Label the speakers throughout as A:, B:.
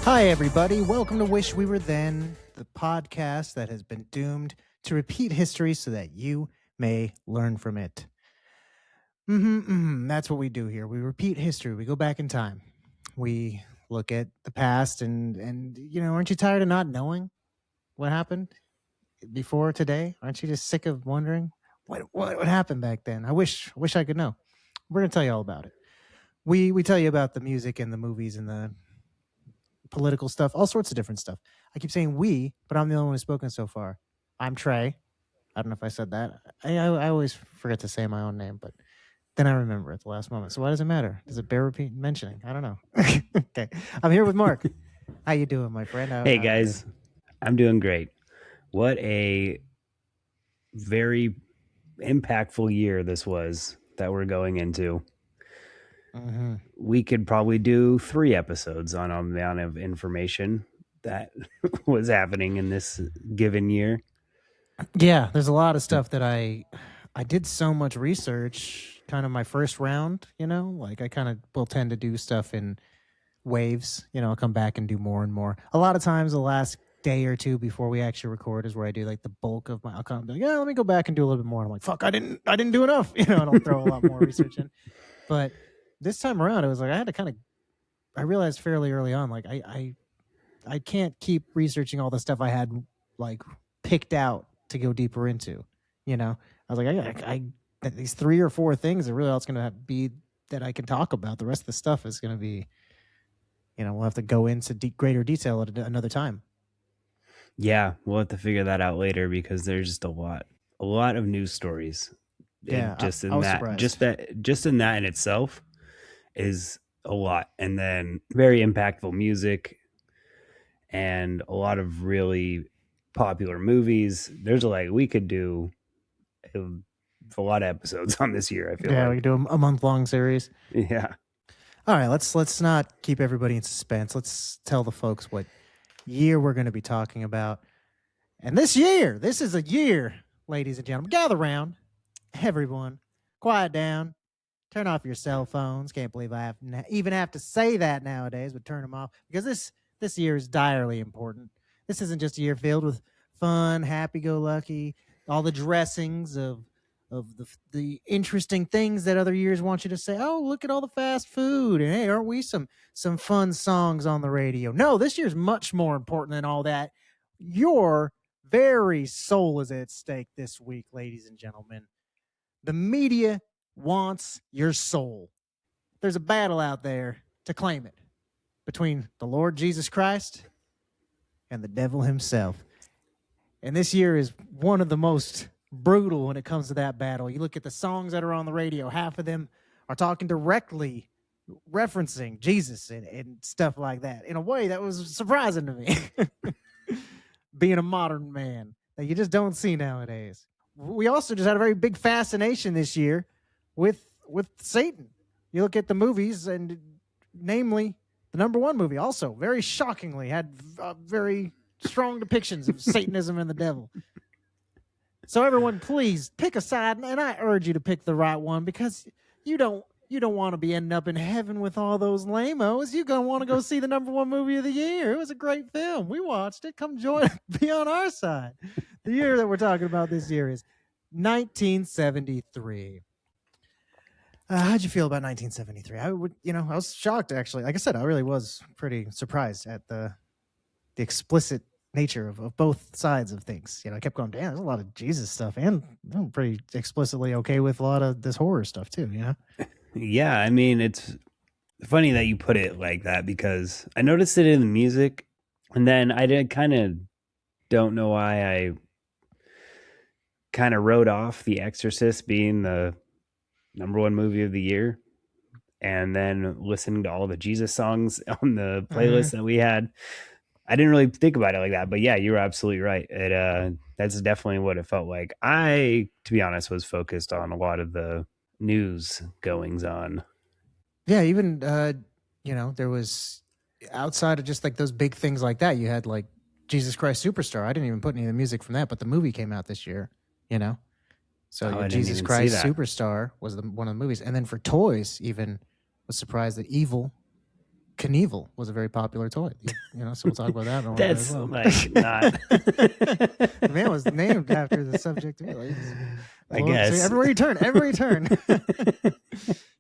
A: Hi, everybody. Welcome to Wish We Were Then, the podcast that has been doomed to repeat history so that you may learn from it. That's what we do here. We repeat history. We go back in time. We look at the past and aren't you tired of not knowing what happened before today? Aren't you just sick of wondering what happened back then? I wish I could know. We're going to tell you all about it. We tell you about the music and the movies and the political stuff, all sorts of different stuff. I keep saying we, but I'm the only one who's spoken so far. I'm Trey. I don't know if I said that. I always forget to say my own name, but then I remember at the last moment. So why does it matter? Does it bear mentioning? I don't know. Okay. I'm here with Mark. How you doing, my friend?
B: Hey, guys. I'm doing great. What a very impactful year this was that we're going into.
A: Mm-hmm.
B: We could probably do 3 episodes on the amount of information that was happening in this given year.
A: Yeah, there's a lot of stuff that I did so much research kind of my first round, like I kind of will tend to do stuff in waves, I'll come back and do more and more. A lot of times the last day or two before we actually record is where I do like the bulk of my, I'll come be like, yeah, let me go back and do a little bit more. And I'm like, fuck, I didn't do enough, and I'll throw a lot more research in. But this time around, it was like I had to I realized fairly early on, like I can't keep researching all the stuff I had like picked out to go deeper into. I was like, I these 3 or 4 things are really all it's going to be that I can talk about. The rest of the stuff is going to be, we'll have to go into greater detail at another time.
B: Yeah, we'll have to figure that out later because there's just a lot of news stories.
A: Yeah,
B: just in
A: I was
B: that,
A: surprised.
B: just in that in itself is a lot, and then very impactful music and a lot of really popular movies. There's we could do a lot of episodes on this year. I feel
A: we could do a month-long series.
B: Yeah.
A: All right, let's not keep everybody in suspense. Let's tell the folks what year we're going to be talking about. And this is a year, ladies and gentlemen. Gather around, everyone. Quiet down. Turn off your cell phones. Can't believe I even have to say that nowadays, but turn them off because this year is direly important. This isn't just a year filled with fun, happy-go-lucky, all the dressings of the interesting things that other years want you to say. Oh, look at all the fast food, and hey, aren't we some fun songs on the radio? No, this year's much more important than all that. Your very soul is at stake this week, ladies and gentlemen. The media wants your soul. There's a battle out there to claim it between the Lord Jesus Christ and the devil himself. And this year is one of the most brutal when it comes to that battle. You look at the songs that are on the radio, half of them are talking directly referencing Jesus and stuff like that in a way that was surprising to me. Being a modern man that you just don't see nowadays. We also just had a very big fascination this year with Satan. You look at the movies, and namely the number 1 movie also very shockingly had very strong depictions of Satanism and the devil. So everyone, please pick a side, and I urge you to pick the right one because you don't want to be ending up in heaven with all those lame-os. You're going to want to go see the number 1 movie of the year. It was a great film. We watched it. Come join, be on our side. The year that we're talking about this year is 1973. How'd you feel about 1973? I was shocked, actually. Like I said, I really was pretty surprised at the explicit nature of both sides of things. I kept going, damn, there's a lot of Jesus stuff, and I'm pretty explicitly okay with a lot of this horror stuff too,
B: Yeah, I mean, it's funny that you put it like that because I noticed it in the music, and then I kind of don't know why I kind of wrote off The Exorcist being the number 1 movie of the year, and then listening to all the Jesus songs on the playlist that we had. I didn't really think about it like that, but yeah, you were absolutely right. That's definitely what it felt like. I, to be honest, was focused on a lot of the news goings on.
A: Yeah, even there was outside of just like those big things like that, you had like Jesus Christ Superstar. I didn't even put any of the music from that, but the movie came out this year, So Jesus Christ Superstar was one of the movies. And then for toys, even was surprised that Evil Knievel was a very popular toy. So we'll talk about that in a little bit as
B: That's
A: well.
B: like not.
A: The man was named after the subject.
B: I guess.
A: So everywhere you turn,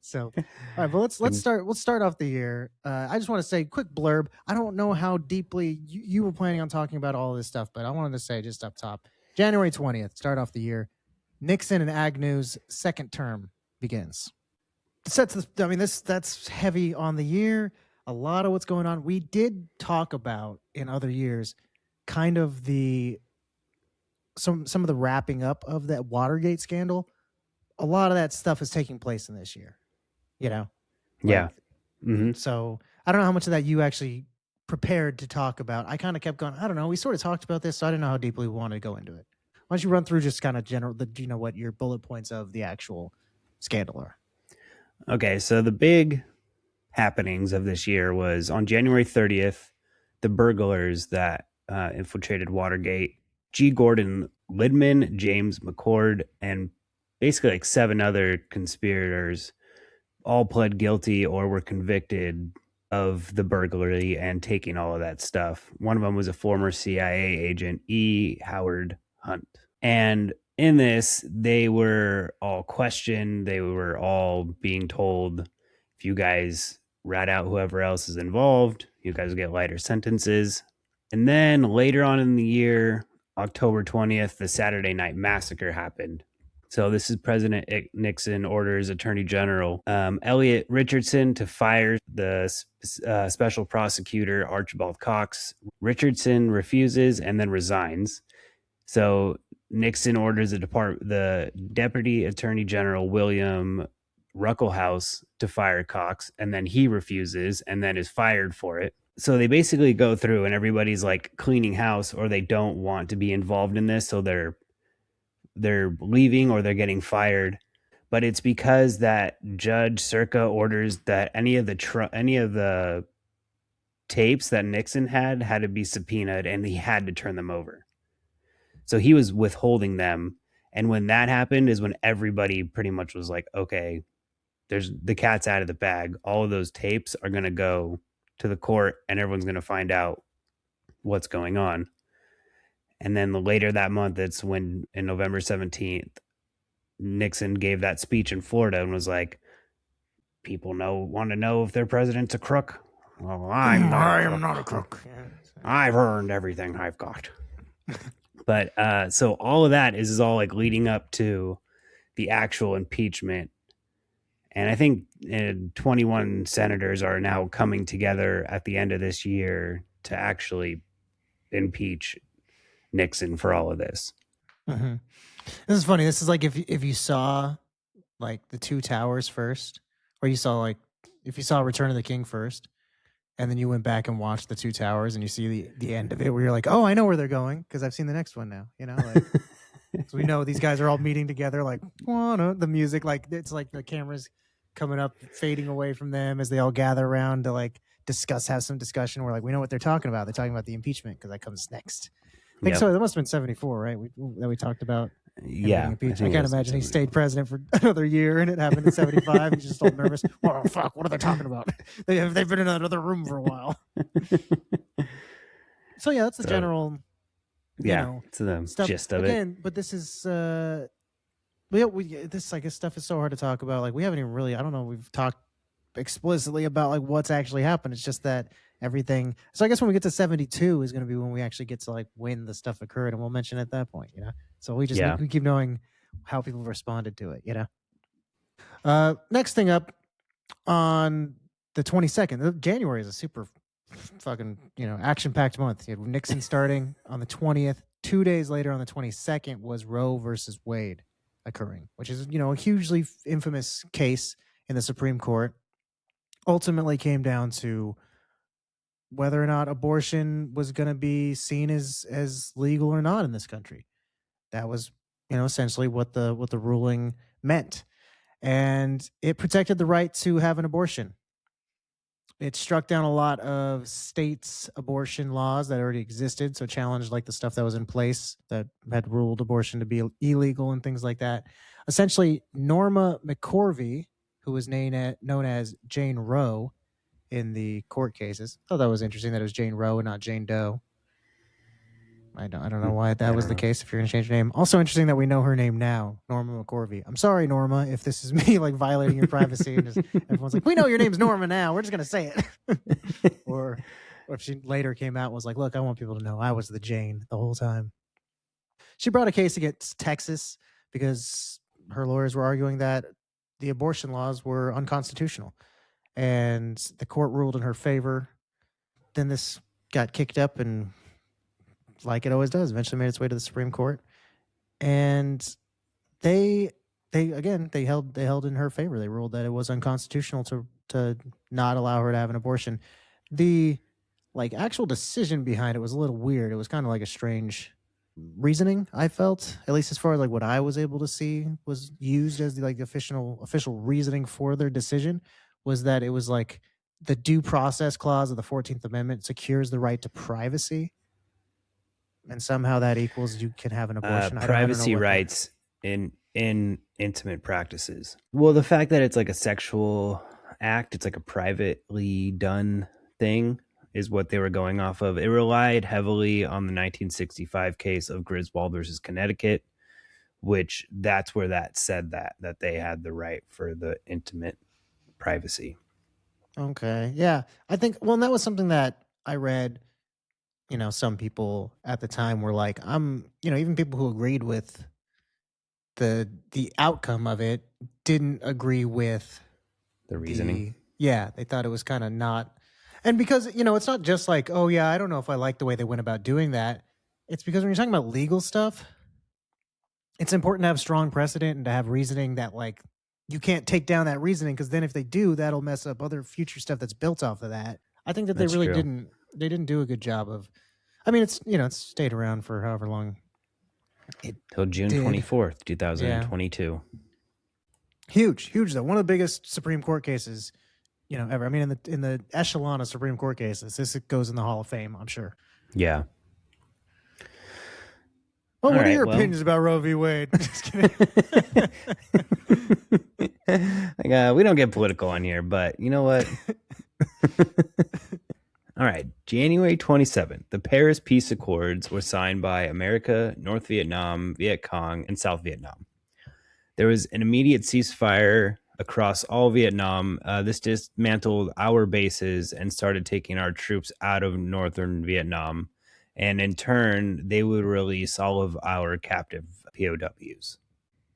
A: So, all right, but let's start. We'll start off the year. I just want to say, quick blurb. I don't know how deeply you were planning on talking about all this stuff, but I wanted to say just up top, January 20th, start off the year. Nixon and Agnew's second term begins. That's heavy on the year. A lot of what's going on. We did talk about in other years, kind of some of the wrapping up of that Watergate scandal. A lot of that stuff is taking place in this year.
B: Yeah. Mm-hmm.
A: So I don't know how much of that you actually prepared to talk about. I kind of kept going, I don't know. We sort of talked about this, so I didn't know how deeply we wanted to go into it. Why don't you run through just kind of general, what your bullet points of the actual scandal are?
B: Okay, so the big happenings of this year was on January 30th, the burglars that infiltrated Watergate, G. Gordon Lidman, James McCord, and basically like 7 other conspirators all pled guilty or were convicted of the burglary and taking all of that stuff. One of them was a former CIA agent, E. Howard Hunt. And in this, they were all questioned. They were all being told, if you guys rat out whoever else is involved, you guys get lighter sentences. And then later on in the year, October 20th, the Saturday Night Massacre happened. So this is President Nixon orders Attorney General Elliot Richardson to fire the special prosecutor Archibald Cox. Richardson refuses and then resigns. So Nixon orders the Deputy Attorney General William Ruckelshaus to fire Cox, and then he refuses and then is fired for it. So they basically go through and everybody's like cleaning house, or they don't want to be involved in this, so they're leaving or they're getting fired. But it's because that Judge Circa orders that any of the tapes that Nixon had to be subpoenaed, and he had to turn them over. So he was withholding them. And when that happened is when everybody pretty much was like, okay, there's the cat's out of the bag. All of those tapes are going to go to the court and everyone's going to find out what's going on. And then later that month, it's when, in November 17th, Nixon gave that speech in Florida and was like, people want to know if their president's a crook. Well, I'm not a crook. I've earned everything I've got. But so all of that is all like leading up to the actual impeachment. And I think 21 senators are now coming together at the end of this year to actually impeach Nixon for all of this.
A: Mm-hmm. This is funny. This is like if you saw like the Two Towers first, or you saw if you saw Return of the King first, and then you went back and watched the Two Towers, and you see the end of it, where you're like, oh, I know where they're going because I've seen the next one now. So we know these guys are all meeting together. Like the music, like it's like the cameras coming up, fading away from them as they all gather around to like have some discussion. We're like, we know what they're talking about. They're talking about the impeachment because that comes next. I think so. That must have been 74, right? We talked about.
B: Yeah,
A: I can't imagine he stayed president for another year and it happened in 75. He's just all nervous. Oh fuck! What are they talking about? They've been in another room for a while. So yeah, that's the general.
B: It's the
A: stuff.
B: Gist of it.
A: But this is this I guess stuff is so hard to talk about. Like we haven't even really. I don't know. We've talked explicitly about like what's actually happened. It's just that everything. So I guess when we get to 72 is going to be when we actually get to like when the stuff occurred, and we'll mention it at that point. So we just we keep knowing how people responded to it. Next thing up on the 22nd, January is a super fucking action-packed month. You had Nixon starting on the 20th. 2 days later, on the 22nd, was Roe versus Wade occurring, which is a hugely infamous case in the Supreme Court. Ultimately, came down to whether or not abortion was going to be seen as legal or not in this country. That was essentially what the ruling meant, and it protected the right to have an abortion. It struck down a lot of states' abortion laws that already existed, so challenged like the stuff that was in place that had ruled abortion to be illegal and things like that. Essentially, Norma McCorvey, who was known as Jane Roe, in the court cases. I thought that was interesting that it was Jane Roe and not Jane Doe. I don't know why that
B: I
A: was
B: don't
A: the
B: know.
A: case if you're going to change your name. Also interesting that we know her name now, Norma McCorvey. I'm sorry, Norma, if this is me like violating your privacy and just everyone's like, we know your name's Norma now. We're just going to say it. or if she later came out and was like, look, I want people to know I was the Jane the whole time. She brought a case against Texas because her lawyers were arguing that the abortion laws were unconstitutional and the court ruled in her favor. Then this got kicked up and, like it always does, eventually made its way to the Supreme Court. And they they held in her favor. They ruled that it was unconstitutional to not allow her to have an abortion. The like actual decision behind it was a little weird. It was kind of like a strange reasoning, I felt, at least as far as like what I was able to see was used as the like official reasoning for their decision, was that it was like the due process clause of the 14th Amendment secures the right to privacy, and somehow that equals you can have an abortion. I don't know
B: Privacy
A: what that.
B: rights in intimate practices. Well, the fact that it's like a sexual act, it's like a privately done thing, is what they were going off of. It relied heavily on the 1965 case of Griswold versus Connecticut, which that's where that said that they had the right for the intimate privacy.
A: Okay, yeah, I think. Well, and that was something that I read. Some people at the time were like, even people who agreed with the outcome of it didn't agree with
B: The reasoning.
A: yeah, they thought it was kind of not. And because, it's not just like, oh yeah, I don't know if I like the way they went about doing that. It's because when you're talking about legal stuff, it's important to have strong precedent and to have reasoning that like you can't take down that reasoning, because then if they do, that'll mess up other future stuff that's built off of that. I think that they
B: That's
A: really
B: true.
A: didn't do a good job of. I mean, it's stayed around for however long it
B: Till June
A: did.
B: 24th,
A: Yeah.
B: 2022.
A: Huge though. One of the biggest Supreme Court cases, ever. I mean, in the echelon of Supreme Court cases, this goes in the Hall of Fame, I'm sure.
B: Yeah.
A: Well,
B: All
A: what are
B: right.
A: your
B: Well,
A: opinions about Roe v. Wade? Just kidding.
B: we don't get political on here, but you know what? All right. January 27th, the Paris Peace Accords were signed by America, North Vietnam, Viet Cong, and South Vietnam. There was an immediate ceasefire across all Vietnam. This dismantled our bases and started taking our troops out of northern Vietnam. And in turn, they would release all of our captive POWs.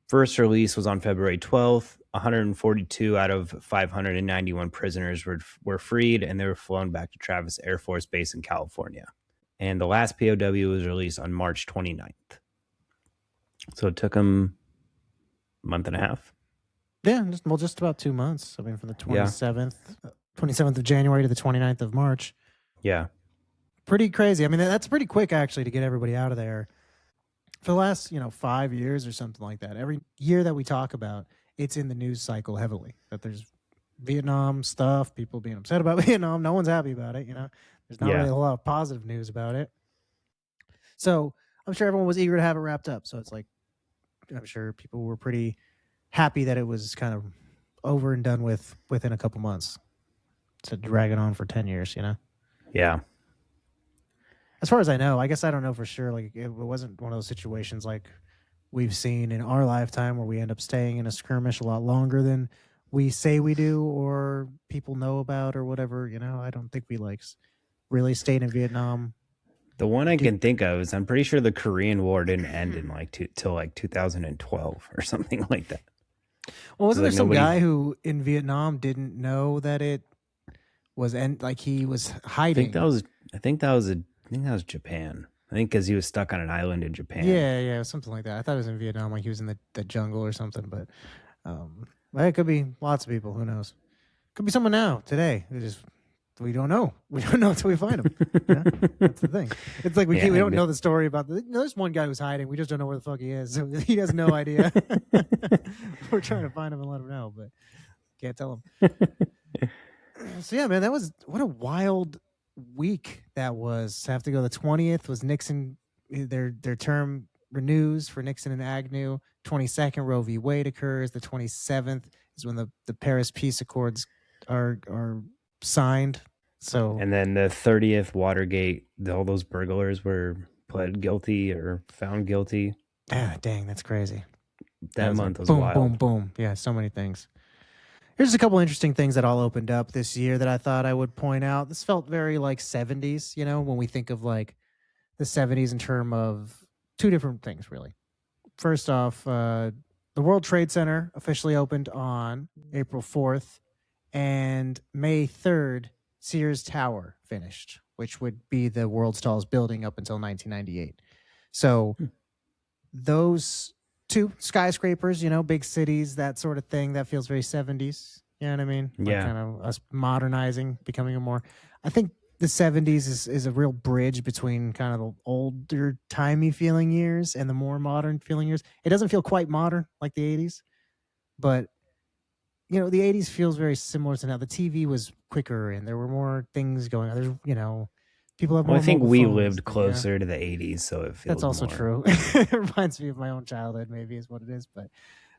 B: First release was on February 12th. 142 out of 591 prisoners were freed, and they were flown back to Travis Air Force Base in California. And the last POW was released on March 29th. So it took them a month and a half.
A: Yeah, just about 2 months. I mean, from the
B: Yeah.
A: 27th of January to the 29th of March.
B: Yeah.
A: Pretty crazy. I mean, that's pretty quick actually to get everybody out of there. For the last 5 years or something like that, every year that we talk about, it's in the news cycle heavily that there's Vietnam stuff, people being upset about Vietnam. No one's happy about it. There's not really
B: Yeah.
A: a whole lot of positive news about it. So I'm sure everyone was eager to have it wrapped up. So it's like, I'm sure people were pretty happy that it was kind of over and done with within a couple months. To drag it on for 10 years.
B: Yeah.
A: As far as I know, I guess I don't know for sure. Like, it wasn't one of those situations like we've seen in our lifetime where we end up staying in a skirmish a lot longer than we say we do or people know about or whatever. I don't think we like really stayed in Vietnam.
B: The one I
A: Did
B: can think of is I'm pretty sure the Korean War didn't end in till like 2012 or something like that.
A: well,
B: So
A: wasn't there
B: like
A: some
B: nobody.
A: guy who in Vietnam didn't know that it was like he was
B: I think that
A: hiding?
B: was. I think that was. I think that was Japan. I think because he was stuck on an island in Japan.
A: Yeah, something like that. I thought it was in Vietnam, like he was in the jungle or something. But well, it could be lots of people. Who knows? Could be someone now today. We don't know. We don't know until we find him. That's the thing. It's like we
B: Yeah.
A: don't know the story about there's one guy who's hiding. We just don't know where the fuck he is. So he has no idea. We're trying to find him and let him know, but can't tell him. So yeah, man, what a wild week that was. To have to go the 20th was Nixon. Their term renews for Nixon and Agnew. 22nd, Roe v. Wade occurs. The 27th is when the Paris Peace Accords are signed. So,
B: And then the 30th Watergate, all those burglars were pled guilty or found guilty.
A: dang, that's crazy. That
B: That
A: was like
B: month was
A: boom, boom,
B: wild.
A: boom. Yeah, so many things. Here's a couple interesting things that all opened up this year that I thought I would point out. This felt very like 70s, when we think of like the 70s in terms of two different things, really. First off, the World Trade Center officially opened on April 4th, and May 3rd, Sears Tower finished, which would be the world's tallest building up until 1998. So those two skyscrapers, big cities, that sort of thing, that feels very 70s. You know what I mean? Like
B: Yeah.
A: kind of us modernizing, becoming a more, I think the 70s is a real bridge between kind of the older timey feeling years and the more modern feeling years. It doesn't feel quite modern like the 80s, but the 80s feels very similar to now. The TV was quicker and there were more things going on. There's, people have
B: Well, I
A: more
B: think
A: mobile
B: we
A: phones.
B: lived closer to the 80s, so it
A: That's
B: feels
A: also
B: more.
A: true. It reminds me of my own childhood, maybe is what it is. But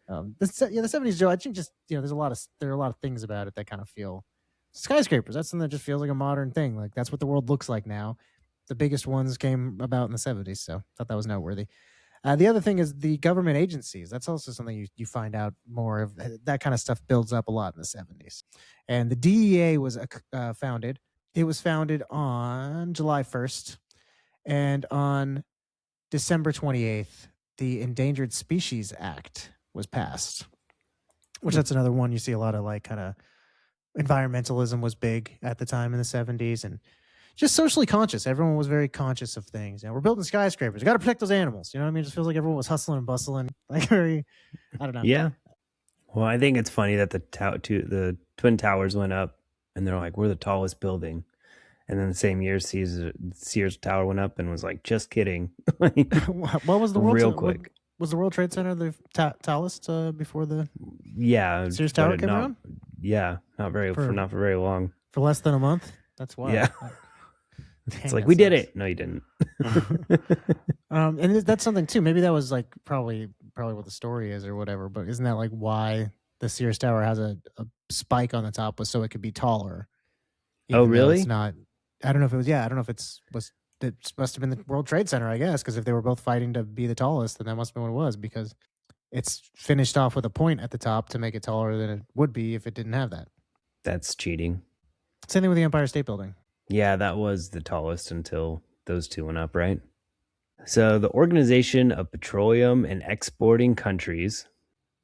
A: the 70s, Joe. I think just there are a lot of things about it that kind of feel skyscrapers. That's something that just feels like a modern thing. Like that's what the world looks like now. The biggest ones came about in the 70s, so I thought that was noteworthy. The other thing is the government agencies. That's also something you find out more of. That kind of stuff builds up a lot in the 70s. And the DEA was founded. It was founded on July 1st. And on December 28th, the Endangered Species Act was passed, which that's another one you see a lot of like kind of environmentalism was big at the time in the 70s and just socially conscious. Everyone was very conscious of things. We're building skyscrapers. We got to protect those animals. You know what I mean? It just feels like everyone was hustling and bustling. Like very, I don't know.
B: Yeah. Well, I think it's funny that the Twin Towers went up and they're like, we're the tallest building. And then the same year, Sears Tower went up and was like, just kidding. Like,
A: What was the
B: real
A: what
B: quick.
A: was the World Trade Center the tallest before the
B: Yeah.
A: Sears
B: But
A: Tower came around
B: not
A: for
B: not for very long.
A: less than a month? That's
B: Yeah.
A: wild.
B: It's
A: Dang,
B: like,
A: that
B: we did
A: sucks.
B: it. No, you didn't.
A: And that's something too. Maybe that was like probably what the story is or whatever. But isn't that like why the Sears Tower has a spike on the top was so it could be taller,
B: Oh,
A: even though it's
B: really?
A: not. I don't know if it was. Yeah, I don't know if it must have been the World Trade Center, I guess, because if they were both fighting to be the tallest, then that must have been what it was because it's finished off with a point at the top to make it taller than it would be if it didn't have that.
B: That's cheating.
A: Same thing with the Empire State Building.
B: Yeah, that was the tallest until those two went up, right? So, the Organization of Petroleum and Exporting Countries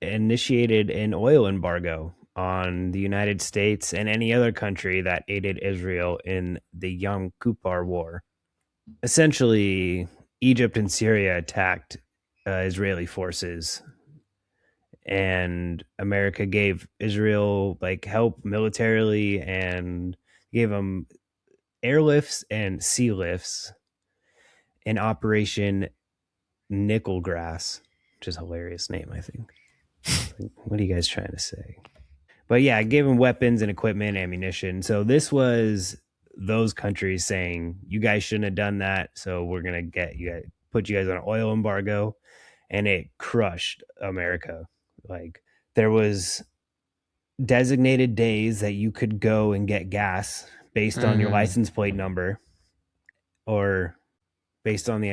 B: initiated an oil embargo on the United States and any other country that aided Israel in the Yom Kippur War. Essentially, Egypt and Syria attacked Israeli forces, and America gave Israel like help militarily and gave them airlifts and sea lifts in Operation Nickel Grass, which is a hilarious name, I think. Like, what are you guys trying to say? But yeah, I gave them weapons and equipment, ammunition. So this was those countries saying, you guys shouldn't have done that. So we're going to put you guys on an oil embargo. And it crushed America. Like there was designated days that you could go and get gas based on your license plate number or based on the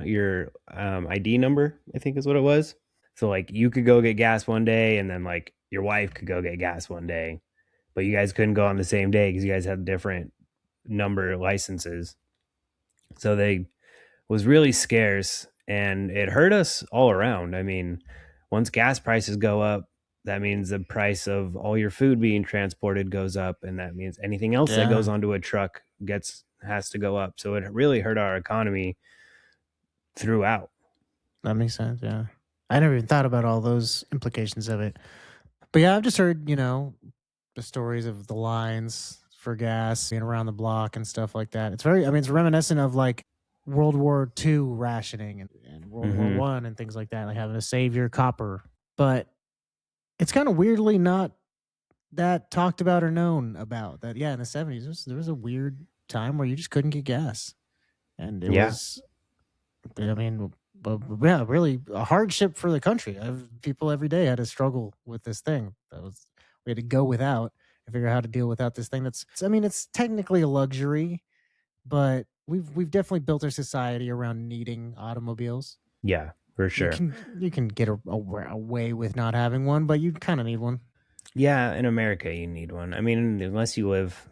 B: your ID number, I think is what it was. So like you could go get gas one day and then like your wife could go get gas one day, but you guys couldn't go on the same day because you guys had different number licenses. So they was really scarce and it hurt us all around. I mean, once gas prices go up, that means the price of all your food being transported goes up, and that means anything else that goes
A: Yeah,
B: onto a truck has to go up. So it really hurt our economy throughout.
A: that makes sense. Yeah, I never even thought about all those implications of it. But yeah, I've just heard the stories of the lines for gas being around the block and stuff like that. It's very, I mean, it's reminiscent of like World War II rationing and World War
B: Mm-hmm.
A: One and things like that, like having to save your copper. But it's kind of weirdly not that talked about or known about that. Yeah, in the 70s, there was a weird time where you just couldn't get gas. And it
B: Yeah.
A: was, I mean, yeah, really a hardship for the country. People every day had to struggle with this thing. We had to go without. and figure out how to deal without this thing. I mean, it's technically a luxury, but we've definitely built our society around needing automobiles.
B: Yeah, for
A: You
B: sure.
A: can get away with not having one, but you kind of need one.
B: Yeah, in America, you need one. I mean, unless you live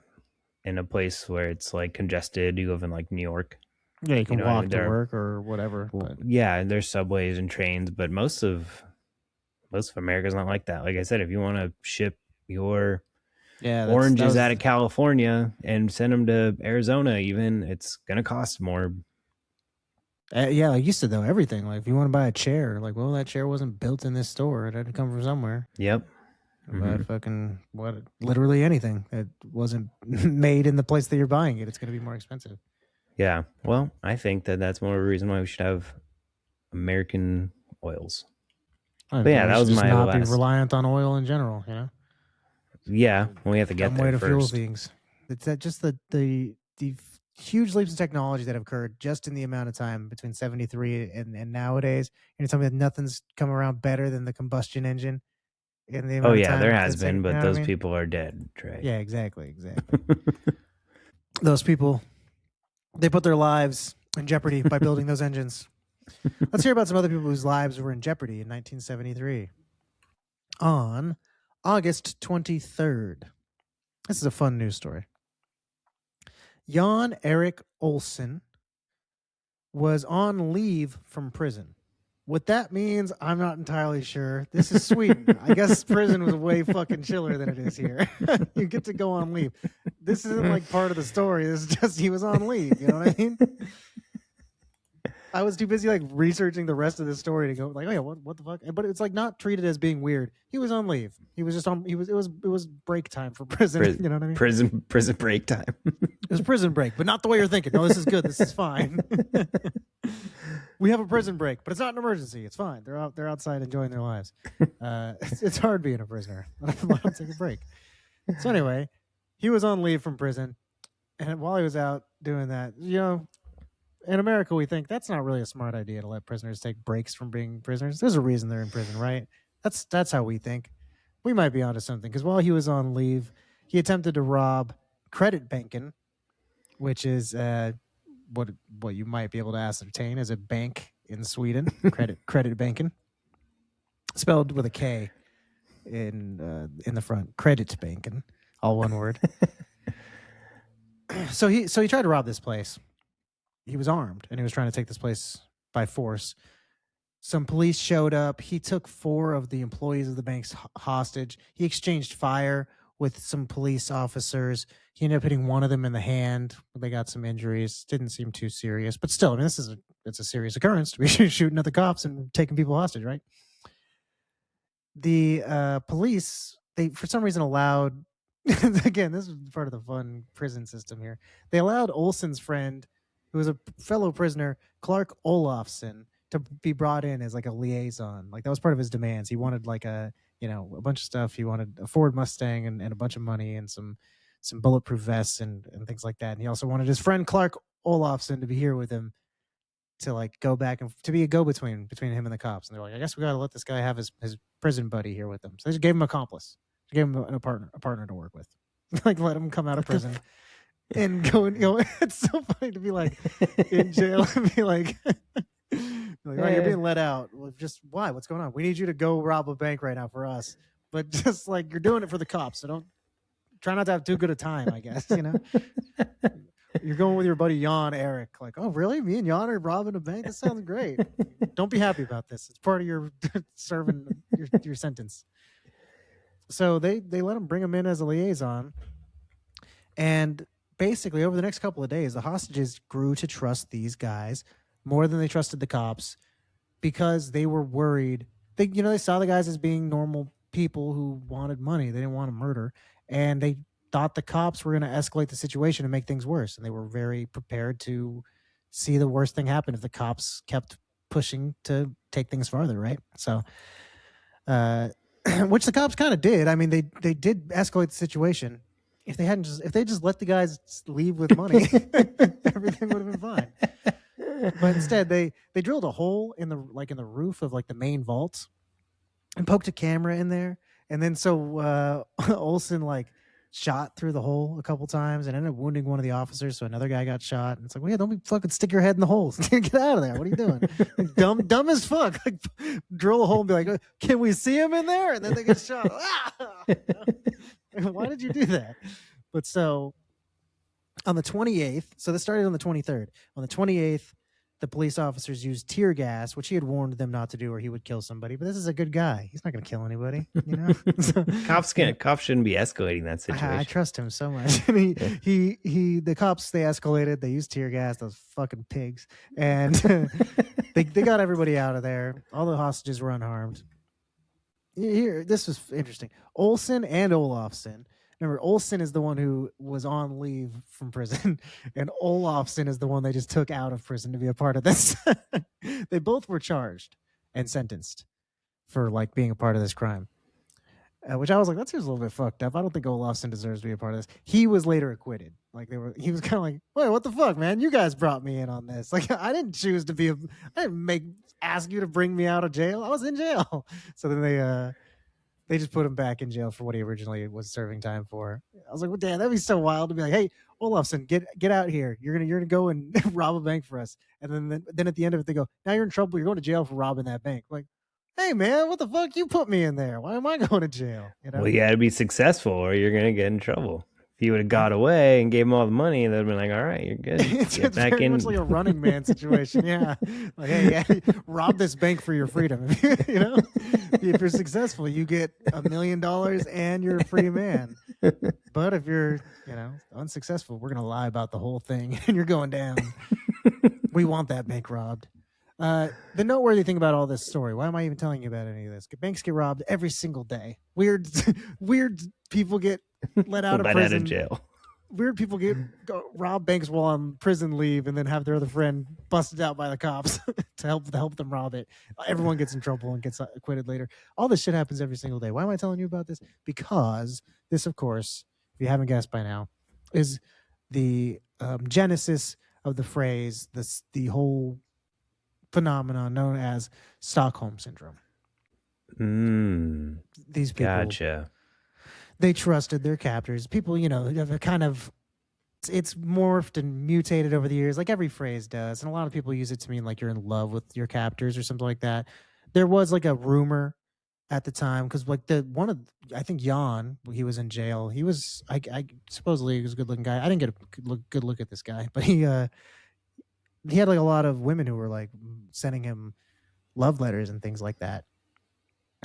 B: in a place where it's like congested, you live in like New York.
A: Yeah, you
B: You
A: can
B: know, what I
A: walk
B: mean,
A: to work or whatever, but
B: yeah, there's subways and trains, but most of America's not like that. Like I said, if you want to ship your
A: yeah, that
B: oranges out
A: was
B: of California and send them to Arizona, even it's gonna cost more.
A: yeah. Like you said though, everything. Like if you want to buy a chair, like well, that chair wasn't built in this store; it had to come from somewhere.
B: Yep.
A: But
B: Hmm.
A: fucking what? Literally anything that wasn't made in the place that you're buying it, it's going to be more expensive.
B: Yeah. Well, I think that that's more of a reason why we should have American oils.
A: I
B: But
A: think
B: yeah,
A: we
B: that
A: should
B: was
A: just
B: my
A: not be
B: last.
A: reliant on oil in general. You know,
B: Yeah,
A: it's
B: we have to
A: a
B: get
A: dumb way
B: there
A: to fuel
B: first.
A: things. It's that just the huge leaps in technology that have occurred just in the amount of time between 73 and nowadays. And you're telling me that nothing's come around better than the combustion engine in the
B: Oh
A: amount of
B: yeah, there
A: time
B: has
A: it's taken.
B: been,
A: You
B: but
A: know what I
B: those
A: mean?
B: people are dead, Trey.
A: Yeah, exactly. Those people, they put their lives in jeopardy by building those engines. Let's hear about some other people whose lives were in jeopardy in 1973. On August 23rd. This is a fun news story. Jan Erik Olsen was on leave from prison. What that means, I'm not entirely sure. This is Sweden. I guess prison was way fucking chiller than it is here. You get to go on leave. This isn't like part of the story. This is just he was on leave. You know what I mean? I was too busy like researching the rest of the story to go like, oh yeah, what the fuck? But it's like not treated as being weird. He was on leave. He was just on. He was it was break time for prison. You know what I mean?
B: Prison break time.
A: It was prison break, but not the way you're thinking. No, this is good. This is fine. We have a prison break, but it's not an emergency. It's fine. They're outside enjoying their lives. It's hard being a prisoner. Let them take a break. So anyway, he was on leave from prison, and while he was out doing that, you know, in America, we think that's not really a smart idea to let prisoners take breaks from being prisoners. There's a reason they're in prison, right? That's how we think. We might be onto something because while he was on leave, he attempted to rob credit banking, which is what you might be able to ascertain as a bank in Sweden. Credit banking, spelled with a K in the front. Credit banking, all one word. So he tried to rob this place. He was armed and he was trying to take this place by force. Some police showed up. He took 4 of the employees of the banks hostage. He exchanged fire with some police officers. He ended up hitting one of them in the hand. They got some injuries. Didn't seem too serious, but still, I mean, it's a serious occurrence to be shooting at the cops and taking people hostage, right? The police, they for some reason allowed. Again, this is part of the fun prison system here. They allowed Olsen's friend, who was a fellow prisoner, Clark Olofsson, to be brought in as like a liaison. Like that was part of his demands. He wanted like a a bunch of stuff. He wanted a Ford Mustang and a bunch of money and some bulletproof vests and things like that. And he also wanted his friend Clark Olofsson to be here with him to like go back and to be a go between him and the cops. And they're like, I guess we got to let this guy have his prison buddy here with him. So they just gave him an accomplice. They gave him a partner to work with. Like let him come out of prison and go and it's so funny to be like in jail and be like like, oh, you're being let out. Well, just why? What's going on? We need you to go rob a bank right now for us. But just like you're doing it for the cops, so don't try not to have too good a time. I guess you're going with your buddy Jan Eric. Like, oh really? Me and Jan are robbing a bank. This sounds great. Don't be happy about this. It's part of your serving your sentence. So they let him bring him in as a liaison, and basically over the next couple of days, the hostages grew to trust these guys more than they trusted the cops because they were worried. They saw the guys as being normal people who wanted money. They didn't want to murder, and they thought the cops were going to escalate the situation and make things worse. And they were very prepared to see the worst thing happen if the cops kept pushing to take things farther. Right. So, which the cops kind of did. I mean, they did escalate the situation. If they just let the guys leave with money, everything would have been fine. But instead, they drilled a hole in the roof of like the main vault and poked a camera in there. And then so Olsen like shot through the hole a couple times and ended up wounding one of the officers. So another guy got shot. And it's like, well, yeah, don't be fucking stick your head in the hole. Get out of there. What are you doing? Like, dumb as fuck. Like, drill a hole and be like, can we see him in there? And then they get shot. Why did you do that? But so on the 28th, so this started on the 23rd. On the 28th, the police officers used tear gas, which he had warned them not to do or he would kill somebody. But this is a good guy. He's not going to kill anybody. You know? So,
B: Cops shouldn't be escalating that situation.
A: I trust him so much. And the cops, they escalated. They used tear gas, those fucking pigs. And they got everybody out of there. All the hostages were unharmed. Here, this was interesting. Olsen and Olafson. Remember, Olsen is the one who was on leave from prison, and Olafson is the one they just took out of prison to be a part of this. They both were charged and sentenced for like being a part of this crime, which I was like, that seems a little bit fucked up. I don't think Olafson deserves to be a part of this. He was later acquitted. Like he was kind of like, wait, what the fuck, man? You guys brought me in on this. Like I didn't choose to be I didn't ask you to bring me out of jail. I was in jail. So then they just put him back in jail for what he originally was serving time for. I was like, well, damn, that'd be so wild to be like, hey, Olafson, get out here. You're gonna go and rob a bank for us. And then at the end of it, they go, now you're in trouble. You're going to jail for robbing that bank. Like, hey man, what the fuck? You put me in there. Why am I going to jail? You know?
B: Well, you got to be successful, or you're gonna get in trouble. If you would have got away and gave him all the money, they'd have been like, all right, you're good.
A: it's back very much like a Running Man situation. Yeah, like hey, rob this bank for your freedom. You know, if you're successful, you get $1 million and you're a free man. But if you're, unsuccessful, we're gonna lie about the whole thing and you're going down. We want that bank robbed. The noteworthy thing about all this story, why am I even telling you about any of this? Banks get robbed every single day. Weird people get let out of prison.
B: Out of jail.
A: Weird people rob banks while on prison leave and then have their other friend busted out by the cops to help them rob it. Everyone gets in trouble and gets acquitted later. All this shit happens every single day. Why am I telling you about this? Because this, of course, if you haven't guessed by now, is the genesis of the phrase, the whole phenomenon known as Stockholm syndrome. These people,
B: gotcha.
A: They trusted their captors. People, have kind of, it's morphed and mutated over the years, like every phrase does. And a lot of people use it to mean like you're in love with your captors or something like that. There was like a rumor at the time because like I think Jan, he was in jail. He was, I supposedly he was a good looking guy. I didn't get a good look at this guy, but he had like a lot of women who were like sending him love letters and things like that.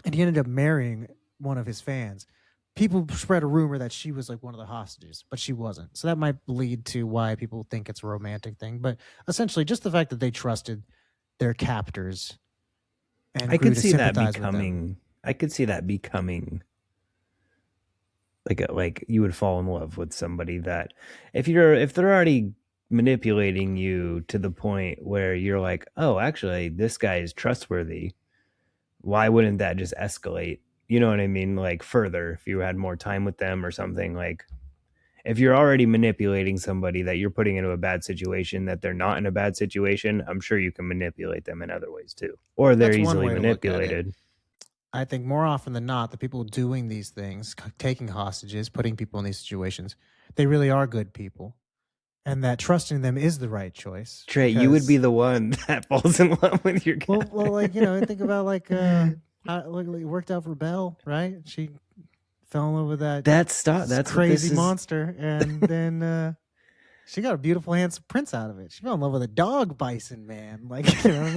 A: And he ended up marrying one of his fans. People spread a rumor that she was like one of the hostages, but she wasn't. So that might lead to why people think it's a romantic thing. But essentially just the fact that they trusted their captors and
B: I could see that becoming like you would fall in love with somebody that if they're already manipulating you to the point where you're like, oh, actually this guy is trustworthy, why wouldn't that just escalate? You know what I mean? Like further, if you had more time with them or something. Like if you're already manipulating somebody that you're putting into a bad situation, that they're not in a bad situation, I'm sure you can manipulate them in other ways too. Or they're easily manipulated.
A: I think more often than not, the people doing these things, taking hostages, putting people in these situations, they really are good people. And that trusting them is the right choice.
B: Trey, you would be the one that falls in love with your captor.
A: Well, like, think about like it worked out for Belle, right? She fell in love with that's crazy monster, and then she got a beautiful, handsome prince out of it. She fell in love with a dog bison man, like you know what I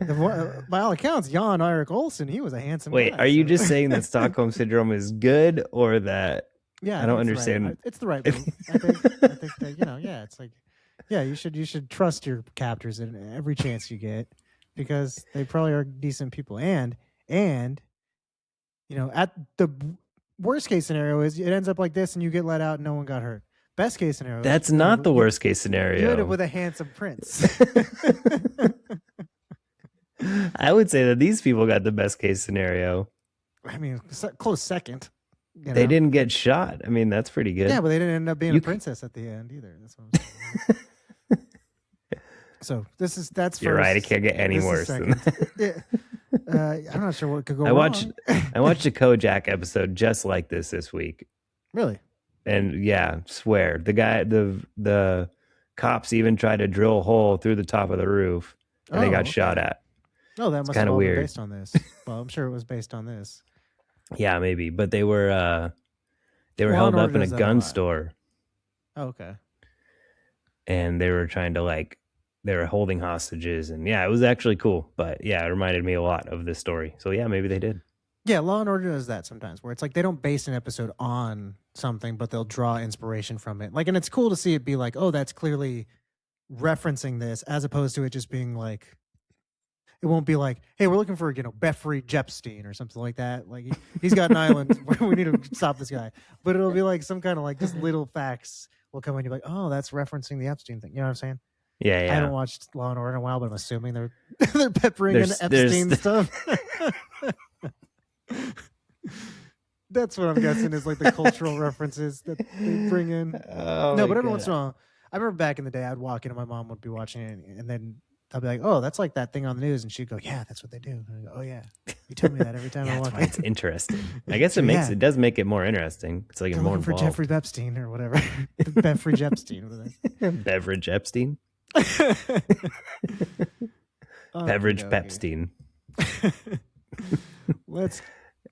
A: mean? By all accounts, Jan Erik Olsen, he was a handsome.
B: Wait,
A: guy,
B: are you just saying that Stockholm syndrome is good, or that?
A: Yeah,
B: I don't understand.
A: Right. It's the right move. I think that, it's like, yeah, you should trust your captors in every chance you get. Because they probably are decent people, and at the worst case scenario is it ends up like this, and you get let out, and no one got hurt. Best case scenario,
B: that's not the worst case scenario.
A: You end up with a handsome prince.
B: I would say that these people got the best case scenario.
A: I mean, close second.
B: They didn't get shot. I mean, that's pretty good.
A: Yeah, but they didn't end up being a princess at the end either. That's what I'm saying. So that's
B: you're right. It can't get any worse than that.
A: I'm not sure what could go wrong.
B: I watched a Kojak episode just like this week,
A: Really?
B: And yeah, swear the cops even tried to drill a hole through the top of the roof, and they got
A: Oh,
B: shot
A: okay.
B: at.
A: No, that
B: It's
A: must
B: kind
A: have
B: of
A: all been
B: weird.
A: based on this. Well, I'm sure it was based on this.
B: Yeah, maybe, but they were
A: Law and
B: held
A: Order
B: up in a
A: does that a
B: gun
A: lot.
B: store,
A: Oh, okay.
B: and they were trying to like they were holding hostages, and yeah, it was actually cool. But yeah, it reminded me a lot of this story. So yeah, maybe they did.
A: Yeah, Law and Order does that sometimes, where it's like they don't base an episode on something, but they'll draw inspiration from it. Like, and it's cool to see it be like, oh, that's clearly referencing this, as opposed to it just being like, it won't be like, hey, we're looking for Beffrey Jepstein or something like that. Like he's got an island, we need to stop this guy. But it'll be like some kind of like just little facts will come in. You're like, oh, that's referencing the Epstein thing. You know what I'm saying?
B: Yeah,
A: I haven't
B: yeah.
A: watched Law and Order in a while, but I'm assuming they're they're peppering in
B: There's
A: Epstein stuff. That's what I'm guessing is like the cultural references that they bring in.
B: oh
A: No,
B: my
A: but every once in
B: god.
A: a while, I remember back in the day, I'd walk in and my mom would be watching it, and then I'll be like, "Oh, that's like that thing on the news," and she'd go, "Yeah, that's what they do." And I go, "Oh yeah, you tell me that every time
B: Yeah,
A: I
B: that's
A: walk
B: why it's
A: in."
B: interesting. I guess
A: So yeah,
B: it does make it more interesting. It's like
A: they're
B: more
A: looking for Jeffrey
B: involved.
A: Epstein or whatever, Beffrey Epstein.
B: Beverage Epstein,
A: Okie
B: Beverage
A: dokie.
B: Pepstein.
A: Let's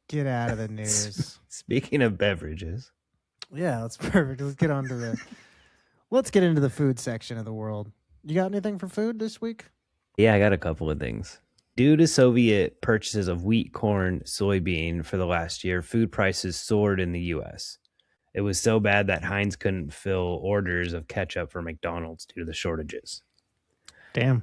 A: get out of the news.
B: Speaking of beverages,
A: Yeah, that's perfect. Let's get into the food section of the world. You got anything for food this week?
B: yeah, I got a couple of things. Due to Soviet purchases of wheat, corn, soybean for the last year, food prices soared in the US. It was so bad that Heinz couldn't fill orders of ketchup for McDonald's due to the shortages.
A: Damn,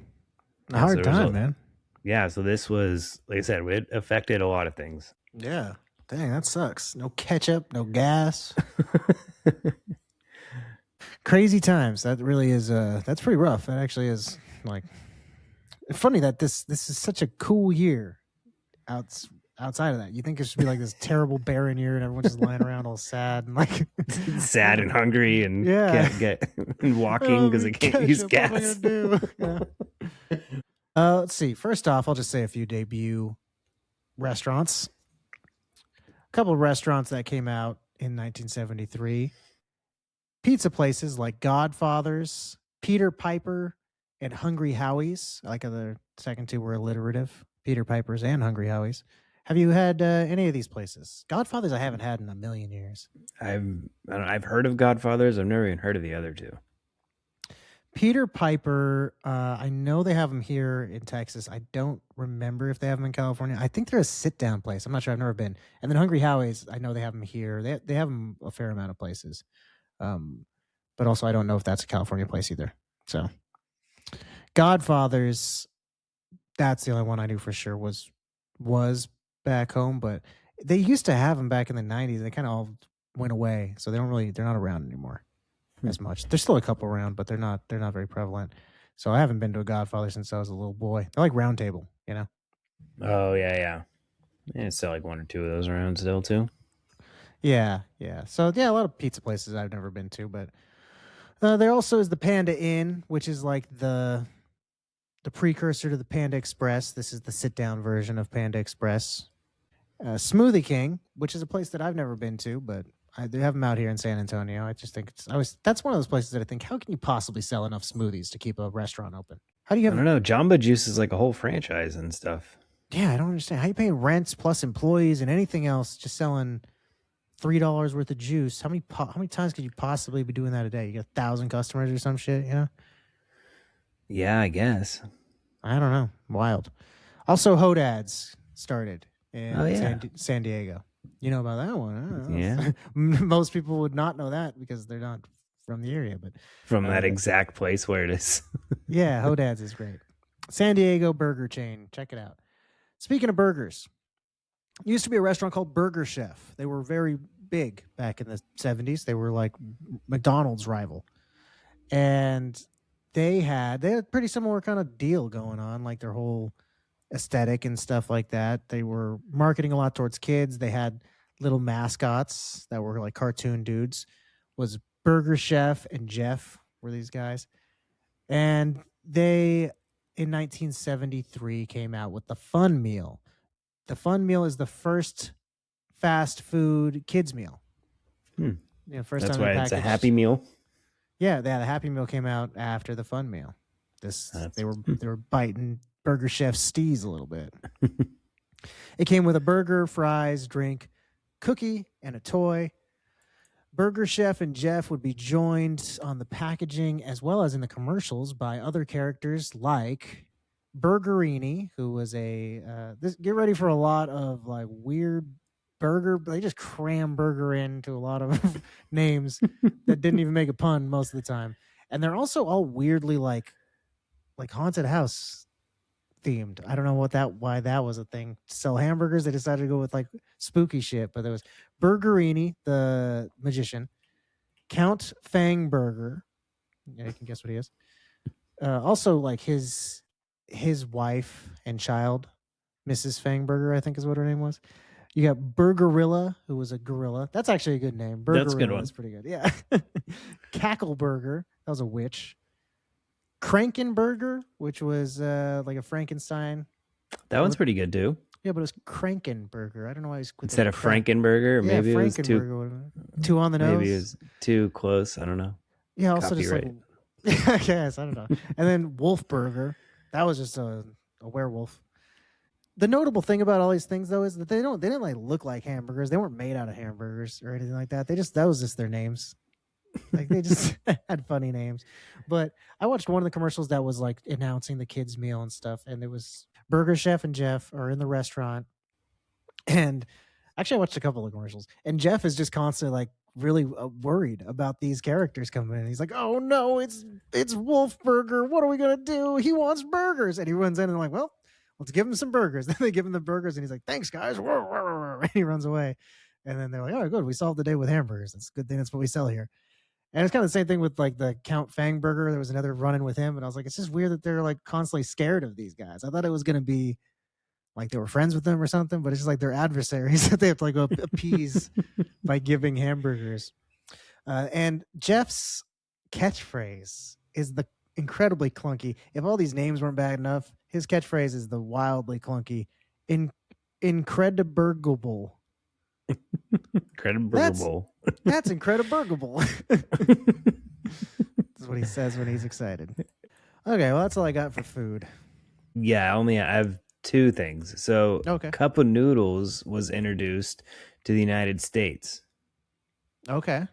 A: a
B: Yeah, so
A: hard
B: there was
A: time,
B: a
A: man.
B: yeah, so this was like I said, it affected a lot of things.
A: Yeah. Dang, that sucks. No ketchup, no gas. Crazy times. That really is that's pretty rough. That actually is like funny that this is such a cool year outside of that. You think it should be like this terrible barren year and everyone's just lying around all sad and like
B: Sad and hungry and
A: yeah.
B: can't get and
A: I
B: walking
A: don't
B: because
A: have
B: they
A: any
B: can't use
A: ketchup. What am I gonna
B: gas.
A: do? Yeah. Let's see. First off, I'll just say a few debut restaurants. A couple of restaurants that came out in 1973. Pizza places like Godfather's, Peter Piper, and Hungry Howie's. Like the second two were alliterative. Peter Piper's and Hungry Howie's. Have you had any of these places? Godfather's I haven't had in a million years.
B: I've heard of Godfathers. I've never even heard of the other two.
A: Peter Piper, I know they have them here in Texas. I don't remember if they have them in California. I think they're a sit down place. I'm not sure. I've never been. And then Hungry Howie's, I know they have them here. They have them a fair amount of places. Um, but also, I don't know if that's a California place either. So, Godfathers, that's the only one I knew for sure was back home. But they used to have them back in the '90s. They kind of all went away, so they're not around anymore as much. There's still a couple around, but they're not very prevalent. So I haven't been to a Godfather since I was a little boy. They're like Round Table, you know.
B: Oh yeah, yeah. Yeah, it's still like one or two of those around still too.
A: Yeah, yeah. So yeah, a lot of pizza places I've never been to, but there also is the Panda Inn, which is like the precursor to the Panda Express. This is the sit down version of Panda Express. Smoothie King, which is a place that I've never been to, but they have them out here in San Antonio. I just think that's one of those places that I think, how can you possibly sell enough smoothies to keep a restaurant open? How do you
B: I
A: have?
B: don't know. Jamba Juice is like a whole franchise and stuff.
A: Yeah, I don't understand. How you paying rents plus employees and anything else just selling $3 worth of juice? How many times could you possibly be doing that a day? You get 1,000 customers or some shit, you know?
B: Yeah, I guess.
A: I don't know. Wild. Also, Hodads started
B: Oh
A: in
B: yeah,
A: San Diego. You know about that one?
B: yeah.
A: Most people would not know that because they're not from the area. But
B: From that
A: the,
B: exact place where it is.
A: yeah, Hodads is great. San Diego burger chain. Check it out. Speaking of burgers, used to be a restaurant called Burger Chef. They were very big back in the 70s. They were like McDonald's rival. And they had a pretty similar kind of deal going on, like their whole aesthetic and stuff like that. They were marketing a lot towards kids. They had little mascots that were like cartoon dudes. Was Burger Chef and Jeff were these guys. And they in 1973 came out with the Fun Meal. The Fun Meal is the first fast food kids meal.
B: Hmm.
A: First
B: That's
A: time they
B: why it's a Happy
A: packaged.
B: Meal.
A: Yeah, the Happy Meal came out after the Fun Meal. This
B: That's
A: they were biting Burger Chef steez a little bit. It came with a burger, fries, drink, cookie, and a toy. Burger Chef and Jeff would be joined on the packaging as well as in the commercials by other characters like Burgerini, who was a get ready for a lot of like weird burger. They just cram burger into a lot of names that didn't even make a pun most of the time, and they're also all weirdly like haunted house themed. I don't know why that was a thing. To sell hamburgers, they decided to go with like spooky shit. But there was Burgerini, the magician, Count Fangburger. Yeah, you can guess what he is. Also, like his wife and child, Mrs. Fangburger, I think is what her name was. You got Burgerilla, who was a gorilla. That's actually a good name.
B: a good
A: Burgerilla
B: one.
A: is pretty good. Yeah. Cackleburger, that was a witch. Krankenburger, which was like a Frankenstein.
B: That one's pretty good too.
A: Yeah, but it was Krankenburger. I don't know why he's with
B: Instead
A: the
B: of
A: crank.
B: Frankenburger,
A: Yeah,
B: maybe it was too.
A: Frankenburger. Two on the nose.
B: Maybe it was too close. I don't know.
A: Yeah, also
B: Copyright.
A: just like yes, I don't know. And then Wolfburger, that was just a werewolf. The notable thing about all these things though is that they didn't like look like hamburgers. They weren't made out of hamburgers or anything like that. That was just their names. Like they just had funny names. But I watched one of the commercials that was like announcing the kids' meal and stuff, and it was Burger Chef and Jeff are in the restaurant, and actually I watched a couple of commercials, and Jeff is just constantly like really worried about these characters coming in. He's like, "Oh no, it's Wolf Burger. What are we gonna do? He wants burgers." And he runs in and like, "Well, let's give him some burgers." Then they give him the burgers, and he's like, "Thanks, guys." And he runs away. And then they're like, "Oh, good, we solved the day with hamburgers. It's a good thing that's what we sell here." And it's kind of the same thing with like the Count Fang Burger. There was another run in with him, and I was like, it's just weird that they're like constantly scared of these guys. I thought it was gonna be like they were friends with them or something, but it's just like they're adversaries that they have to like appease by giving hamburgers. And Jeff's catchphrase is the incredibly clunky. If all these names weren't bad enough, his catchphrase is the wildly clunky, incrediburgable.
B: Incredible.
A: That's incrediburgable. That's what he says when he's excited. Okay, well that's all I got for food.
B: Yeah, I have two things. So,
A: Okay.
B: Cup of Noodles was introduced to the United States.
A: Okay.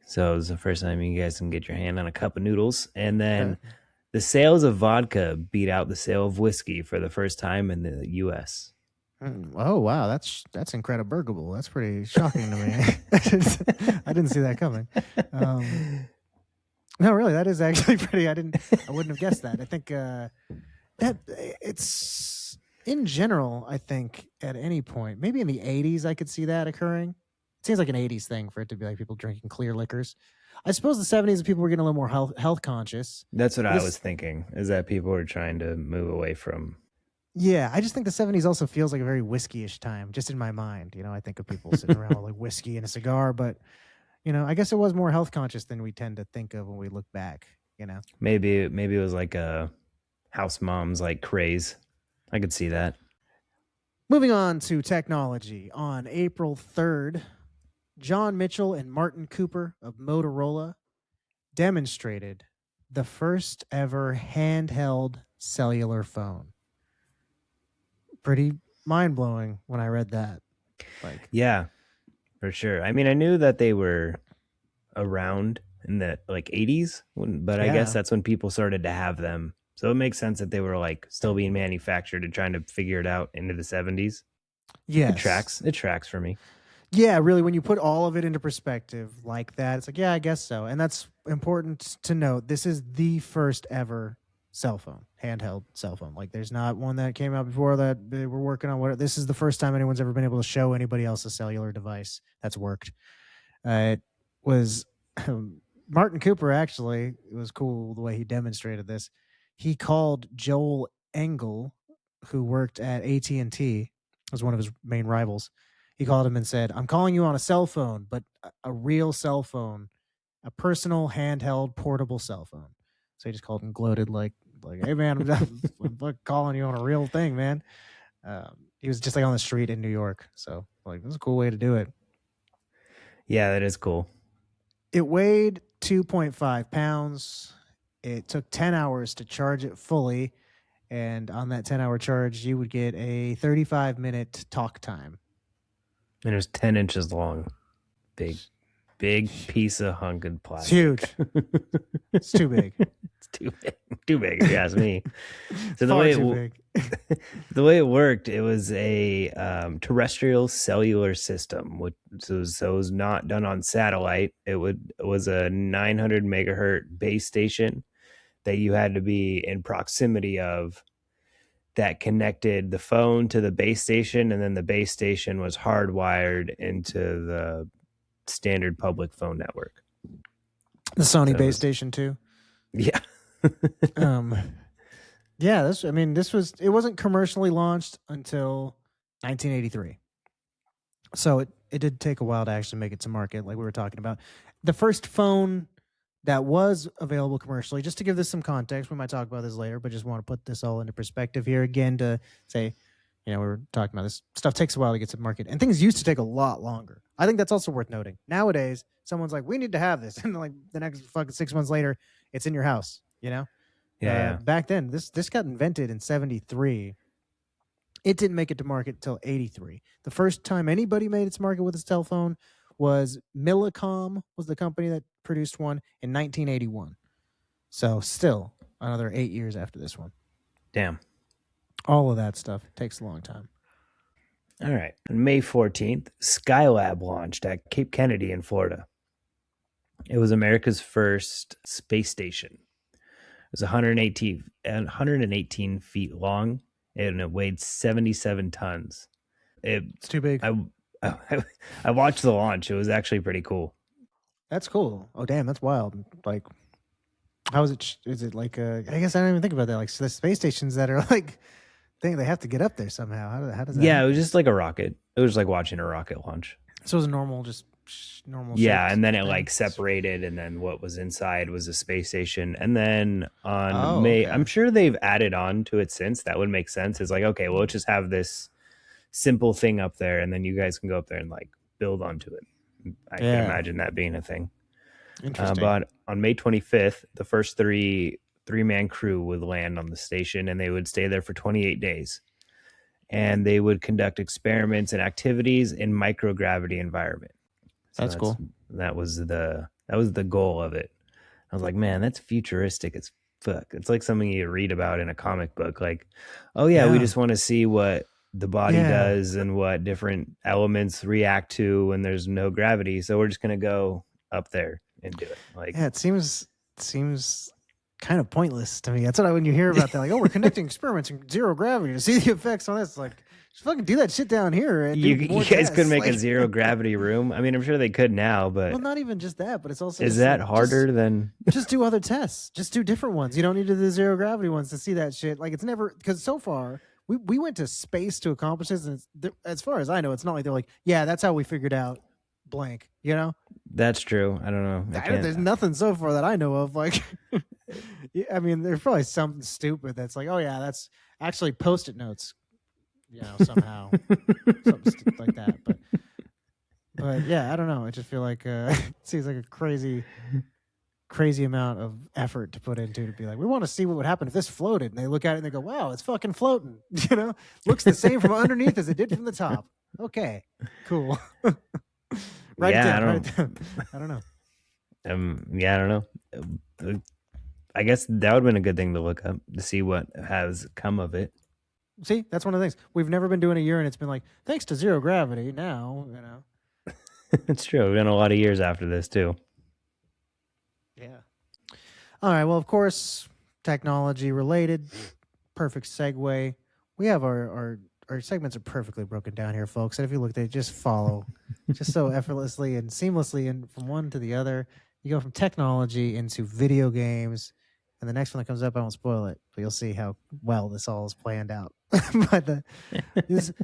B: So it was the first time you guys can get your hand on a cup of noodles. And then the sales of vodka beat out the sale of whiskey for the first time in the US.
A: Oh wow, that's incredible. That's pretty shocking to me. I didn't see that coming. No, really, that is actually pretty. I wouldn't have guessed that. I think that it's in general. I think at any point, maybe in the '80s, I could see that occurring. It seems like an '80s thing for it to be like people drinking clear liquors. I suppose the '70s, people were getting a little more health conscious.
B: That's what I was thinking, is that people were trying to move away from.
A: Yeah, I just think the '70s also feels like a very whiskey-ish time, just in my mind. I think of people sitting around with like whiskey and a cigar, but I guess it was more health conscious than we tend to think of when we look back.
B: Maybe it was like a house mom's like craze. I could see that.
A: Moving on to technology. On April 3rd, John Mitchell and Martin Cooper of Motorola demonstrated the first ever handheld cellular phone. Pretty mind-blowing when I read that.
B: Yeah, for sure. I mean, I knew that they were around in the like 80s, but I guess that's when people started to have them. So it makes sense that they were like still being manufactured and trying to figure it out into the 70s.
A: Yes.
B: It tracks for me.
A: Yeah, really, when you put all of it into perspective like that, it's like, yeah, I guess so. And that's important to note. This is the first ever cell phone, handheld cell phone. Like, there's not one that came out before that they were working on. This is the first time anyone's ever been able to show anybody else a cellular device that's worked. It was Martin Cooper, actually. It was cool the way he demonstrated this. He called Joel Engel, who worked at AT&T, was one of his main rivals. He called him and said, "I'm calling you on a cell phone, but a real cell phone, a personal, handheld, portable cell phone." So he just called and gloated like, "Hey man, I'm calling you on a real thing, man." He was just like on the street in New York, so like, this is a cool way to do it.
B: Yeah, that is cool.
A: It weighed 2.5 pounds. It took 10 hours to charge it fully. And on that 10-hour charge, you would get a 35-minute talk time.
B: And it was 10 inches long. Big piece of hunkered
A: It's
B: plastic.
A: huge. It's too big.
B: It's too big if you ask me. So
A: Far too big.
B: the way it worked, it was a terrestrial cellular system, which so it was not done on satellite. It was a 900 megahertz base station that you had to be in proximity of, that connected the phone to the base station, and then the base station was hardwired into the standard public phone network.
A: The Sony base station too.
B: Yeah.
A: Yeah, it wasn't commercially launched until 1983. So it did take a while to actually make it to market, like we were talking about. The first phone that was available commercially, just to give this some context, we might talk about this later, but just want to put this all into perspective here again to say, we were talking about this stuff takes a while to get to market, and things used to take a lot longer. I think that's also worth noting. Nowadays, someone's like, we need to have this. And like the next fucking 6 months later, it's in your house,
B: Yeah.
A: Back then, this got invented in 73. It didn't make it to market until 83. The first time anybody made it to market with a cell phone was Millicom, was the company that produced one in 1981. So still another 8 years after this one.
B: Damn.
A: All of that stuff takes a long time.
B: All right. On May 14th, Skylab launched at Cape Kennedy in Florida. It was America's first space station. It was 118 feet long, and it weighed 77 tons.
A: It's too big.
B: I watched the launch. It was actually pretty cool.
A: That's cool. Oh, damn, that's wild. Like, how is it? Is it like I guess I don't even think about that. Like, so the space stations that are like, they have to get up there somehow. How does that?
B: Yeah, it was just like a rocket. It was like watching a rocket launch.
A: So it was a normal, just normal.
B: Yeah, and then it like separated, and then what was inside was a space station. And then on May, okay. I'm sure they've added on to it since. That would make sense. It's like, okay, well, let's just have this simple thing up there, and then you guys can go up there and like build onto it. I can imagine that being a thing.
A: Interesting.
B: But on May 25th, the first three-man crew would land on the station, and they would stay there for 28 days. And they would conduct experiments and activities in microgravity environment. So
A: that's cool.
B: That was the goal of it. I was like, man, that's futuristic as fuck. It's like something you read about in a comic book. Like, oh yeah. We just want to see what the body does and what different elements react to when there's no gravity. So we're just gonna go up there and do it. Like,
A: yeah, it seems kind of pointless to me. That's what when you hear about that, like, oh, we're conducting experiments in zero gravity to see the effects on this. It's like, just fucking do that shit down here. And
B: you guys could make a zero gravity room. I mean, I'm sure they could now, but
A: well, not even just that, but it's also
B: is that like, harder than
A: just do other tests? Just do different ones. You don't need to do the zero gravity ones to see that shit. Like, it's never, because so far we went to space to accomplish this, and as far as I know, it's not like they're like, yeah, that's how we figured out blank.
B: That's true. I don't know.
A: There's nothing so far that I know of. Like, I mean, there's probably something stupid that's like, oh yeah, that's actually Post-it notes. Somehow something like that. But yeah, I don't know. I just feel like it seems like a crazy amount of effort to put into to be like, we want to see what would happen if this floated. And they look at it and they go, wow, it's fucking floating. Looks the same from underneath as it did from the top. Okay, cool. Write it down. I don't know.
B: Yeah, I don't know. I guess that would have been a good thing to look up to see what has come of it.
A: See, that's one of the things. We've never been doing a year, and it's been like, thanks to zero gravity, now,
B: It's true. We've done a lot of years after this, too.
A: Yeah. All right. Well, of course, technology related. Perfect segue. We have our segments are perfectly broken down here, folks. And if you look, they just follow just so effortlessly and seamlessly and from one to the other. You go from technology into video games. And the next one that comes up, I won't spoil it, but you'll see how well this all is planned out. But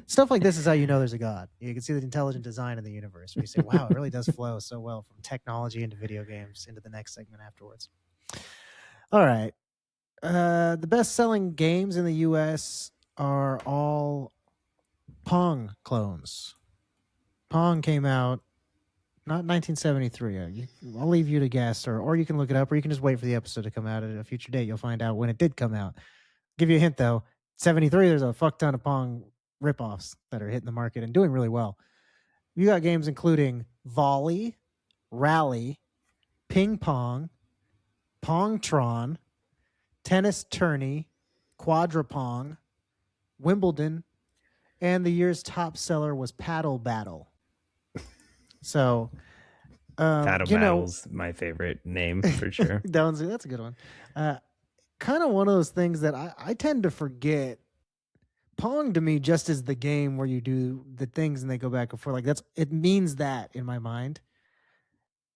A: stuff like this is how you know there's a God. You can see the intelligent design in the universe. You say, wow, it really does flow so well from technology into video games into the next segment afterwards. All right. The best-selling games in the U.S. are all Pong clones. Pong came out Not 1973. I'll leave you to guess, or you can look it up, or you can just wait for the episode to come out at a future date. You'll find out when it did come out. Give you a hint though. 73. There's a fuck ton of Pong ripoffs that are hitting the market and doing really well. You got games including Volley, Rally, Ping Pong, Pongtron, Tennis Tourney, Quadrapong, Wimbledon, and the year's top seller was Paddle Battle. So,
B: Paddle Battle's my favorite name for sure.
A: that's a good one. Kind of one of those things that I tend to forget. Pong to me just is the game where you do the things and they go back and forth. Like it means that in my mind.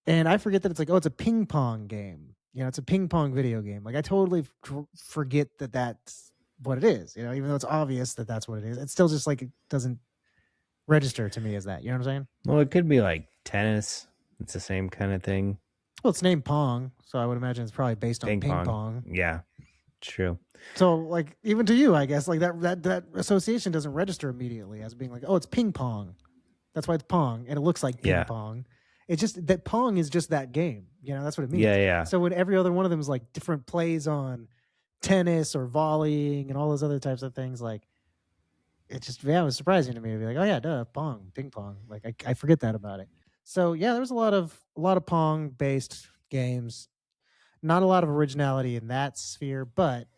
A: And I forget that it's like, oh, it's a ping pong game. It's a ping pong video game. Like I totally forget that that's what it is. Even though it's obvious that that's what it is, it's still just like it doesn't register to me as that. You know what I'm saying?
B: Well, it could be like tennis. It's the same kind of thing.
A: Well, it's named Pong, so I would imagine it's probably based on ping pong.
B: Yeah, true.
A: So, like, even to you, I guess, like that association doesn't register immediately as being like, oh, it's ping pong. That's why it's Pong, and it looks like ping pong. It's just that Pong is just that game. That's what it means.
B: Yeah.
A: So when every other one of them is like different plays on tennis or volleying and all those other types of things, like it was surprising to me to be like, oh yeah, duh, Pong, ping pong. Like I forget that about it. So yeah, there was a lot of Pong based games. Not a lot of originality in that sphere, but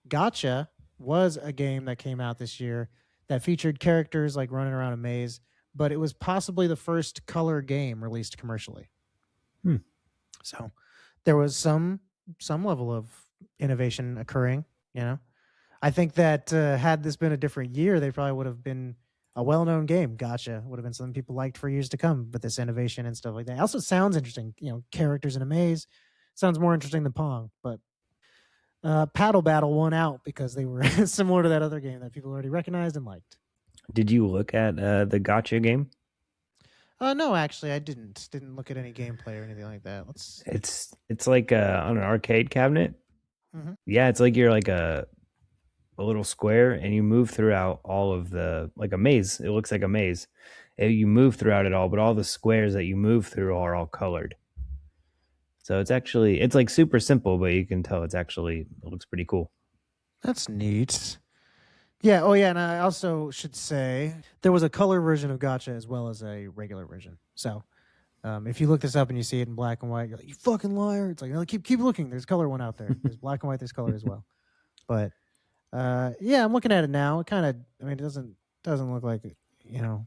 A: Gotcha was a game that came out this year that featured characters like running around a maze, but it was possibly the first color game released commercially. So there was some level of innovation occurring. I think that had this been a different year, they probably would have been a well-known game. Gotcha would have been something people liked for years to come. But this innovation and stuff like that also sounds interesting. Characters in a maze sounds more interesting than Pong. But Paddle Battle won out because they were similar to that other game that people already recognized and liked.
B: Did you look at the Gotcha game?
A: No, actually, I didn't. Didn't look at any gameplay or anything like that.
B: It's like on an arcade cabinet. Mm-hmm. Yeah, it's like you're like a little square, and you move throughout all of like a maze. It looks like a maze. You move throughout it all, but all the squares that you move through are all colored. So it's like super simple, but you can tell it looks pretty cool.
A: That's neat. Yeah. Oh, yeah. And I also should say there was a color version of Gotcha as well as a regular version. So if you look this up and you see it in black and white, you're like, you fucking liar. It's like, no, keep looking. There's color one out there. There's black and white. There's color as well. But yeah, I'm looking at it now. It doesn't look like an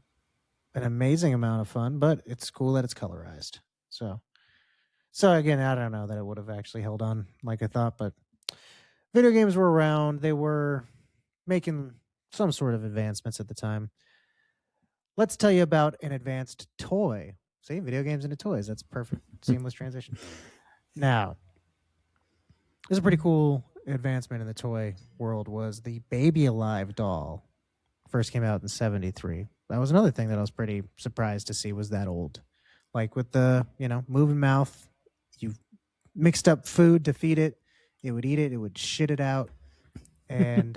A: amazing amount of fun, but it's cool that it's colorized. So again, I don't know that it would have actually held on like I thought, but video games were around. They were making some sort of advancements at the time. Let's tell you about an advanced toy. See, video games into toys. That's perfect. Seamless transition. Now, this is a pretty cool advancement in the toy world was the Baby Alive doll. First came out in 1973. That was another thing that I was pretty surprised to see was that old. Like with the, moving mouth, you mixed up food to feed it. It would eat it. It would shit it out. And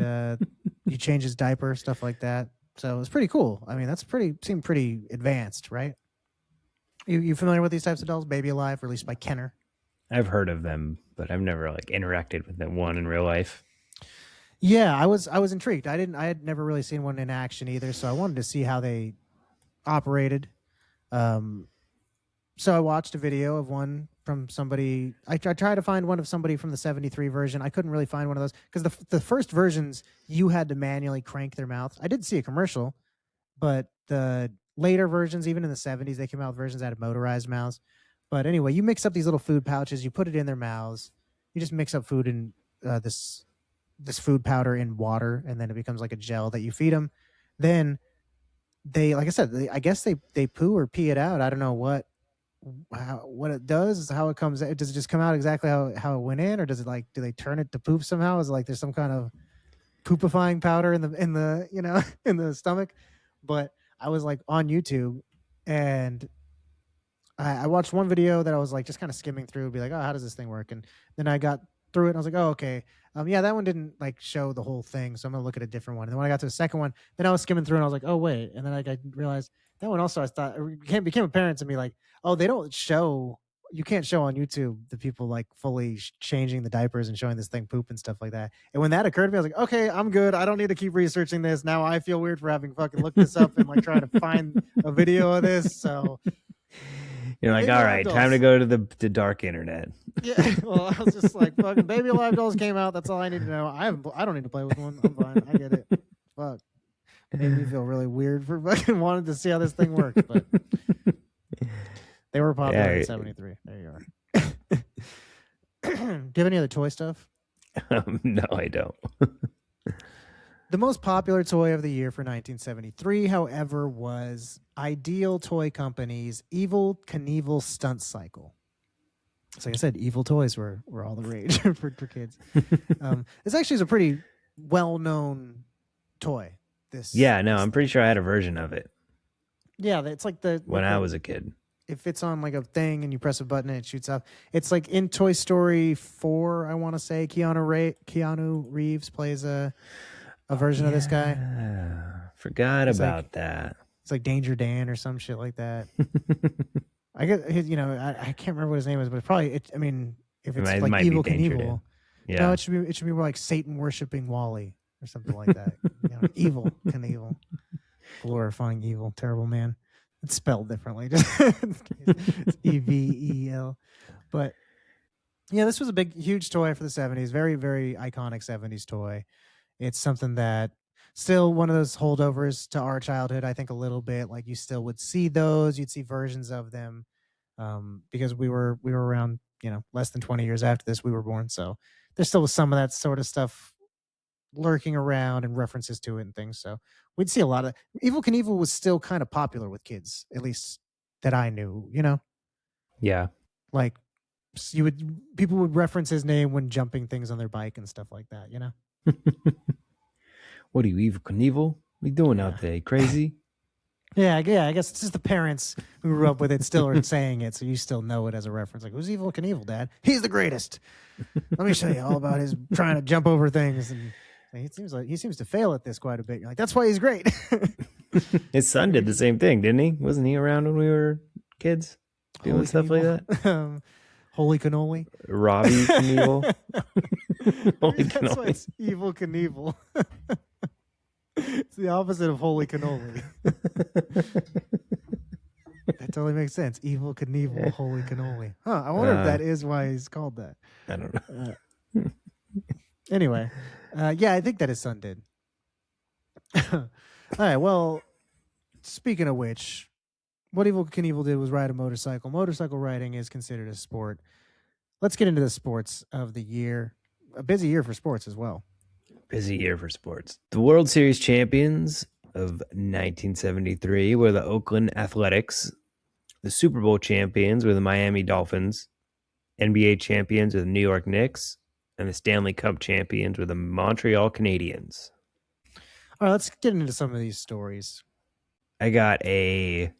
A: you change his diaper, stuff like that. So it was pretty cool. I mean, seemed pretty advanced, right? You familiar with these types of dolls? Baby Alive, released by Kenner.
B: I've heard of them, but I've never like interacted with one in real life.
A: Yeah, I was intrigued. I had never really seen one in action either, so I wanted to see how they operated. So I watched a video of one from somebody. I tried to find one of somebody from the 73 version. I couldn't really find one of those because the first versions you had to manually crank their mouths. I did see a commercial, but the later versions, even in the 70s, they came out with versions that had motorized mouths. But anyway, you mix up these little food pouches, you put it in their mouths. You just mix up food in this food powder in water, and then it becomes like a gel that you feed them. Then they, like I said, I guess they poo or pee it out. I don't know what it does, how it comes. Does it just come out exactly how it went in, or does it do they turn it to poop somehow? Is it like there's some kind of poopifying powder in the in the stomach? But I was like on YouTube, and I watched one video that I was like just kind of skimming through, be like, oh, how does this thing work? And then I got through it and I was like, oh, okay. Yeah, that one didn't like show the whole thing. So I'm going to look at a different one. And then when I got to the second one, then I was skimming through and I was like, oh, wait. And then I realized That one also, I thought, it became apparent to me, like, oh, they don't show, you can't show on YouTube the people like fully changing the diapers and showing this thing poop and stuff like that. And when that occurred to me, I was like, okay, I'm good. I don't need to keep researching this. Now I feel weird for having fucking looked this up and like trying to find a video of this. So
B: You're like,
A: Baby
B: all
A: Alive
B: right, time to
A: Dolls.
B: go to the dark internet.
A: Yeah, well, I was just like, fucking Baby Alive Dolls came out. That's all I need to know. I don't need to play with one. I'm fine. I get it. Fuck. Made me feel really weirard for fucking wanting to see how this thing works, but they were popular in '73. There you are. Do you have any other toy stuff?
B: No, I don't.
A: The most popular toy of the year for 1973, however, was Ideal Toy Company's Evil Knievel Stunt Cycle. So like I said, evil toys were all the rage for kids. This actually is a pretty well-known toy.
B: I'm pretty sure I had a version of it.
A: Yeah, it's like
B: when I was a kid.
A: It fits on like a thing and you press a button and it shoots up. It's like in Toy Story 4, I want to say. Keanu Reeves plays a version of this guy.
B: Forgot about that.
A: It's like Danger Dan or some shit like that. I get, I can't remember what his name is, but it's probably, if it's like Evil Knievel.
B: Yeah.
A: No, it should be more like Satan worshipping Wally or something like that. Evil Knievel. Glorifying evil, terrible man. It's spelled differently. It's EVEL. But yeah, this was a huge toy for the 70s. Very, very iconic 70s toy. It's something that still one of those holdovers to our childhood, I think a little bit. Like you still would see those, you'd see versions of them. Because we were around, less than 20 years after this, we were born. So there still was some of that sort of stuff lurking around and references to it and things. So we'd see a lot of Evil Knievel was still kind of popular with kids, at least that I knew,
B: Yeah.
A: Like people would reference his name when jumping things on their bike and stuff like that,
B: What are you, Evil Knievel? What are you doing out there? You crazy?
A: Yeah, I guess it's just the parents who grew up with it still are saying it, so you still know it as a reference. Like, who's Evil Knievel, Dad? He's the greatest. Let me show you all about his trying to jump over things. And he seems to fail at this quite a bit. You're like, that's why he's great.
B: His son did the same thing, didn't he? Wasn't he around when we were kids doing stuff like that?
A: Holy cannoli.
B: Robbie Knievel.
A: Holy that's cannoli. Why it's Evil Knievel. It's the opposite of holy cannoli. That totally makes sense. Evil Knievel, holy cannoli. Huh, I wonder if that is why he's called that.
B: I don't know.
A: Anyway, yeah, I think that his son did. All right, well, speaking of which, what Evil Knievel did was ride a motorcycle. Motorcycle riding is considered a sport. Let's get into the sports of the year. A busy year for sports as well.
B: Busy year for sports. The World Series champions of 1973 were the Oakland Athletics. The Super Bowl champions were the Miami Dolphins. NBA champions were the New York Knicks. And the Stanley Cup champions were the Montreal Canadiens.
A: All right, let's get into some of these stories.
B: I got an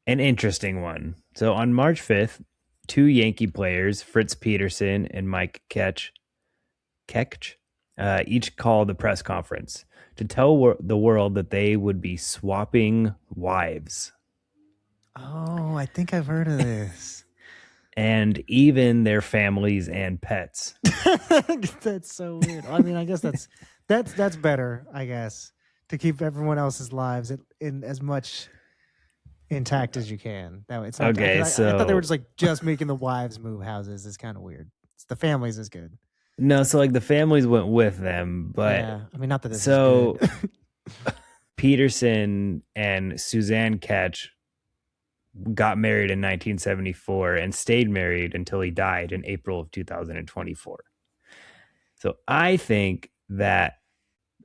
B: interesting one. So on March 5th, two Yankee players, Fritz Peterson and Mike Ketch, each called a press conference to tell the world that they would be swapping wives.
A: Oh, I think I've heard of this.
B: And even their families and pets.
A: That's so weird. I mean, I guess that's better, I guess, to keep everyone else's lives in as much intact as you can. That way, it's not,
B: okay.
A: I thought they were just making the wives move houses. Is kind of weird. The families is good.
B: No, so like the families went with them, but
A: yeah, I mean, not that this is good.
B: Peterson and Suzanne Ketch got married in 1974 and stayed married until he died in April of 2024. So I think that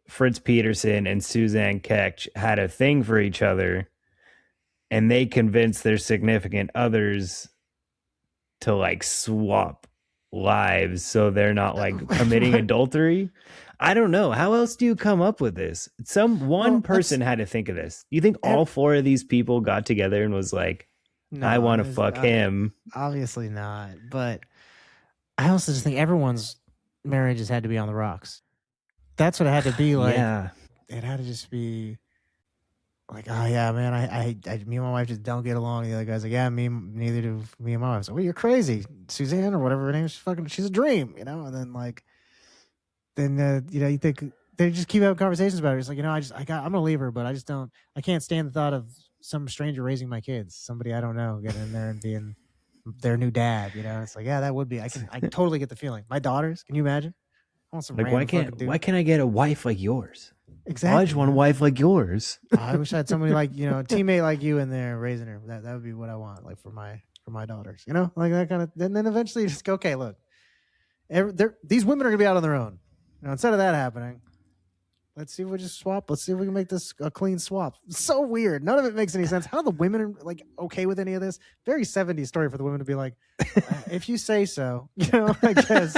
B: Fritz Peterson and Suzanne Ketch had a thing for each other and they convinced their significant others to like swap lives so they're not like committing adultery. I don't know. How else do you come up with this? One person had to think of this. You think all four of these people got together and was like, no, I want to fuck him?
A: Obviously not. But I also just think everyone's marriages had to be on the rocks. That's what it had to be like.
B: Yeah.
A: It had to just be like, oh yeah, man, me and my wife just don't get along. The other guy's like, yeah, neither do me and my wife. So, well, you're crazy, Suzanne or whatever her name is. She's a dream, And then like, you think they just keep having conversations about it. It's like, I'm gonna leave her, but I can't stand the thought of some stranger raising my kids, somebody I don't know, getting in there and being their new dad. It's like, yeah, that would be. I totally get the feeling. My daughters, can you imagine? I want some
B: Like, why
A: random fucking
B: can't
A: dude.
B: I get a wife like yours? I just
A: Exactly.
B: want a wife like yours.
A: I wish I had somebody like a teammate like you in there raising her. That would be what I want, like for my daughters. Like that kind of. Then eventually you just go, okay, look, these women are gonna be out on their own. Instead of that happening, let's see if we just swap. Let's see if we can make this a clean swap. It's so weird. None of it makes any sense. How the women are like okay with any of this? Very 70s story for the women to be like, if you say so, I guess.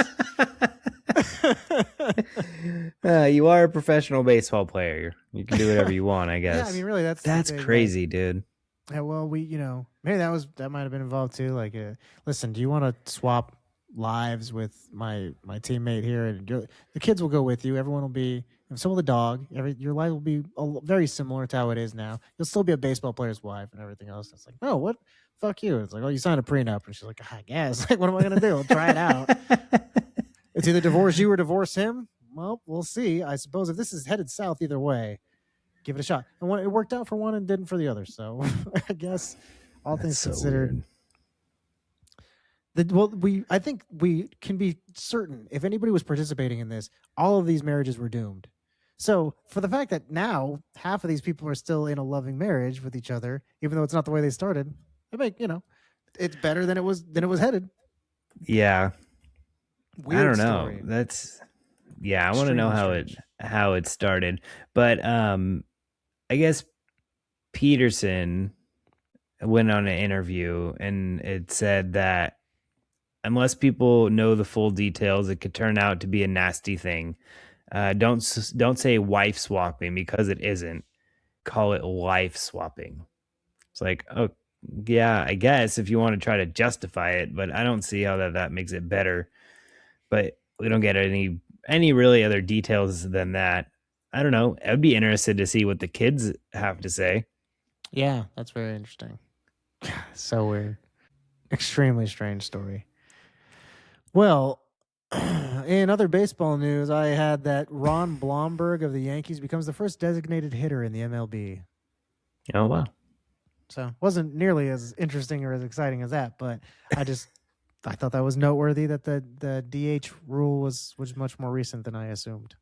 B: You are a professional baseball player. You can do whatever you want, I guess.
A: Yeah, I mean, really, that's
B: crazy, dude.
A: Yeah, well, maybe that might have been involved too. Like, listen, do you want to swap lives with my teammate here? And the kids will go with you. Everyone will be, and so will the dog. Your life will be very similar to how it is now. You'll still be a baseball player's wife and everything else. It's like, no, what? Fuck you. It's like, oh, you signed a prenup, and she's like, I guess. Like, what am I gonna do? I'll try it out. It's either divorce you or divorce him. Well, we'll see. I suppose if this is headed south either way, give it a shot. And it worked out for one and didn't for the other. So I guess all things considered. I think we can be certain if anybody was participating in this, all of these marriages were doomed. So for the fact that now half of these people are still in a loving marriage with each other, even though it's not the way they started, it's better than it was headed.
B: Yeah.
A: Weird
B: I don't know.
A: story.
B: That's I want to know how it started. But I guess Peterson went on an interview and it said that unless people know the full details, it could turn out to be a nasty thing. Don't say wife swapping because it isn't. Call it life swapping. It's like, oh yeah, I guess if you want to try to justify it, but I don't see how that makes it better. But we don't get any really other details than that. I don't know. I'd be interested to see what the kids have to say.
A: Yeah, that's very interesting. So weird. Extremely strange story. Well, in other baseball news, I had that Ron Blomberg of the Yankees becomes the first designated hitter in the MLB.
B: Oh, wow.
A: So it wasn't nearly as interesting or as exciting as that, but I thought that was noteworthy that the DH rule was much more recent than I assumed.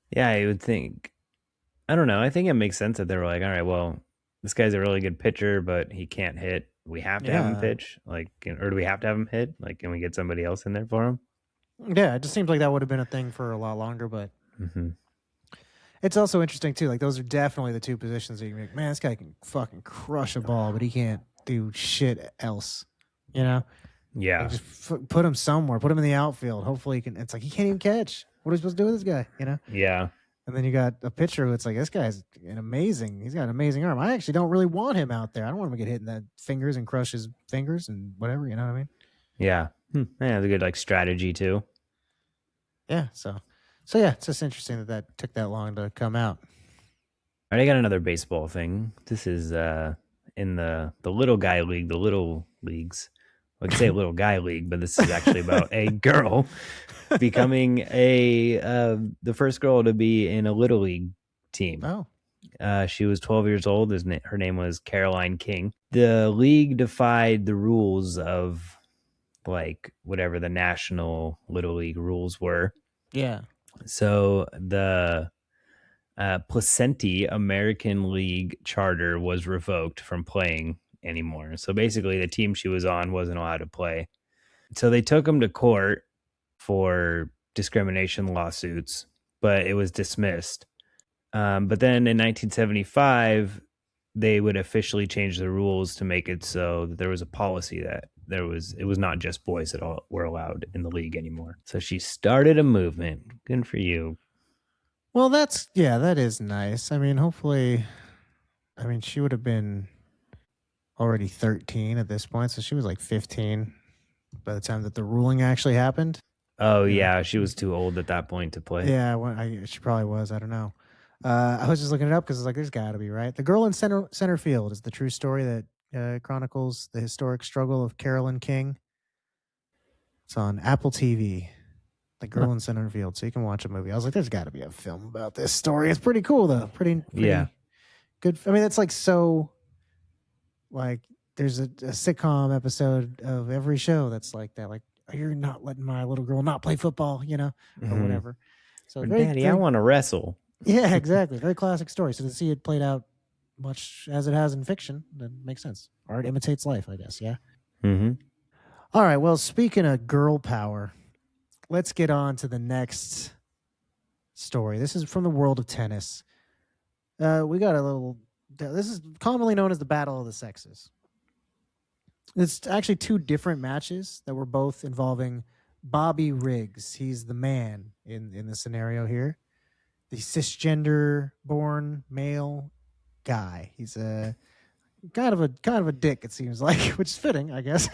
B: Yeah, I would think. I don't know. I think it makes sense that they were like, all right, well, this guy's a really good pitcher, but he can't hit. We have to have him pitch, or do we have to have him hit? Like, can we get somebody else in there for him?
A: Yeah, it just seems like that would have been a thing for a lot longer, but it's also interesting too. Like those are definitely the two positions that you make. Man, this guy can fucking crush a ball, but he can't do shit else.
B: Yeah.
A: Like just put him somewhere. Put him in the outfield. Hopefully he can. It's like he can't even catch. What are we supposed to do with this guy?
B: Yeah.
A: And then you got a pitcher who it's like, this guy's he's got an amazing arm. I actually don't really want him out there. I don't want him to get hit in the fingers and crush his fingers and whatever, you know what I mean?
B: Yeah. Yeah, it's a good strategy too.
A: Yeah, so yeah, it's just interesting that took that long to come out.
B: All right, I got another baseball thing. This is in the little guy league, the little leagues. I could say little guy league, but this is actually about a girl becoming the first girl to be in a little league team.
A: Oh.
B: She was 12 years old. Her name was Caroline King. The league defied the rules of whatever the national little league rules were.
A: Yeah.
B: So the Placenti American League charter was revoked from playing anymore. So basically, the team she was on wasn't allowed to play. So they took him to court for discrimination lawsuits, but it was dismissed. But then in 1975, they would officially change the rules to make it so that there was a policy that it was not just boys that all were allowed in the league anymore. So she started a movement. Good for you.
A: Well, that is nice. I mean, hopefully, she would have been already 13 at this point, so she was like 15 by the time that the ruling actually happened.
B: Oh yeah, she was too old at that point to play.
A: Yeah, she probably was. I don't know. I was just looking it up because it's like, there's got to be, right? The Girl in Center Field is the true story that chronicles the historic struggle of Carolyn King. It's on Apple TV. The Girl in Center Field, so you can watch a movie. I was like, there's got to be a film about this story. It's pretty cool though. Pretty
B: Yeah.
A: good. I mean, it's like so. Like, there's a sitcom episode of every show that's like that. Like, you're not letting my little girl not play football, or whatever. So
C: Or,
A: very,
C: Daddy,
A: very,
C: I want to wrestle.
A: yeah, exactly. Very classic story. So to see it played out much as it has in fiction, that makes sense. Art imitates life, I guess. Yeah.
C: Mm-hmm.
A: All right. Well, speaking of girl power, let's get on to the next story. This is from the world of tennis. We got a little. This is commonly known as the Battle of the Sexes. It's actually two different matches that were both involving Bobby Riggs. He's the man in the scenario here. The cisgender born male guy. He's a kind of a dick, it seems like, which is fitting, I guess.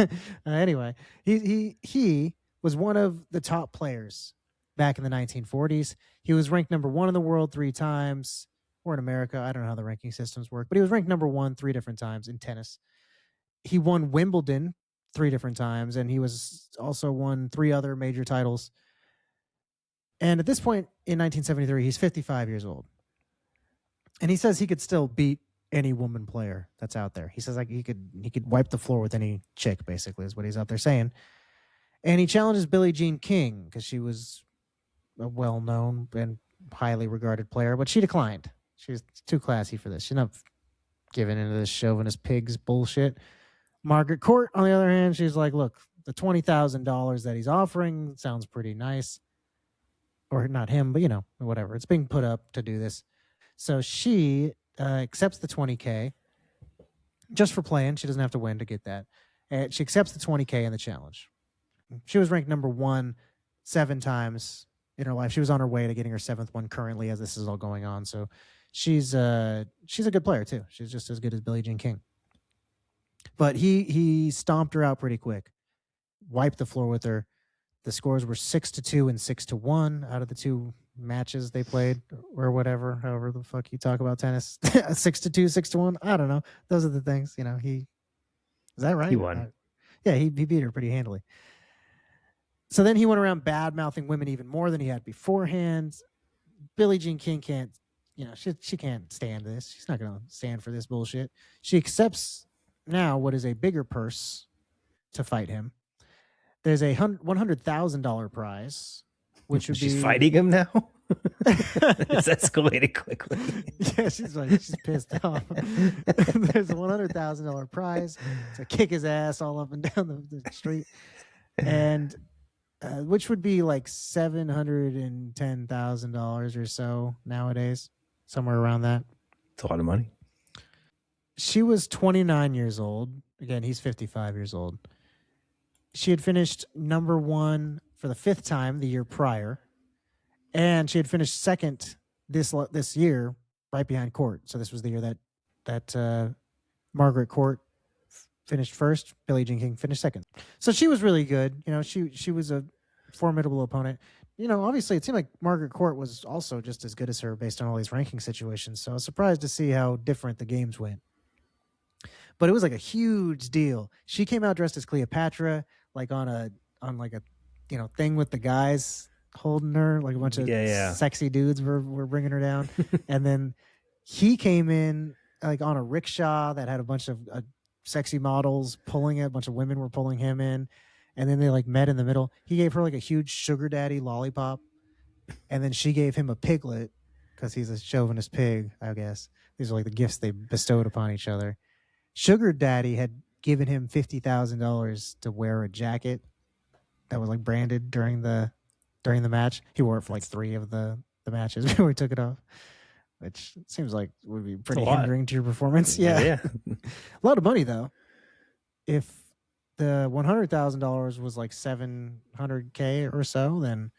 A: Anyway, he was one of the top players back in the 1940s. He was ranked number 1 in the world 3 times, or in America. I don't know how the ranking systems work, but he was ranked number 1 3 different times in tennis. He won Wimbledon 3 different times, and he was also won 3 other major titles. And at this point in 1973, he's 55 years old. And he says he could still beat any woman player that's out there. He says like he could wipe the floor with any chick, basically, is what he's out there saying. And he challenges Billie Jean King because she was a well-known and highly regarded player, but she declined. She was too classy for this. She's not giving into this chauvinist pigs bullshit. Margaret Court, on the other hand, she's like, look, the $20,000 that he's offering sounds pretty nice. Or not him, but whatever. It's being put up to do this. So she accepts the $20K just for playing. She doesn't have to win to get that. And she accepts the $20K in the challenge. She was ranked number 1 7 times in her life. She was on her way to getting her 7th one currently as this is all going on. So she's a good player too. She's just as good as Billie Jean King. But he stomped her out pretty quick, wiped the floor with her. The scores were 6-2 and 6-1 out of the 2 matches they played, or whatever. However the fuck you talk about tennis, 6-2, 6-1. I don't know. Those are the things. Is that right?
C: He won.
A: Yeah, he beat her pretty handily. So then he went around bad mouthing women even more than he had beforehand. Billie Jean King can't, she can't stand this. She's not going to stand for this bullshit. She accepts now what is a bigger purse to fight him. There's a $100,000 prize, which would
C: She's
A: be
C: fighting him now. It's escalated quickly.
A: Yeah, she's pissed off. There's a $100,000 prize to kick his ass all up and down the street, and which would be like $710,000 or so nowadays, somewhere around that.
C: It's a lot of money.
A: She was 29 years old. Again, he's 55 years old. She had finished number 1 for the 5th time the year prior, and she had finished second this year, right behind Court. So this was the year that Margaret Court finished first. Billie Jean King finished second. So she was really good. She was a formidable opponent. Obviously it seemed like Margaret Court was also just as good as her based on all these ranking situations. So I was surprised to see how different the games went. But it was like a huge deal. She came out dressed as Cleopatra, like on a thing with the guys holding her, like a bunch of sexy dudes were bringing her down. And then he came in like on a rickshaw that had a bunch of sexy models pulling it. A bunch of women were pulling him in. And then they like met in the middle. He gave her like a huge sugar daddy lollipop. And then she gave him a piglet because he's a chauvinist pig, I guess. These are like the gifts they bestowed upon each other. Sugar daddy had given him $50,000 to wear a jacket that was like branded during the match. He wore it for like 3 of the matches before he took it off, which seems like would be pretty hindering to your performance. Yeah. A lot of money though. If the $100,000 was like $700K or so, then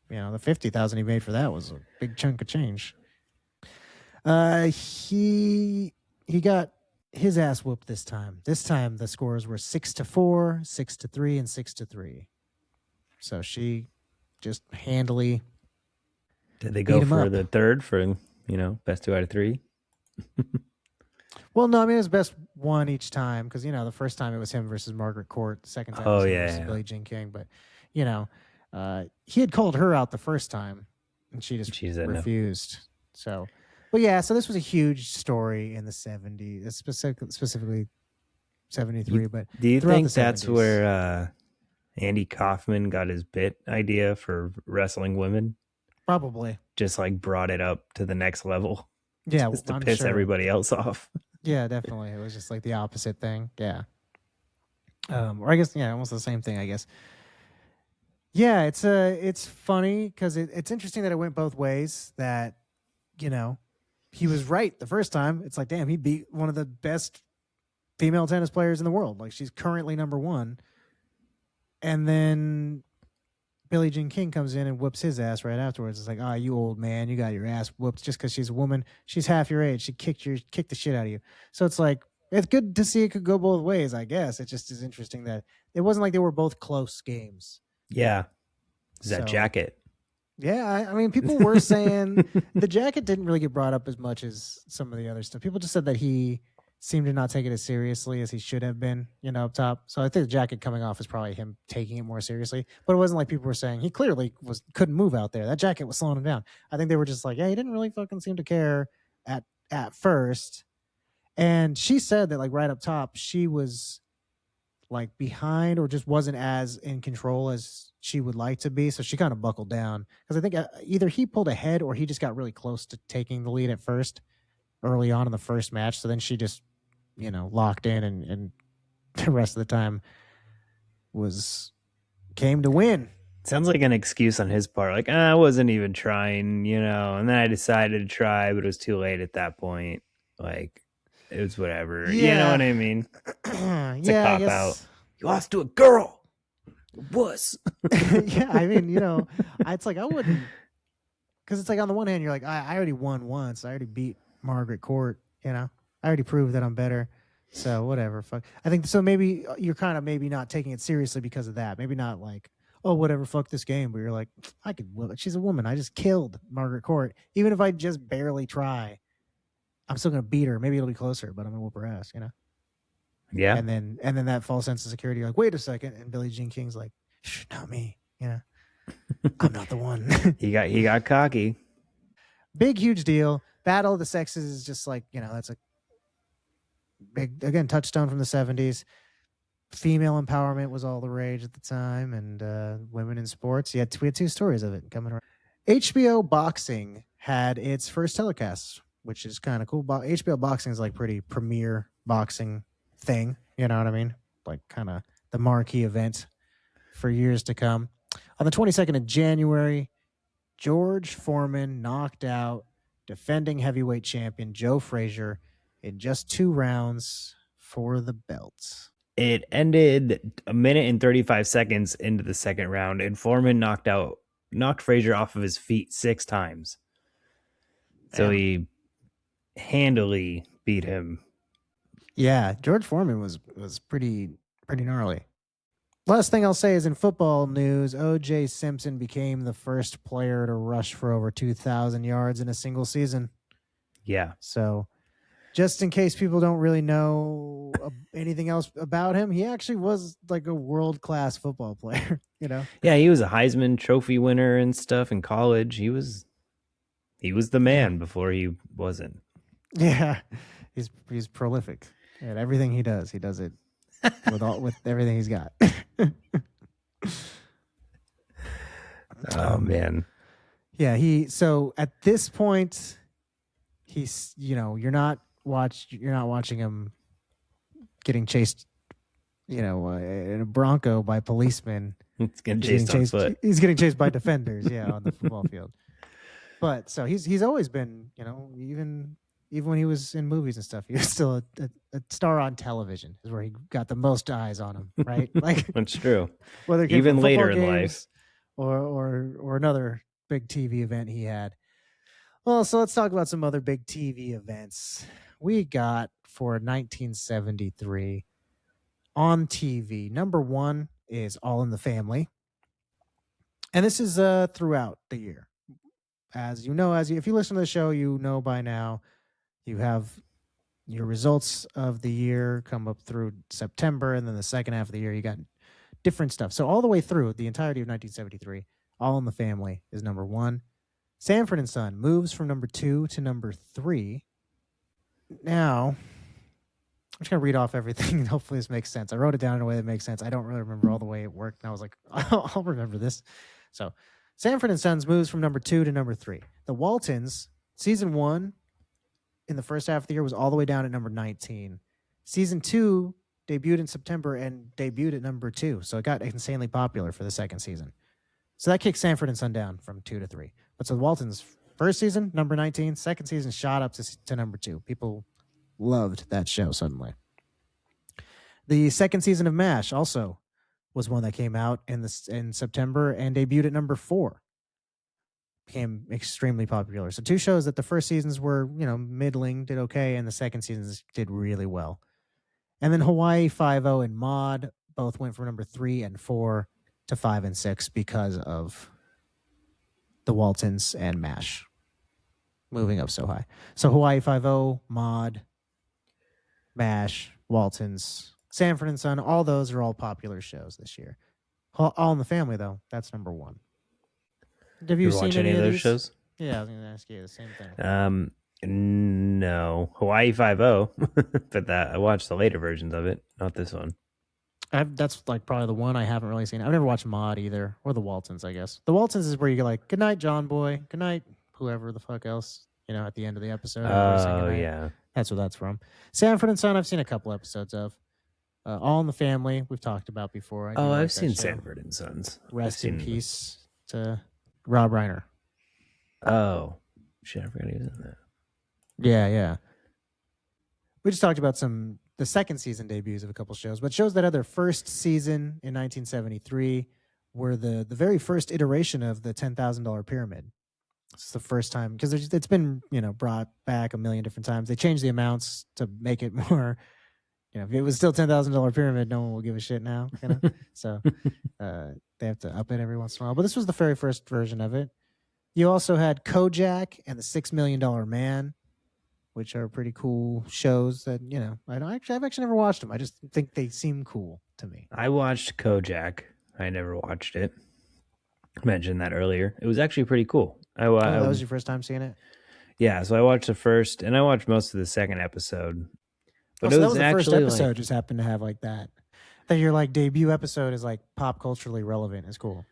A: the $50,000 he made for that was a big chunk of change. He got his ass whooped this time. This time the scores were 6-4, 6-3, and 6-3. So she just handily.
C: Did they go for
A: up.
C: the third for
B: Best 2 out of 3.
A: Well, no, I mean it was best one each time because the first time it was him versus Margaret Court, the second time it
B: Oh,
A: was him
B: yeah,
A: versus
B: yeah.
A: Billie Jean King. But he had called her out the first time, and she just
B: She said no.
A: refused. So, but yeah, so this was a huge story in the '70s, specifically '73. But
B: Do you
A: throughout
B: think
A: the
B: that's
A: 70s,
B: where Andy Kaufman got his bit idea for wrestling women?
A: probably,
B: Just like brought it up to the next level,
A: yeah,
B: just to
A: I'm
B: piss
A: sure.
B: everybody else off.
A: Yeah, definitely, it was just like the opposite thing. Yeah, or I guess almost the same thing. I guess. Yeah, it's funny because it's interesting that it went both ways. That you know he was right the first time. It's like, damn, he beat one of the best female tennis players in the world. Like she's currently number one. And then Billie Jean King comes in and whoops his ass right afterwards. It's like, oh, you old man, you got your ass whooped just because she's a woman. She's half your age. She kicked the shit out of you. So it's like it's good to see it could go both ways. I guess it just is interesting that it wasn't like they were both close games.
B: Yeah, that
A: So,
B: jacket.
A: Yeah, I mean, people were saying the jacket didn't really get brought up as much as some of the other stuff. People just said that he seemed to not take it as seriously as he should have been, up top. So I think the jacket coming off is probably him taking it more seriously. But it wasn't like people were saying he clearly couldn't move out there. That jacket was slowing him down. I think they were just like, yeah, he didn't really fucking seem to care at first. And she said that like right up top, she was like behind or just wasn't as in control as she would like to be. So she kind of buckled down because I think either he pulled ahead or he just got really close to taking the lead at first early on in the first match. So then she just, locked in and the rest of the time came to win.
B: Sounds like an excuse on his part. Like, I wasn't even trying, and then I decided to try, but it was too late at that point. Like, it was whatever.
A: Yeah.
B: You know what I mean?
A: It's
B: a cop out. You lost to a girl. Wuss.
A: Yeah, I mean, it's like I wouldn't, because it's like on the one hand you're like I already won once. I already beat Margaret Court. I already proved that I'm better. So whatever, fuck. I think so. Maybe you're kind of maybe not taking it seriously because of that. Maybe not like, oh, whatever, fuck this game. But you're like, I could. She's a woman. I just killed Margaret Court. Even if I just barely try, I'm still gonna beat her. Maybe it'll be closer, but I'm gonna whoop her ass.
B: Yeah.
A: And then that false sense of security. You're like, wait a second. And Billie Jean King's like, shh, not me. I'm not the one.
B: he got cocky.
A: Big, huge deal. Battle of the Sexes is just like, that's a big, again, touchstone from the 70s. Female empowerment was all the rage at the time, and women in sports. We had two stories of it coming around. HBO Boxing had its first telecast, which is kind of cool. HBO Boxing is like pretty premier boxing thing. You know what I mean? Like kind of the marquee event for years to come. On the 22nd of January, George Foreman knocked out defending heavyweight champion Joe Frazier in just 2 rounds for the belt.
B: It ended a minute and 35 seconds into the second round, and Foreman knocked Frazier off of his feet 6 times. So he handily beat him.
A: Yeah, George Foreman was pretty gnarly. Last thing I'll say is in football news, O.J. Simpson became the first player to rush for over 2,000 yards in a single season.
B: Yeah.
A: So just in case people don't really know anything else about him, he actually was like a world-class football player,
B: Yeah, he was a Heisman Trophy winner and stuff in college. He was the man before he wasn't.
A: Yeah. He's prolific at everything he does. He does it with everything he's got.
B: Oh man.
A: Yeah, so at this point he's you're not watching him getting chased in a Bronco by poliesmen.
B: He's getting chased on foot.
A: He's getting chased by defenders, on the football field. But so he's always been, even when he was in movies and stuff, he was still a star on television is where he got the most eyes on him, right? Like
B: that's true.
A: Whether
B: even later in life
A: or another big TV event he had. Well, so let's talk about some other big TV events we got for 1973 on TV. Number 1 is All in the Family. And this is throughout the year. as you know, if you listen to the show, you know by now, you have your results of the year come up through September, and then the second half of the year, you got different stuff. So all the way through the entirety of 1973, All in the Family is number one. Sanford and Son moves from number 2 to number 3. Now, I'm just going to read off everything and hopefully this makes sense. I wrote it down in a way that makes sense. I don't really remember all the way it worked. And I was like, I'll remember this. So, Sanford and Sons moves from number 2 to number 3. The Waltons, season 1 in the first half of the year was all the way down at number 19. Season 2 debuted in September and debuted at number 2. So it got insanely popular for the second season. So that kicked Sanford and Son down from 2 to 3. But so the Waltons first season, number 19, second season shot up to number 2. People loved that show suddenly. The second season of MASH also was one that came out in September and debuted at number 4. Became extremely popular. So 2 shows that the first seasons were, middling, did okay, and the second seasons did really well. And then Hawaii Five-0 and Maude both went from number 3 and 4 to 5 and 6 because of the Waltons and MASH moving up so high. So Hawaii Five-0, Maude, MASH, Waltons, Sanford and Son, all those are all popular shows this year. All in the Family, though, that's number 1. Have you seen
B: watch
A: any
B: of
A: of
B: those
A: these
B: shows?
A: Yeah, I was going to ask you the same thing.
B: No, Hawaii Five-0, but I watched the later versions of it, not this one.
A: That's like probably the one I haven't really seen. I've never watched Maude either, or the Waltons, I guess. The Waltons is where you go like, "Good night, John Boy. Good night, whoever the fuck else." At the end of the episode.
B: Oh yeah,
A: that's where that's from. Sanford and Son, I've seen a couple episodes of. All in the Family, we've talked about before.
B: I've seen Sanford and Sons.
A: Rest in peace to Rob Reiner.
B: Oh shit, I forgot he was in that.
A: Yeah. We just talked about the second season debuts of a couple shows, but shows that had their first season in 1973 were the very first iteration of the $10,000 pyramid. It's the first time because it's been brought back a million different times. They changed the amounts to make it more. If it was still $10,000 pyramid, no one will give a shit now. So they have to up it every once in a while. But this was the very first version of it. You also had Kojak and the $6 Million Man, which are pretty cool shows that I've actually never watched them. I just think they seem cool to me.
B: I watched Kojak. I never watched it. I mentioned that earlier. It was actually pretty cool.
A: That was your first time seeing it?
B: Yeah, so I watched the first, and I watched most of the second episode.
A: But so that was the first episode. Just happened to have like that. That your debut episode is like pop culturally relevant. Is cool.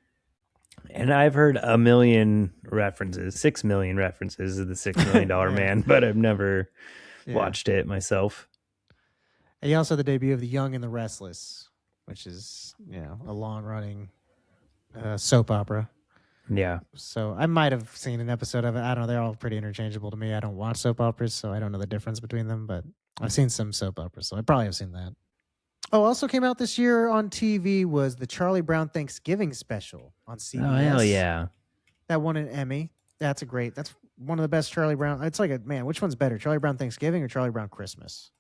B: And I've heard 1 million references, 6 million references of the $6 Million Man, but I've never watched it myself.
A: And you also had the debut of The Young and the Restless, which is a long running soap opera.
B: Yeah.
A: So I might have seen an episode of it. I don't know. They're all pretty interchangeable to me. I don't watch soap operas, so I don't know the difference between them, but I've seen some soap operas, so I probably have seen that. Oh, also came out this year on TV was the Charlie Brown Thanksgiving special on CBS.
B: Oh, hell yeah.
A: That won an Emmy. That's one of the best Charlie Brown. It's like which one's better, Charlie Brown Thanksgiving or Charlie Brown Christmas?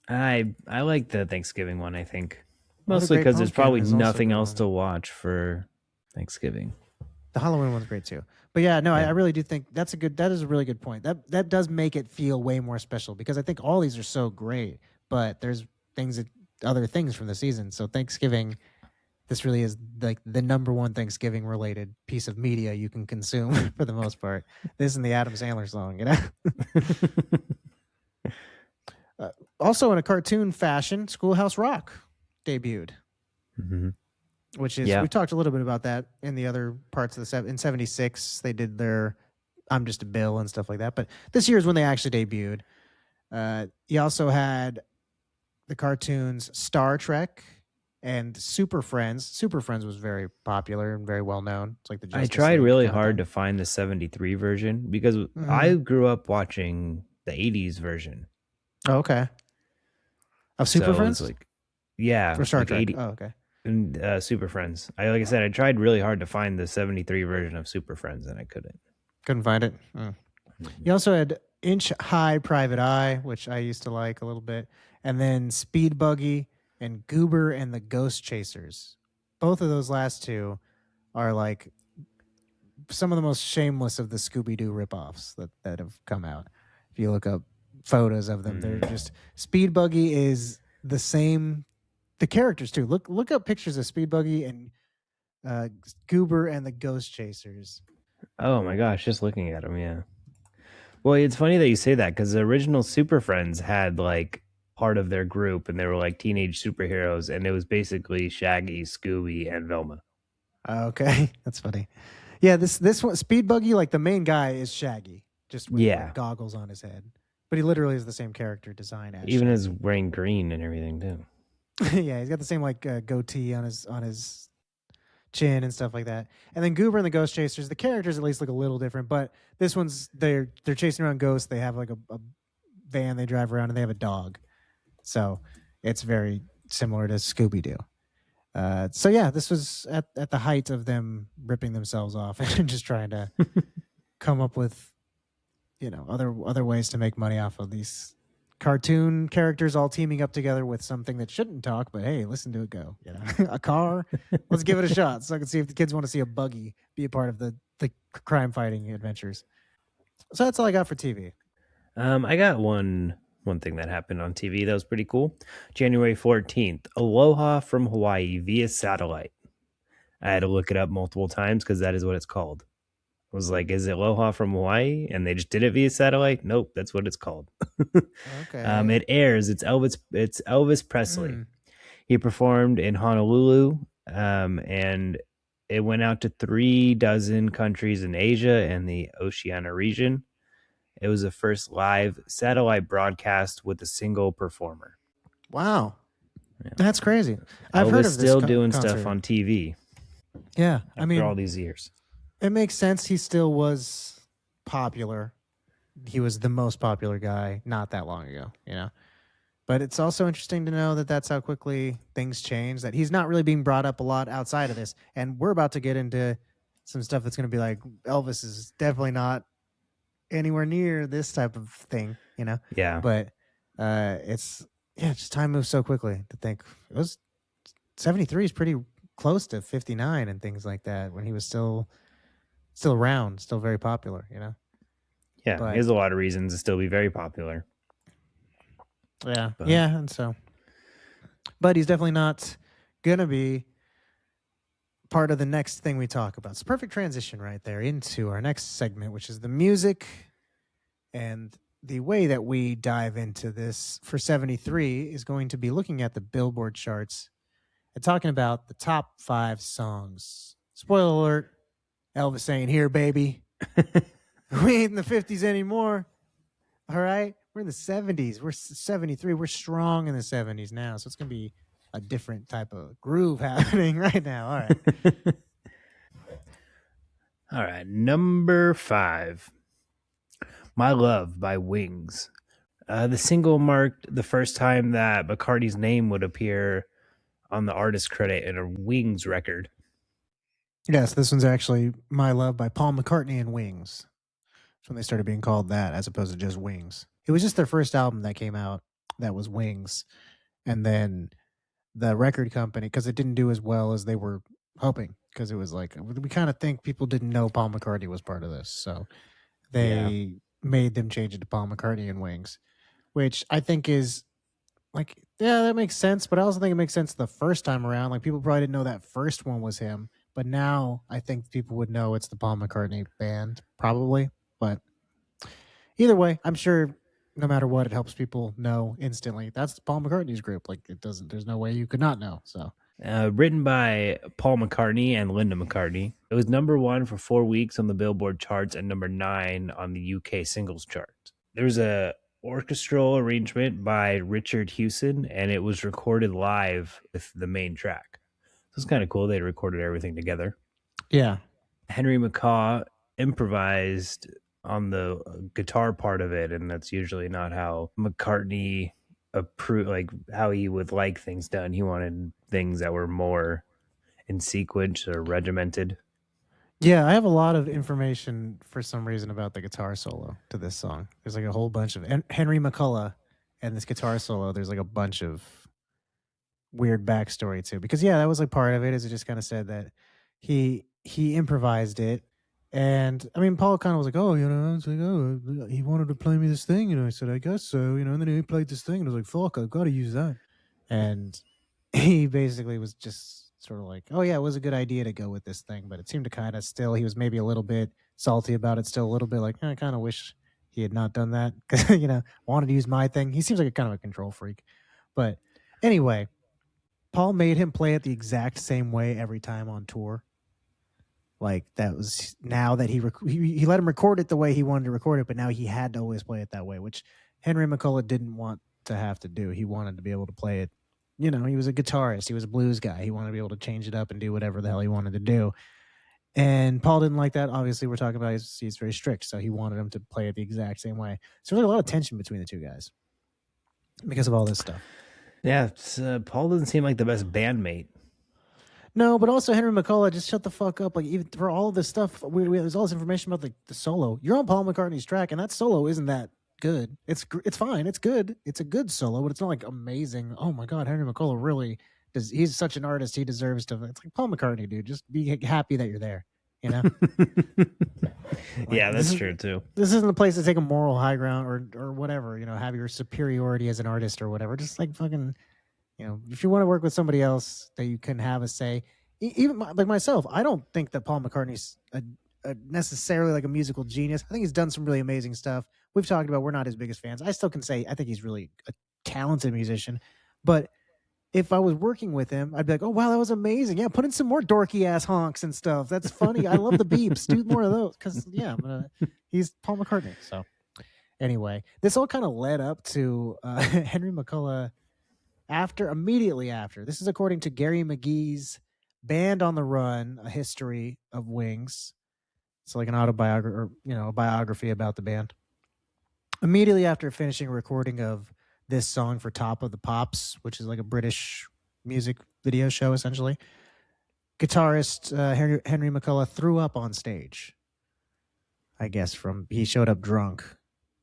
B: I like the Thanksgiving one, I think. Mostly because there's probably nothing else to watch for Thanksgiving.
A: The Halloween one's great too. But yeah, no, I really do think that is a really good point. That does make it feel way more special because I think all these are so great, but there's other things from the season. So Thanksgiving, this really is like the number one Thanksgiving related piece of media you can consume for the most part. This and the Adam Sandler song, Also in a cartoon fashion, Schoolhouse Rock debuted.
B: Mm-hmm.
A: Which is, we talked a little bit about that in the other parts of in 76, they did their I'm Just a Bill and stuff like that. But this year is when they actually debuted. You also had the cartoons Star Trek and Super Friends. Super Friends was very popular and very well known. It's like the
B: I tried really hard to find the 73 version because I grew up watching the 80s version.
A: Oh, okay. Of Super Friends?
B: Or
A: Star Trek.
B: 80,
A: oh, okay.
B: And Super Friends. Like I said, I tried really hard to find the 73 version of Super Friends, and I couldn't.
A: Couldn't find it. You also had Inch High Private Eye, which I used to like a little bit, and then Speed Buggy and Goober and the Ghost Chasers. Both of those last two are like some of the most shameless of the Scooby Doo ripoffs that have come out. If you look up photos of them, they're just Speed Buggy is the same. The characters too. Look up pictures of Speed Buggy and Goober and the Ghost Chasers.
B: Oh my gosh, just looking at them, yeah. Well, it's funny that you say that because the original Super Friends had like part of their group and they were like teenage superheroes, and it was basically Shaggy, Scooby, and Velma.
A: Okay, that's funny. Yeah, this one Speed Buggy, like the main guy is Shaggy, just with
B: Yeah.
A: like, goggles on his head, but he literally is the same character design as
B: Even
A: Shaggy.
B: as wearing green and everything too.
A: Yeah, he's got the same like goatee on his chin and stuff like that. And then Goober and the Ghost Chasers, the characters at least look a little different, but this one's they're chasing around ghosts. They have like a van they drive around, and they have a dog, so it's very similar to Scooby Doo. So yeah, this was at the height of them ripping themselves off and just trying to come up with other ways to make money off of these cartoon characters all teaming up together with something that shouldn't talk, but hey, listen to it go. A car. Let's give it a shot so I can see if the kids want to see a buggy be a part of the crime fighting adventures. So that's all I got for TV.
B: I got one thing that happened on TV that was pretty cool. January 14th, Aloha from Hawaii via satellite. I had to look it up multiple times because that is what it's called. I was like, is it Aloha from Hawaii? And they just did it via satellite? Nope, that's what it's called.
A: Okay.
B: It airs. It's Elvis Presley.
A: Mm.
B: He performed in Honolulu, and it went out to 36 countries in Asia and the Oceania region. It was the first live satellite broadcast with a single performer.
A: Wow.
B: Yeah.
A: That's crazy. I've
B: Elvis
A: heard of this
B: still doing
A: concert.
B: stuff on TV.
A: Yeah,
B: I mean, all these years.
A: It makes sense. He still was popular. He was the most popular guy not that long ago, But it's also interesting to know that that's how quickly things change, that he's not really being brought up a lot outside of this. And we're about to get into some stuff that's going to be like, Elvis is definitely not anywhere near this type of thing,
B: Yeah.
A: But just time moves so quickly to think it was 73 is pretty close to 59 and things like that when he was still around, still very popular,
B: Yeah,
A: But-
B: he has a lot of reasons to still be very popular.
A: Yeah. And so, but he's definitely not going to be part of the next thing we talk about. It's a perfect transition right there into our next segment, which is the music. And the way that we dive into this for 73 is going to be looking at the Billboard charts and talking about the top 5 songs. Spoiler alert, Elvis ain't here, baby. We ain't in the 50s anymore. All right? We're in the 70s. We're 73. We're strong in the 70s now. So it's going to be a different type of groove happening right now. All right.
B: All right. Number 5, My Love by Wings. The single marked the first time that McCartney's name would appear on the artist credit in a Wings record.
A: Yes, this one's actually My Love by Paul McCartney and Wings. That's when they started being called that as opposed to just Wings. It was just their first album that came out that was Wings. And then the record company, because it didn't do as well as they were hoping, because it was like, we kind of think people didn't know Paul McCartney was part of this. So they made them change it to Paul McCartney and Wings, which I think is like, yeah, that makes sense. But I also think it makes sense the first time around. Like, people probably didn't know that first one was him. But now I think people would know it's the Paul McCartney band, probably. But either way, I'm sure no matter what, it helps people know instantly. That's Paul McCartney's group. Like, it doesn't, there's no way you could not know. So,
B: written by Paul McCartney and Linda McCartney. It was number 1 for 4 weeks on the Billboard charts and number 9 on the UK singles chart. There was a orchestral arrangement by Richard Hewson, and it was recorded live with the main track. So it's kind of cool. They recorded everything together.
A: yeah.
B: Henry McCaw improvised on the guitar part of it, and that's usually not how McCartney like how he would like things done. He wanted things that were more in sequence or regimented.
A: Yeah, I have a lot of information for some reason about the guitar solo to this song. There's like a whole bunch of Henry McCullough and this guitar solo. There's like a bunch of weird backstory too, because that was like part of it. Is it just kind of said that he improvised it, And I mean, Paul kind of was like, "Oh, it's like, oh, he wanted to play me this thing," I said, "I guess so," and then he played this thing, and I was like, "Fuck, I've got to use that." And he basically was just sort of like, "Oh yeah, it was a good idea to go with this thing," but it seemed to kind of still he was maybe a little bit salty about it, still a little bit like, I kind of wish he had not done that because wanted to use my thing. He seems like a kind of a control freak, but anyway, Paul made him play it the exact same way every time on tour. Like that was now that he let him record it the way he wanted to record it, but now he had to always play it that way, which Henry McCullough didn't want to have to do. He wanted to be able to play it. He was a guitarist. He was a blues guy. He wanted to be able to change it up and do whatever the hell he wanted to do. And Paul didn't like that. Obviously, we're talking about he's very strict, so he wanted him to play it the exact same way. So there's a lot of tension between the two guys because of all this stuff.
B: Yeah, Paul doesn't seem like the best bandmate.
A: No, but also Henry McCullough, just shut the fuck up. Like even for all of this stuff, there's all this information about the solo. You're on Paul McCartney's track, and that solo isn't that good. It's fine. It's good. It's a good solo, but it's not like amazing. Oh my god, Henry McCullough really does. He's such an artist. He deserves to. It's like Paul McCartney, dude. Just be happy that you're there.
B: Yeah, that's true too.
A: This isn't the place to take a moral high ground or whatever. Have your superiority as an artist or whatever. Just like fucking. If you want to work with somebody else that you can have a say, even like myself, I don't think that Paul McCartney's necessarily like a musical genius. I think he's done some really amazing stuff. We've talked about we're not his biggest fans. I still can say I think he's really a talented musician. But if I was working with him, I'd be like, oh, wow, that was amazing. Yeah, put in some more dorky ass honks and stuff. That's funny. I love the beeps. Do more of those. Because, yeah, he's Paul McCartney. So anyway, this all kind of led up to Henry McCullough immediately after. This is according to Gary McGee's Band on the Run, A History of Wings. It's like an autobiography or, a biography about the band. Immediately after finishing a recording of this song for Top of the Pops, which is like a British music video show, essentially, guitarist Henry McCullough threw up on stage. I guess he showed up drunk,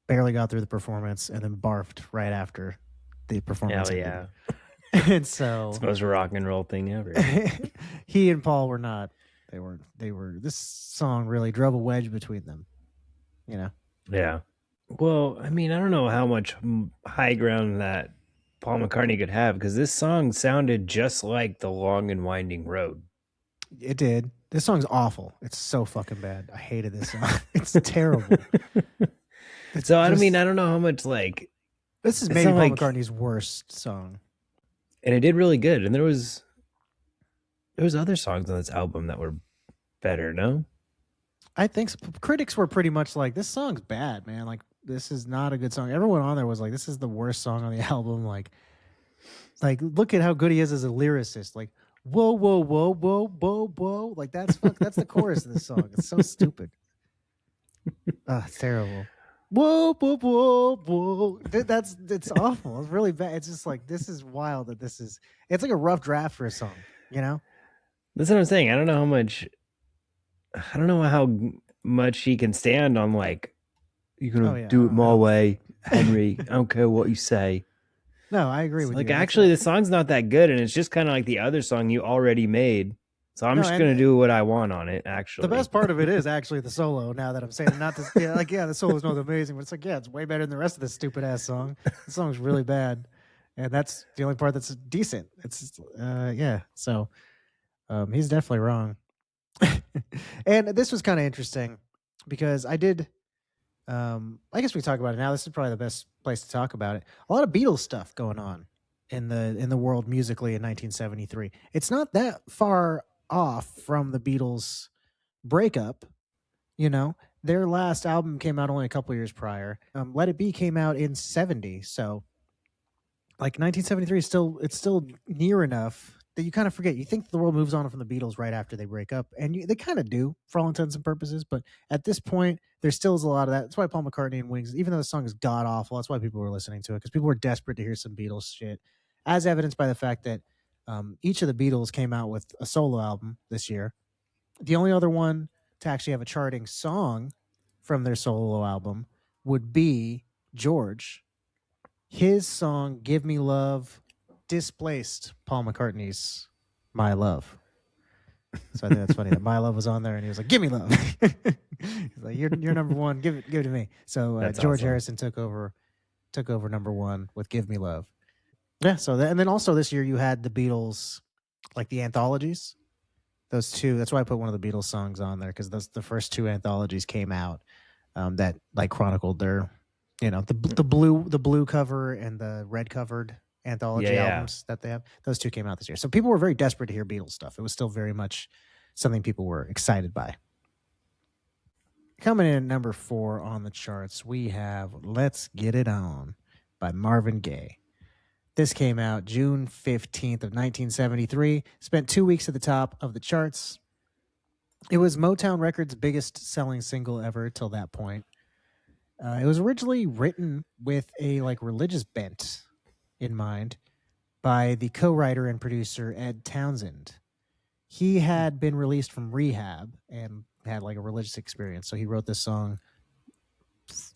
A: barely got through the performance, and then barfed right after the performance.
B: Hell yeah.
A: And so
B: it's the most rock and roll thing ever.
A: He and Paul were not. They were. This song really drove a wedge between them.
B: Yeah. Well, I mean, I don't know how much high ground that Paul McCartney could have because this song sounded just like The Long and Winding Road.
A: It did. This song's awful. It's so fucking bad. I hated this song. It's terrible.
B: I don't know how much like.
A: This is maybe Paul McCartney's worst song.
B: And it did really good. And there was other songs on this album that were better, no?
A: I think so. Critics were pretty much like, this song's bad, man. Like, this is not a good song. Everyone on there was like, this is the worst song on the album. Like look at how good he is as a lyricist. Like, whoa, whoa, whoa, whoa, whoa, whoa. Like, that's the chorus of this song. It's so stupid. It's terrible. Whoa, whoa, whoa, whoa. It's awful. It's really bad. It's just like, this is wild that it's like a rough draft for a song,
B: That's what I'm saying. I don't know how much he can stand on like, you're going to do it my way, Henry. I don't care what you say.
A: No, I agree with you.
B: Like, actually, the song's not that good, and it's just kind of like the other song you already made. So I'm just going to do what I want on it, actually.
A: The best part of it is actually the solo, now that I'm saying it. Not to, the solo's not amazing, but it's like, it's way better than the rest of this stupid-ass song. The song's really bad, and that's the only part that's decent. It's, so he's definitely wrong. And this was kind of interesting because I did, I guess we talk about it now. This is probably the best place to talk about it. A lot of Beatles stuff going on in the world musically in 1973. It's not that far off from the Beatles breakup. Their last album came out only a couple years prior. Let It Be came out in 70. So like 1973 it's still near enough that you kind of forget. You think the world moves on from the Beatles right after they break up, and they kind of do for all intents and purposes. But at this point, there still is a lot of that. That's why Paul McCartney and Wings, even though the song is god awful, that's why people were listening to it, because people were desperate to hear some Beatles shit, as evidenced by the fact that each of the Beatles came out with a solo album this year. The only other one to actually have a charting song from their solo album would be George. His song "Give Me Love" displaced Paul McCartney's "My Love." So I think that's funny that My Love was on there, and he was like, "Give me love." He's like, "You're number one. Give it to me." So
B: That's
A: George
B: awesome.
A: Harrison took over number one with "Give Me Love." Yeah. So and then also this year you had the Beatles, like the anthologies. Those two. That's why I put one of the Beatles songs on there because those the first two anthologies came out that like chronicled their, the blue cover and the red covered
B: Yeah,
A: anthology
B: yeah.
A: albums that they have. Those two came out this year, so people were very desperate to hear Beatles stuff. It was still very much something people were excited by. Coming in at number 4 on the charts, we have "Let's Get It On" by Marvin Gaye. This came out June 15th of 1973. Spent 2 weeks at the top of the charts. It was Motown Records' biggest selling single ever till that point. It was originally written with a like religious bent in mind by the co-writer and producer Ed Townsend. He had been released from rehab and had like a religious experience, so he wrote this song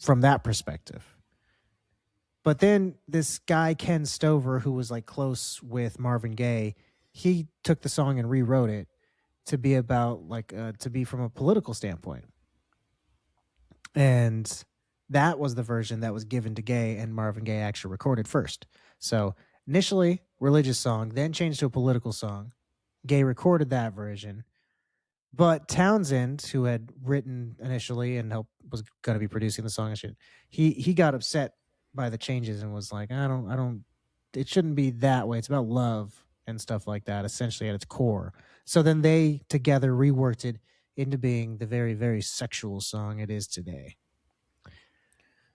A: from that perspective. But then this guy Ken Stover, who was like close with Marvin Gaye, he took the song and rewrote it to be about to be from a political standpoint. And that was the version that was given to Gaye, and Marvin Gaye actually recorded first. So initially religious song, then changed to a political song. Gaye recorded that version, but Townsend, who had written initially and was going to be producing the song and shit, he got upset by the changes and was like, I don't. It shouldn't be that way. It's about love and stuff like that, essentially at its core. So then they together reworked it into being the very, very sexual song it is today.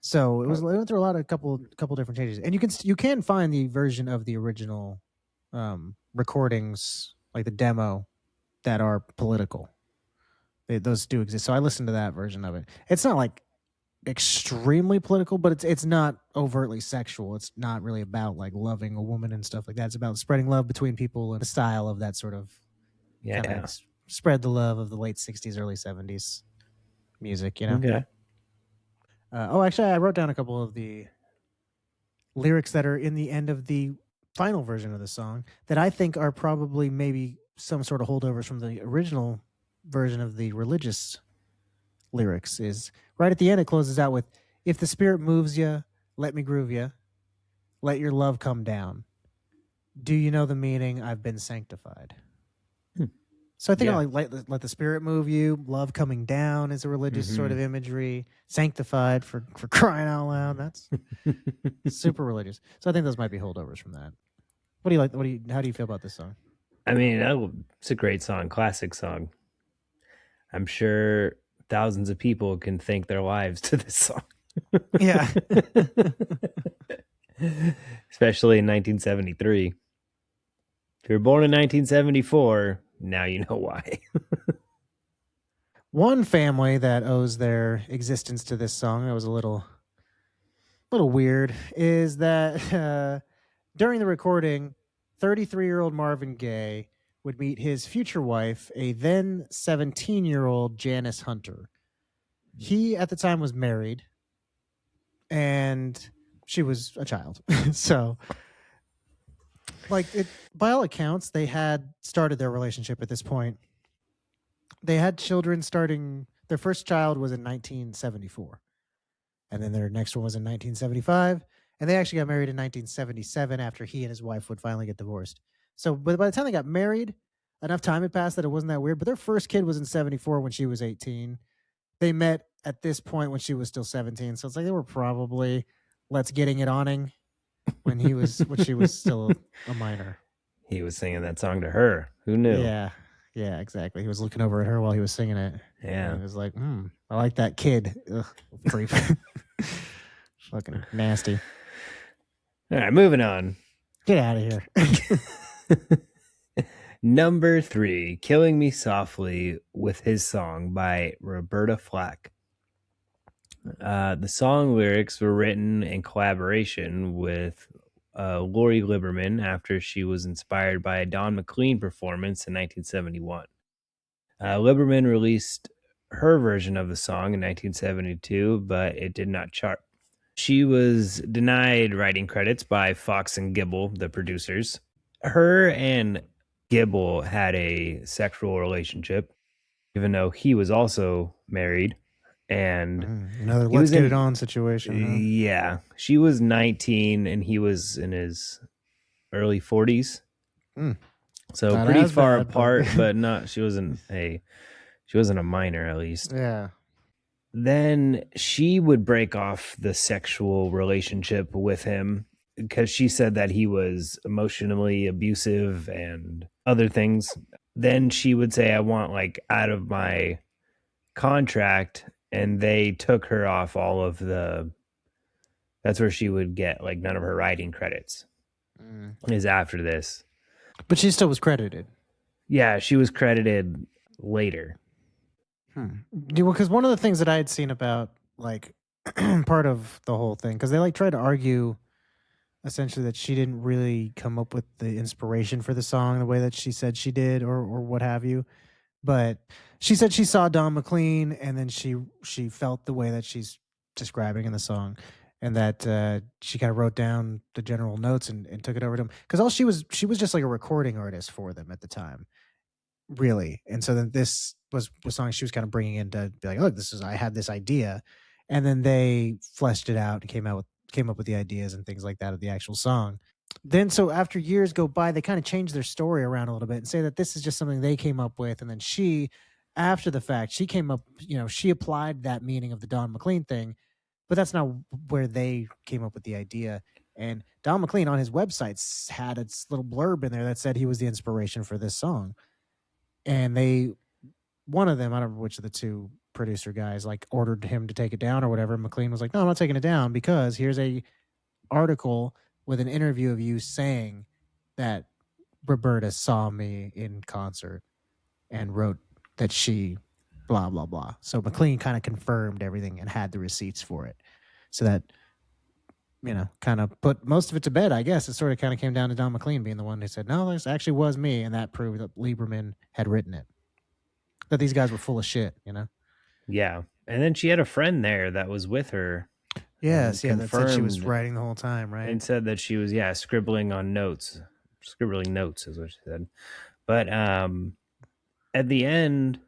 A: So it went through a couple different changes, and you can find the version of the original recordings, like the demo, that are political. Those do exist. So I listened to that version of it. It's not like extremely political, but it's not overtly sexual. It's not really about like loving a woman and stuff like that. It's about spreading love between people and the style of that sort of
B: Yeah,
A: kind
B: yeah.
A: of spread the love of the late 60s, early 70s music,
B: Okay.
A: Actually, I wrote down a couple of the lyrics that are in the end of the final version of the song that I think are probably maybe some sort of holdovers from the original version of the religious lyrics. Is right at the end, it closes out with, "If the spirit moves you, let me groove you. Let your love come down. Do you know the meaning? I've been sanctified."
B: Hmm.
A: So I think
B: Yeah.
A: I like let the spirit move you. Love coming down is a religious sort of imagery. Sanctified for crying out loud. That's super religious. So I think those might be holdovers from that. What do you like? How do you feel about this song?
B: I mean, it's a great song, classic song. I'm sure thousands of people can thank their lives to this song.
A: Yeah.
B: Especially in 1973. If you were born in 1974, now you know why.
A: One family that owes their existence to this song that was a little weird is that during the recording, 33-year-old Marvin Gaye would meet his future wife, a then 17-year-old Janice Hunter. He at the time was married, and she was a child. So, by all accounts, they had started their relationship at this point. They had children starting. Their first child was in 1974, and then their next one was in 1975, and they actually got married in 1977 after he and his wife would finally get divorced. So, but by the time they got married, enough time had passed that it wasn't that weird. But their first kid was in 74 when she was 18. They met at this point when she was still 17. So it's like they were probably let's getting it oning when she was still a minor.
B: He was singing that song to her. Who knew?
A: Yeah. Yeah, exactly. He was looking over at her while he was singing it.
B: Yeah.
A: And he was like, I like that kid. Ugh, creep. Fucking nasty.
B: All right, moving on.
A: Get out of here.
B: Number 3, Killing Me Softly with His Song by Roberta Flack. The song lyrics were written in collaboration with Lori Lieberman after she was inspired by a Don McLean performance in 1971. Lieberman released her version of the song in 1972, but it did not chart. She was denied writing credits by Fox and Gibble, the producers. Her and Gibble had a sexual relationship, even though he was also married. And
A: Another
B: he
A: let's
B: was
A: get it
B: in,
A: on situation. Huh?
B: yeah, she was 19 and he was in his early 40s. So
A: Not
B: pretty
A: as
B: far
A: bad,
B: apart,
A: but
B: but not, she wasn't a minor at least.
A: yeah.
B: Then she would break off the sexual relationship with him because she said that he was emotionally abusive and other things. Then she would say, I want like out of my contract. And they took her off all of the, that's where she would get like none of her writing credits is after this.
A: But she still was credited.
B: Yeah, she was credited later.
A: Because one of the things that I had seen about like part of the whole thing, because they like tried to argue essentially that she didn't really come up with the inspiration for the song the way that she said she did, or what have you. But she said she saw Don McLean, and then she felt the way that she's describing in the song, and that she kind of wrote down the general notes and took it over to him because all she was just like a recording artist for them at the time, really. And so then this was song she was kind of bringing in to be like, look, this is I had this idea, and then they fleshed it out and came up with the ideas and things like that of the actual song. Then so after years go by, they kind of change their story around a little bit and say that this is just something they came up with, and then she, after the fact, she came up, she applied that meaning of the Don McLean thing, but that's not where they came up with the idea. And Don McLean on his website had its little blurb in there that said he was the inspiration for this song. And one of them, I don't remember which of the two producer guys, like ordered him to take it down or whatever. McLean was like, no, I'm not taking it down because here's a article with an interview of you saying that Roberta saw me in concert and wrote that she blah blah blah. So McLean kind of confirmed everything and had the receipts for it. So that kind of put most of it to bed, I guess. It sort of kind of came down to Don McLean being the one who said, no, this actually was me. And that proved that Lieberman had written it. That these guys were full of shit,
B: Yeah. And then she had a friend there that was with her.
A: Yes, yeah, that said she was
B: confirmed
A: writing the whole time, right?
B: and said that she was, scribbling notes is what she said. But at the end,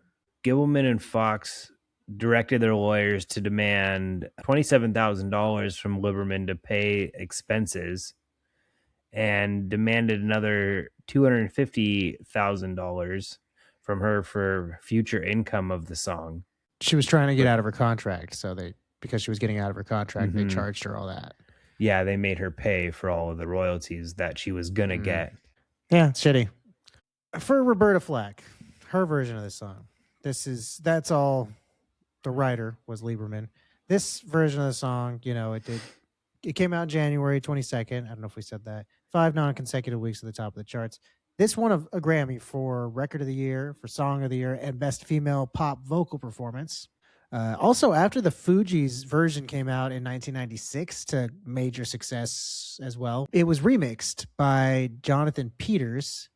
B: Gilman and Fox directed their lawyers to demand $27,000 from Lieberman to pay expenses and demanded another $250,000 from her for future income of the song.
A: She was trying to get out of her contract, so because she was getting out of her contract, they
B: Mhm.
A: charged her all that.
B: Yeah, they made her pay for all of the royalties that she was gonna get.
A: Yeah, it's shitty. For Roberta Flack, her version of this song, that's all. The writer was Lieberman. This version of the song, it came out January 22nd. I don't know if we said that. 5 non-consecutive weeks at the top of the charts. This won a Grammy for Record of the Year, for Song of the Year, and Best Female Pop Vocal Performance. Also, after the Fugees version came out in 1996 to major success as well, it was remixed by Jonathan Peters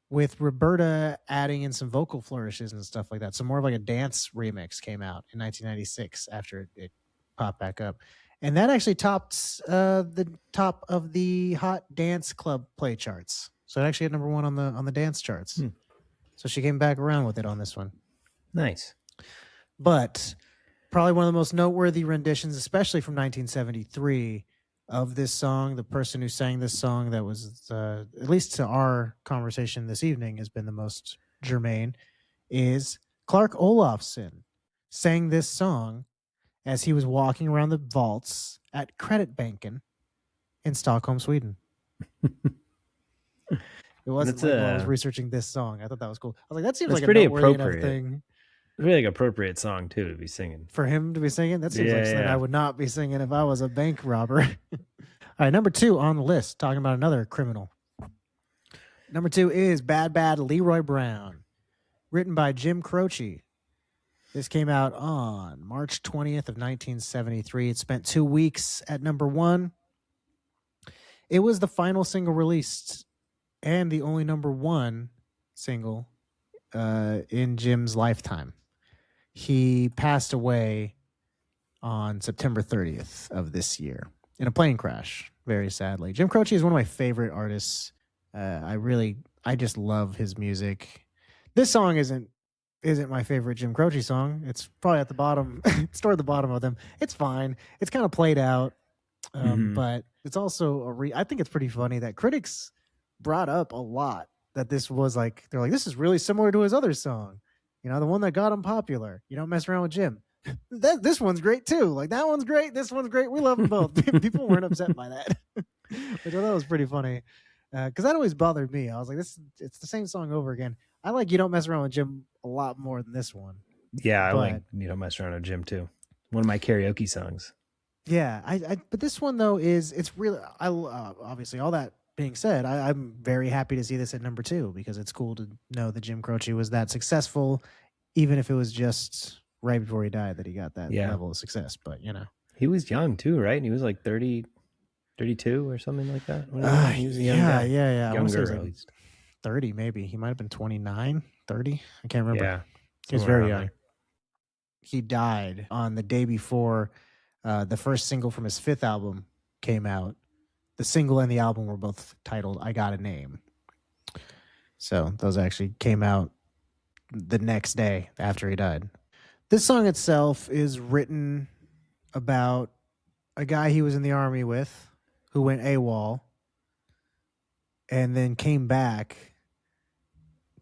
A: with Roberta adding in some vocal flourishes and stuff like that. So more of like a dance remix came out in 1996 after it popped back up. And that actually topped the top of the Hot Dance Club play charts. So it actually had number 1 on the dance charts. So she came back around with it on this one.
B: Nice.
A: But probably one of the most noteworthy renditions, especially from 1973, of this song. The person who sang this song that was, at least to our conversation this evening, has been the most germane, is Clark Olofsson sang this song as he was walking around the vaults at Creditbanken in Stockholm, Sweden. It wasn't like while I was researching this song. I thought that was cool. I was like, that seems like a noteworthy enough thing.
B: It's really like appropriate song too to be singing.
A: For him to be singing? That seems like something I would not be singing if I was a bank robber. All right, number 2 on the list, talking about another criminal. Number 2 is Bad Bad Leroy Brown, written by Jim Croce. This came out on March 20th of 1973. It spent 2 weeks at number 1. It was the final single released and the only number 1 single in Jim's lifetime. He passed away on September 30th of this year in a plane crash, very sadly. Jim Croce is one of my favorite artists. I I just love his music. This song isn't my favorite Jim Croce song. It's probably at the bottom. It's toward the bottom of them. It's fine. It's kind of played out, but it's also I think it's pretty funny that critics brought up a lot that this was like. They're like, this is really similar to his other song. You know, the one that got him popular. You don't mess around with Jim. This one's great too. Like that one's great. This one's great. We love them both. People weren't upset by that, which I thought was pretty funny. Because that always bothered me. I was like, it's the same song over again. I like You Don't Mess Around with Jim a lot more than this one.
C: Yeah, I like You Don't Mess Around with Jim too. One of my karaoke songs.
A: Yeah, but this one though it's really obviously all that being said, I'm very happy to see this at number 2 because it's cool to know that Jim Croce was that successful, even if it was just right before he died that he got that level of success. But you know,
C: he was young too, right? He was like 30, 32 or something like that.
A: He was a young guy. Yeah.
C: Younger,
A: like
C: at least.
A: 30 maybe. He might have been 29, 30. I can't remember.
C: Yeah,
A: he was very young. There. He died on the day before the first single from his 5th album came out. The single and the album were both titled I Got a Name. So those actually came out the next day after he died. This song itself is written about a guy he was in the army with who went AWOL and then came back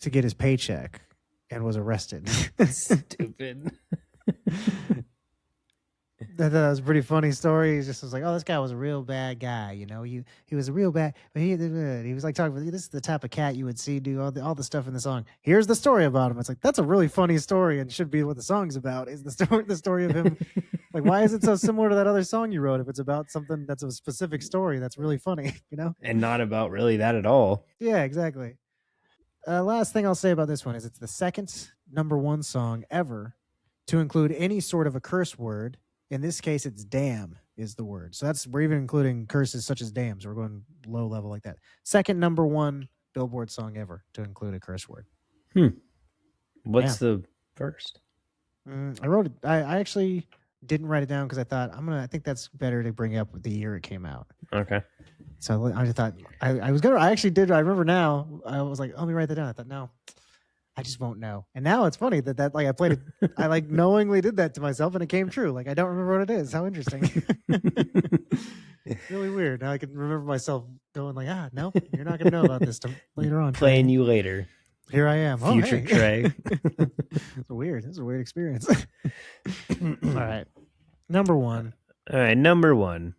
A: to get his paycheck and was arrested.
C: Stupid.
A: I thought that was a pretty funny story. He just was like, "Oh, this guy was a real bad guy, you know. He was a real bad." But he was like talking about this is the type of cat you would see do all the stuff in the song. Here's the story about him. It's like that's a really funny story and should be what the song's about. Is the story of him? Like, why is it so similar to that other song you wrote? If it's about something that's a specific story, that's really funny, you know,
C: and not about really that at all.
A: Yeah, exactly. Last thing I'll say about this one is it's the second number 1 song ever to include any sort of a curse word. In this case, it's damn is the word. So we're even including curses such as damn. So we're going low level like that. Second number 1 Billboard song ever to include a curse word.
C: What's the first?
A: I wrote it. I actually didn't write it down because I thought I think that's better to bring up the year it came out.
C: Okay.
A: So I just thought I was gonna. I actually did. I remember now. I was like, let me write that down. I thought no. I just won't know. And now it's funny that like I played it. I like knowingly did that to myself and it came true. Like I don't remember what it is. How interesting. Really weird. Now I can remember myself going like, no, you're not going to know about this later on.
C: Playing you later.
A: Here I am.
C: Future Trey.
A: It's weird. It's a weird experience. All right. Number 1.
C: All right. Number 1.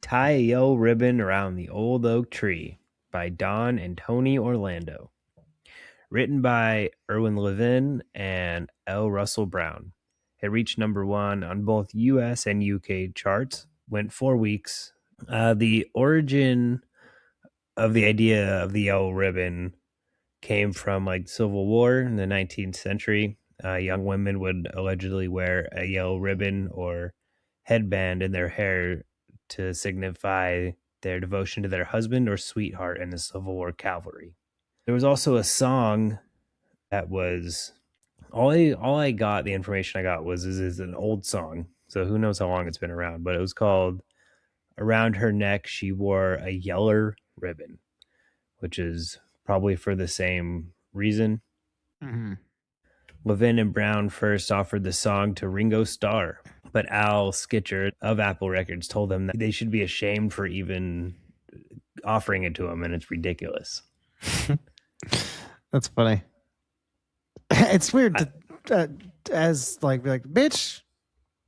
C: Tie a Yellow Ribbon Around the Old Oak Tree by Don and Tony Orlando. Written by Erwin Levin and L. Russell Brown. It reached number 1 on both US and UK charts, went 4 weeks. The origin of the idea of the yellow ribbon came from like Civil War in the 19th century. Young women would allegedly wear a yellow ribbon or headband in their hair to signify their devotion to their husband or sweetheart in the Civil War cavalry. There was also a song that was all I got. The information I got was is an old song, so who knows how long it's been around. But it was called "Around Her Neck She Wore a Yeller Ribbon," which is probably for the same reason.
A: Mm-hmm.
C: Levin and Brown first offered the song to Ringo Starr, but Al Skitcher of Apple Records told them that they should be ashamed for even offering it to him, and it's ridiculous.
A: That's funny. It's weird to as like be like, bitch,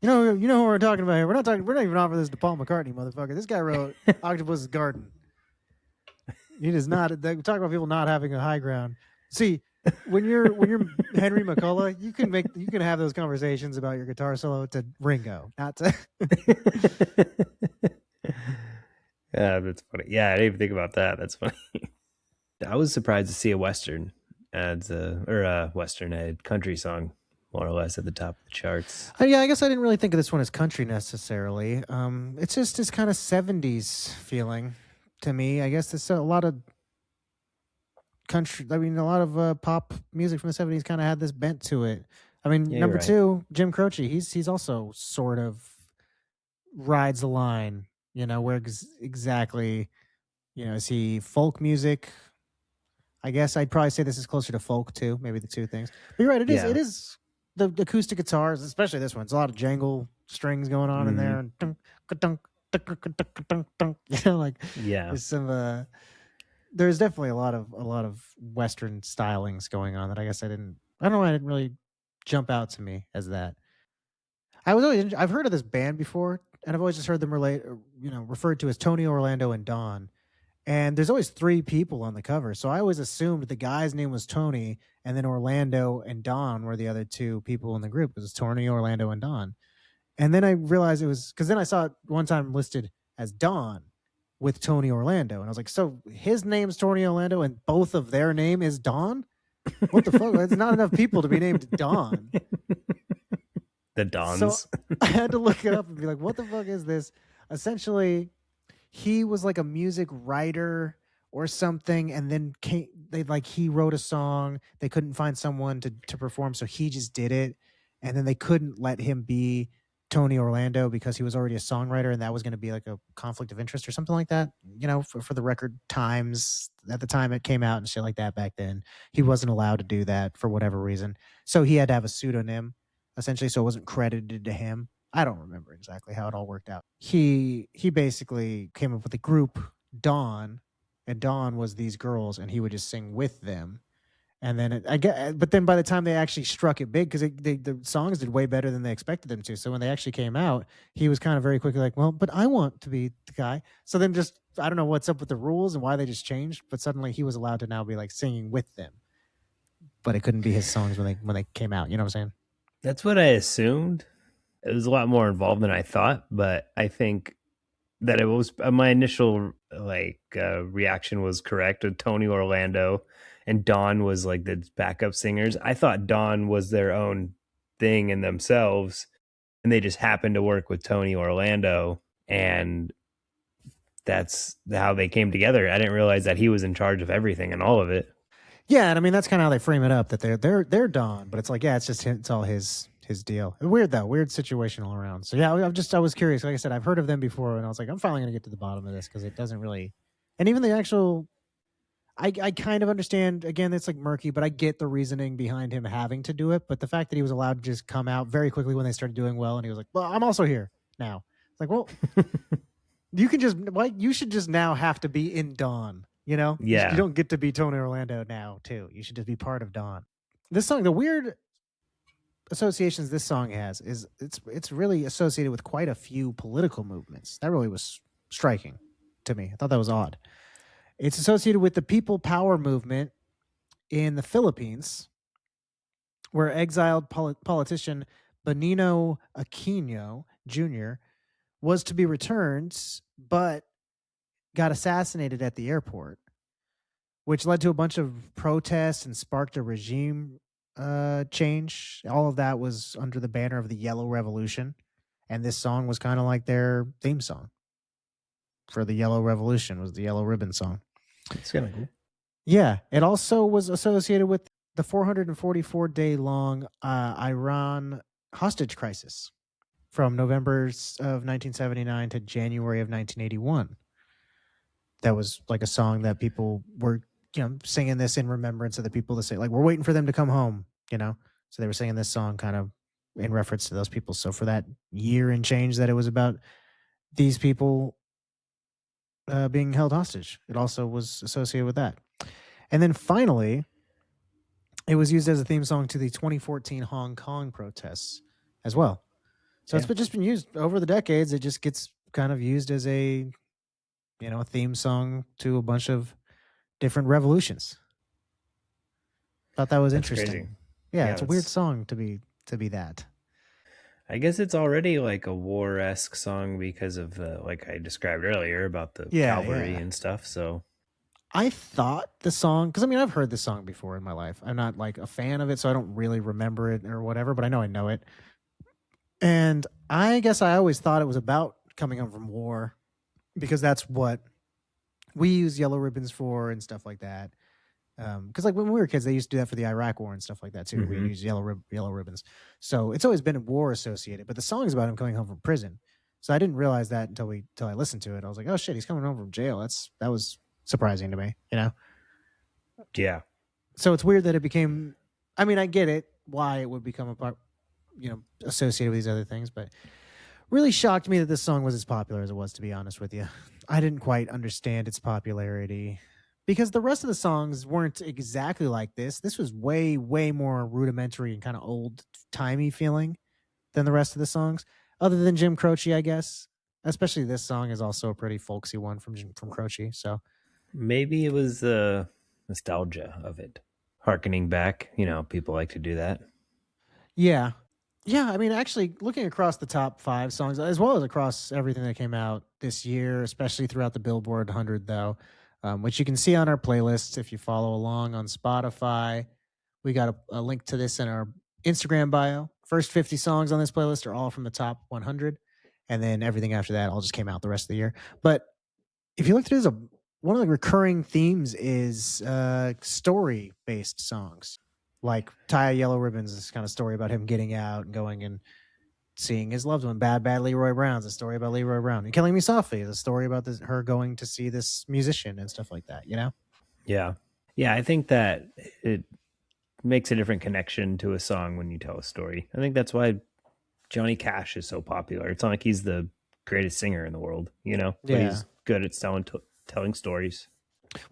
A: you know who we're talking about here. We're not even offering this to Paul McCartney, motherfucker. This guy wrote Octopus's Garden. He does not talk about people not having a high ground. See, when you're Henry McCullough, you can have those conversations about your guitar solo to Ringo, not to
C: Yeah, that's funny. Yeah, I didn't even think about that. That's funny. I was surprised to see a Western a country song more or less at the top of the charts.
A: Yeah, I guess I didn't really think of this one as country necessarily. It's just this kind of 70s feeling to me. I guess there's a lot of country. I mean, a lot of pop music from the 70s kind of had this bent to it. I mean, number 2, Jim Croce. He's also sort of rides the line. You know, where exactly, is he folk music? I guess I'd probably say this is closer to folk too. Maybe the two things. But you're right. It is.
B: Yeah.
A: It is the acoustic guitars, especially this one. It's a lot of jangle strings going on in there, and dunk, dunk, dunk, dunk, dunk, dunk, dunk. Like
B: Yeah.
A: there's some. There's definitely a lot of Western stylings going on that I guess I don't know why it didn't really jump out to me as that. I've heard of this band before, and I've always just heard them referred to as Tony, Orlando, and Don. And there's always three people on the cover, so I always assumed the guy's name was Tony, and then Orlando and Don were the other two people in the group. It was Tony, Orlando, and Don. And then I realized it was because then I saw it one time listed as Don with Tony Orlando, and I was like, so his name's Tony Orlando, and both of their name is Don. What the fuck? There's not enough people to be named Don.
B: The Dons.
A: So I had to look it up and be like, what the fuck is this? Essentially, he was like a music writer or something, and then he wrote a song. They couldn't find someone to perform, so he just did it. And then they couldn't let him be Tony Orlando because he was already a songwriter, and that was going to be like a conflict of interest or something like that. For the record times at the time it came out and shit like that back then, he wasn't allowed to do that for whatever reason. So he had to have a pseudonym, essentially, so it wasn't credited to him. I don't remember exactly how it all worked out. He basically came up with a group, Dawn, and Dawn was these girls, and he would just sing with them. And then but then by the time they actually struck it big, because the songs did way better than they expected them to. So when they actually came out, he was kind of very quickly like, well, but I want to be the guy. So then I don't know what's up with the rules and why they just changed, but suddenly he was allowed to now be like singing with them. But it couldn't be his songs when they came out. You know what I'm saying?
B: That's what I assumed. It was a lot more involved than I thought, but I think that it was my initial reaction was correct with Tony Orlando, and Dawn was like the backup singers. I thought Dawn was their own thing in themselves, and they just happened to work with Tony Orlando, and that's how they came together. I didn't realize that he was in charge of everything and all of it.
A: Yeah, and I mean that's kind of how they frame it up, that they're Don, but it's like, yeah, it's all his deal. Weird though, weird situation all around. So yeah, I was curious. Like I said, I've heard of them before, and I was like, I'm finally gonna get to the bottom of this because it doesn't really, and even the actual, I kind of understand. Again, it's like murky, but I get the reasoning behind him having to do it. But the fact that he was allowed to just come out very quickly when they started doing well, and he was like, well, I'm also here now. It's like, well, you should just now have to be in Dawn.
B: Yeah.
A: You don't get to be Tony Orlando now, too. You should just be part of Dawn. This song, the weird associations this song has is it's really associated with quite a few political movements. That really was striking to me. I thought that was odd. It's associated with the People Power movement in the Philippines, where exiled politician Benigno Aquino Jr. was to be returned, but got assassinated at the airport, which led to a bunch of protests and sparked a regime change. All of that was under the banner of the Yellow Revolution, and this song was kind of like their theme song for the Yellow Revolution. Was the Yellow Ribbon song.
B: It's kind of cool.
A: Yeah, it also was associated with the 444-day-long Iran hostage crisis from November of 1979 to January of 1981. That was like a song that people were, singing this in remembrance of the people that say, like, we're waiting for them to come home, So they were singing this song kind of in reference to those people. So for that year and change that it was about these people being held hostage, it also was associated with that. And then finally, it was used as a theme song to the 2014 Hong Kong protests as well. So it's just been used over the decades. It just gets kind of used as a theme song to a bunch of different revolutions. Thought that was interesting.
B: Crazy.
A: Yeah, it's a weird song to be that.
B: I guess it's already like a war-esque song because of like I described earlier about the cavalry and stuff. So
A: I thought the song, because I've heard this song before in my life. I'm not like a fan of it, so I don't really remember it or whatever, but I know it. And I guess I always thought it was about coming home from war, because that's what we use yellow ribbons for and stuff like that. Because like when we were kids, they used to do that for the Iraq War and stuff like that too.
B: Mm-hmm.
A: We use yellow ribbons. So it's always been war associated. But the song is about him coming home from prison. So I didn't realize that until I listened to it. I was like, oh shit, he's coming home from jail. That was surprising to me,
C: Yeah.
A: So it's weird that it became. I mean, I get it why it would become a part, associated with these other things, but really shocked me that this song was as popular as it was. To be honest with you, I didn't quite understand its popularity because the rest of the songs weren't exactly like this. This was way, way more rudimentary and kind of old timey feeling than the rest of the songs, other than Jim Croce, I guess. Especially this song is also a pretty folksy one from Croce. So
C: Maybe it was the nostalgia of it. Harkening back, people like to do that.
A: yeah, yeah. I mean, actually, looking across the top 5 songs, as well as across everything that came out this year, especially throughout the Billboard 100, though, which you can see on our playlists if you follow along on Spotify. We got a link to this in our Instagram bio. First 50 songs on this playlist are all from the top 100, and then everything after that all just came out the rest of the year. But if you look through this, one of the recurring themes is story based songs. Like Tie a Yellow Ribbons, this kind of story about him getting out and going and seeing his loved one. Bad Leroy Brown's a story about Leroy Brown. And Killing Me Softly is a story about her going to see this musician and stuff like that,
C: Yeah. Yeah, I think that it makes a different connection to a song when you tell a story. I think that's why Johnny Cash is so popular. It's not like he's the greatest singer in the world, but
A: Yeah.
C: he's good at telling stories.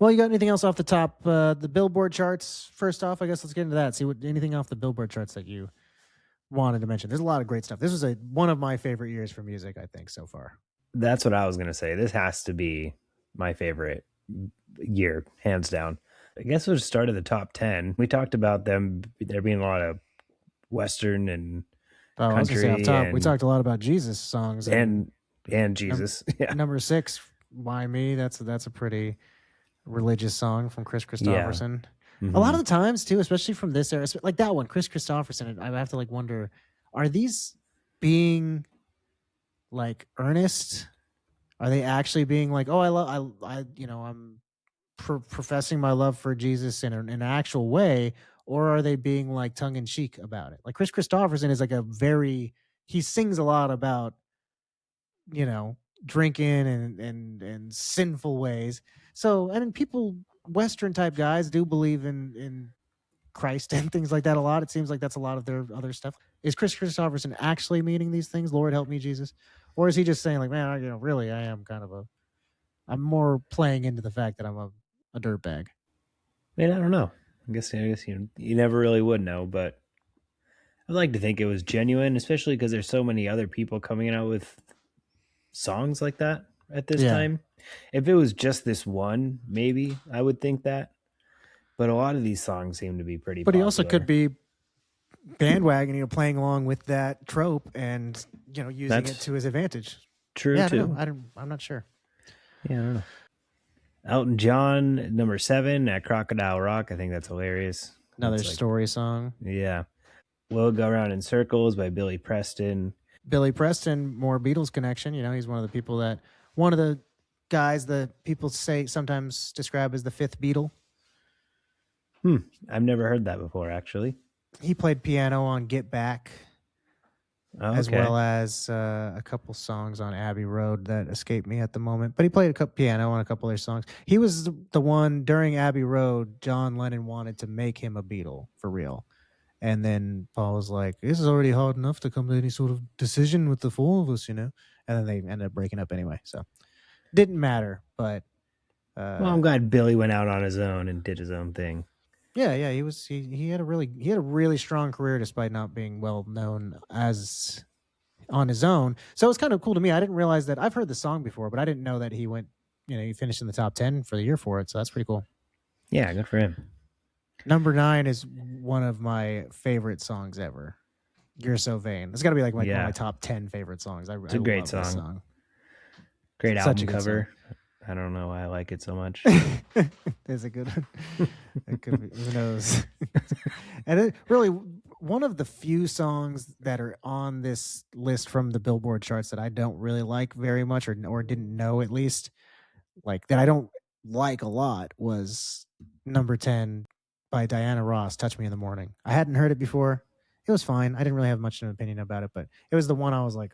A: Well, you got anything else off the top, the Billboard charts? First off, I guess let's get into that. See what anything off the Billboard charts that you wanted to mention. There's a lot of great stuff. This was one of my favorite years for music, I think, so far.
C: That's what I was going to say. This has to be my favorite year, hands down. I guess we'll just start at the top 10. We talked about there being a lot of Western and
A: I was gonna say off top, we talked a lot about Jesus songs
C: and Jesus. Yeah.
A: Number 6, Why Me? That's a pretty religious song from Chris Christopherson.
C: Mm-hmm.
A: A lot of the times too, especially from this era, like that one, Chris Christopherson, I have to wonder, are these being like earnest? Are they actually being like, oh, I'm professing my love for Jesus in an actual way, or are they being like tongue in cheek about it? Like Chris Christopherson is like he sings a lot about, drinking and sinful ways. So, and people, Western type guys do believe in Christ and things like that a lot. It seems like that's a lot of their other stuff. Is Chris Christopherson actually meaning these things? Lord help me, Jesus, or is he just saying like, man, really, I am I'm more playing into the fact that I'm a dirtbag.
C: Man, I don't know. I guess you never really would know, but I'd like to think it was genuine, especially because there's so many other people coming out with songs like that at this time. If it was just this one, maybe I would think that. But a lot of these songs seem to be pretty popular.
A: He also could be bandwagon, playing along with that trope and, using it to his advantage.
C: True, too.
A: I'm not sure.
C: Yeah, I don't know. Elton John, number 7 at Crocodile Rock. I think that's hilarious.
A: Another story song.
C: Yeah. We'll Go Around in Circles by Billy Preston.
A: Billy Preston, more Beatles connection. He's one of the guys that people sometimes describe as the 5th Beatle.
C: I've never heard that before, actually.
A: He played piano on Get Back, as well as a couple songs on Abbey Road that escape me at the moment. But he played piano on a couple of their songs. He was the one during Abbey Road. John Lennon wanted to make him a Beatle for real. And then Paul was like, this is already hard enough to come to any sort of decision with the 4 of us, And then they ended up breaking up anyway. So didn't matter. But
C: well, I'm glad Billy went out on his own and did his own thing.
A: Yeah, he had a really strong career despite not being well known as on his own. So it's kind of cool to me. I didn't realize that. I've heard the song before, but I didn't know that he went, he finished in the top 10 for the year for it. So that's pretty cool.
C: Yeah, good for him.
A: Number 9 is one of my favorite songs ever. You're So Vain. It's got to be like one of my top 10 favorite songs. It's a great song.
C: Great album cover. I don't know why I like it so much.
A: It's a good one. It could be, who knows? And it really, one of the few songs that are on this list from the Billboard charts that I don't really like very much, or didn't know at least, like that I don't like a lot, was number 10 by Diana Ross, Touch Me in the Morning. I hadn't heard it before. It was fine. I didn't really have much of an opinion about it, but it was the one I was like,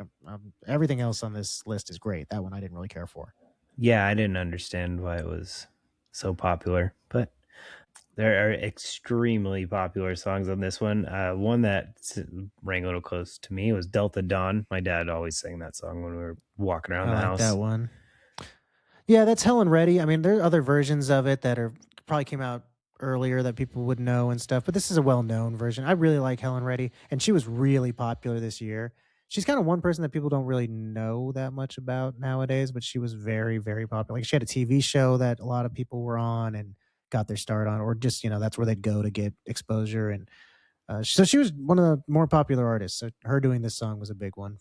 A: everything else on this list is great. That one I didn't really care for.
C: Yeah, I didn't understand why it was so popular, but There are extremely popular songs on this one. One that rang a little close to me was Delta Dawn. My dad always sang that song when we were walking around
A: I
C: the
A: like
C: house.
A: that one. Yeah, that's Helen Reddy. I mean, there are other versions of it that are probably came out earlier that people would know and stuff, but this is a well-known version. I really like Helen Reddy, and she was really popular this year. She's kind of one person that people don't really know that much about nowadays, but she was very, very popular. Like she had a TV show that a lot of people were on and got their start on, or just that's where they'd go to get exposure. And so she was one of the more popular artists. So her doing this song was a big one.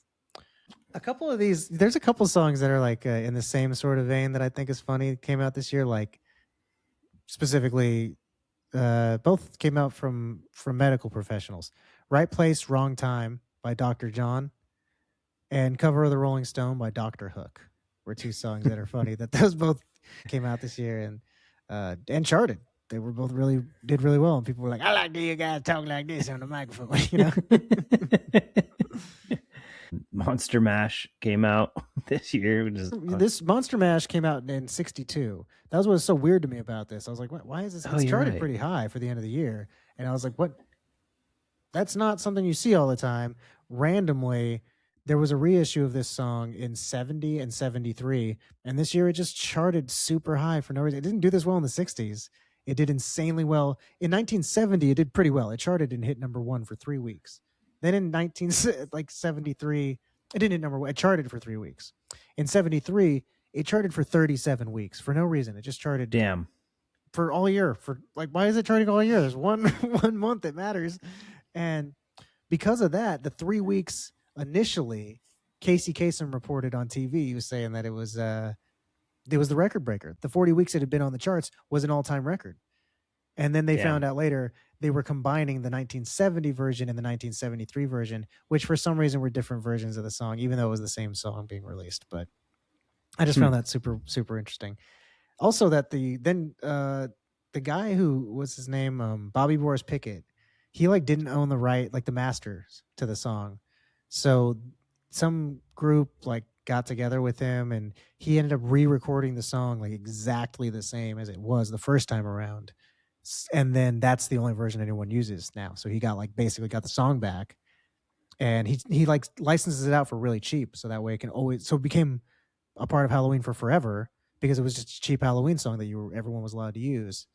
A: A couple of these, there's a couple songs that are like in the same sort of vein that I think is funny. Came out this year, like specifically, both came out from medical professionals. "Right Place, Wrong Time" by Dr. John and "Cover of the Rolling Stone" by Dr. Hook were two songs that are funny. That those both came out this year and charted. They were both did really well, and people were like, "I like you guys talk like this on the microphone,"
C: Monster Mash came out this year.
A: This Monster Mash came out in '62. That was what's so weird to me about this. I was like, why is this? It's charted pretty high for the end of the year. And I was like, what? That's not something you see all the time. Randomly, there was a reissue of this song in '70 and '73. And this year it just charted super high for no reason. It didn't do this well in the '60s. It did insanely well. In 1970, it did pretty well. It charted and hit number one for 3 weeks. Then in 1973, it didn't hit number one. It charted for 3 weeks. In '73, it charted for 37 weeks for no reason. It just charted.
C: Damn.
A: For all year. For like, why is it charting all year? There's one month that matters. And because of that, the 3 weeks initially, Casey Kasem reported on TV. He was saying that it was the record breaker. The 40 weeks it had been on the charts was an all-time record. And then they found out later they were combining the 1970 version and the 1973 version, which for some reason were different versions of the song, even though it was the same song being released. But I just found that super, super interesting. Also, that the guy who was his name, Bobby Boris Pickett, he like didn't own the right, like the masters to the song. So some group like got together with him and he ended up re-recording the song like exactly the same as it was the first time around. And then that's the only version anyone uses now. So he got like basically got the song back and he like licenses it out for really cheap. So that way it can always, so it became a part of Halloween for forever because it was just a cheap Halloween song that everyone was allowed to use.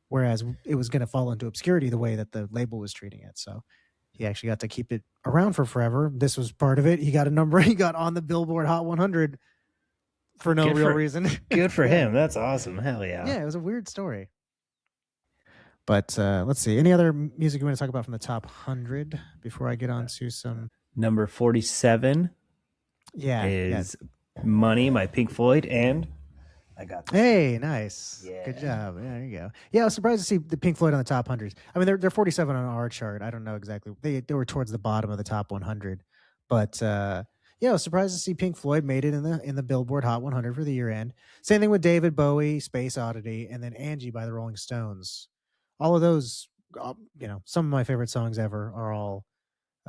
A: Whereas it was going to fall into obscurity the way that the label was treating it. So he actually got to keep it around for forever. This was part of it. He got a number. He got on the Billboard Hot 100 for no real reason.
C: Good for him. That's awesome. Hell yeah.
A: Yeah, it was a weird story. But let's see. Any other music you want to talk about from the top 100 before I get on to some?
C: Number 47 is Money by Pink Floyd. And I got this.
A: Hey, nice.
C: Yeah.
A: Good job. Yeah, there you go. Yeah, I was surprised to see the Pink Floyd on the top 100s. I mean, they're 47 on our chart. I don't know exactly. They were towards the bottom of the top 100. But yeah, I was surprised to see Pink Floyd made it in the Billboard Hot 100 for the year end. Same thing with David Bowie, Space Oddity, and then Angie by the Rolling Stones. All of those, some of my favorite songs ever are all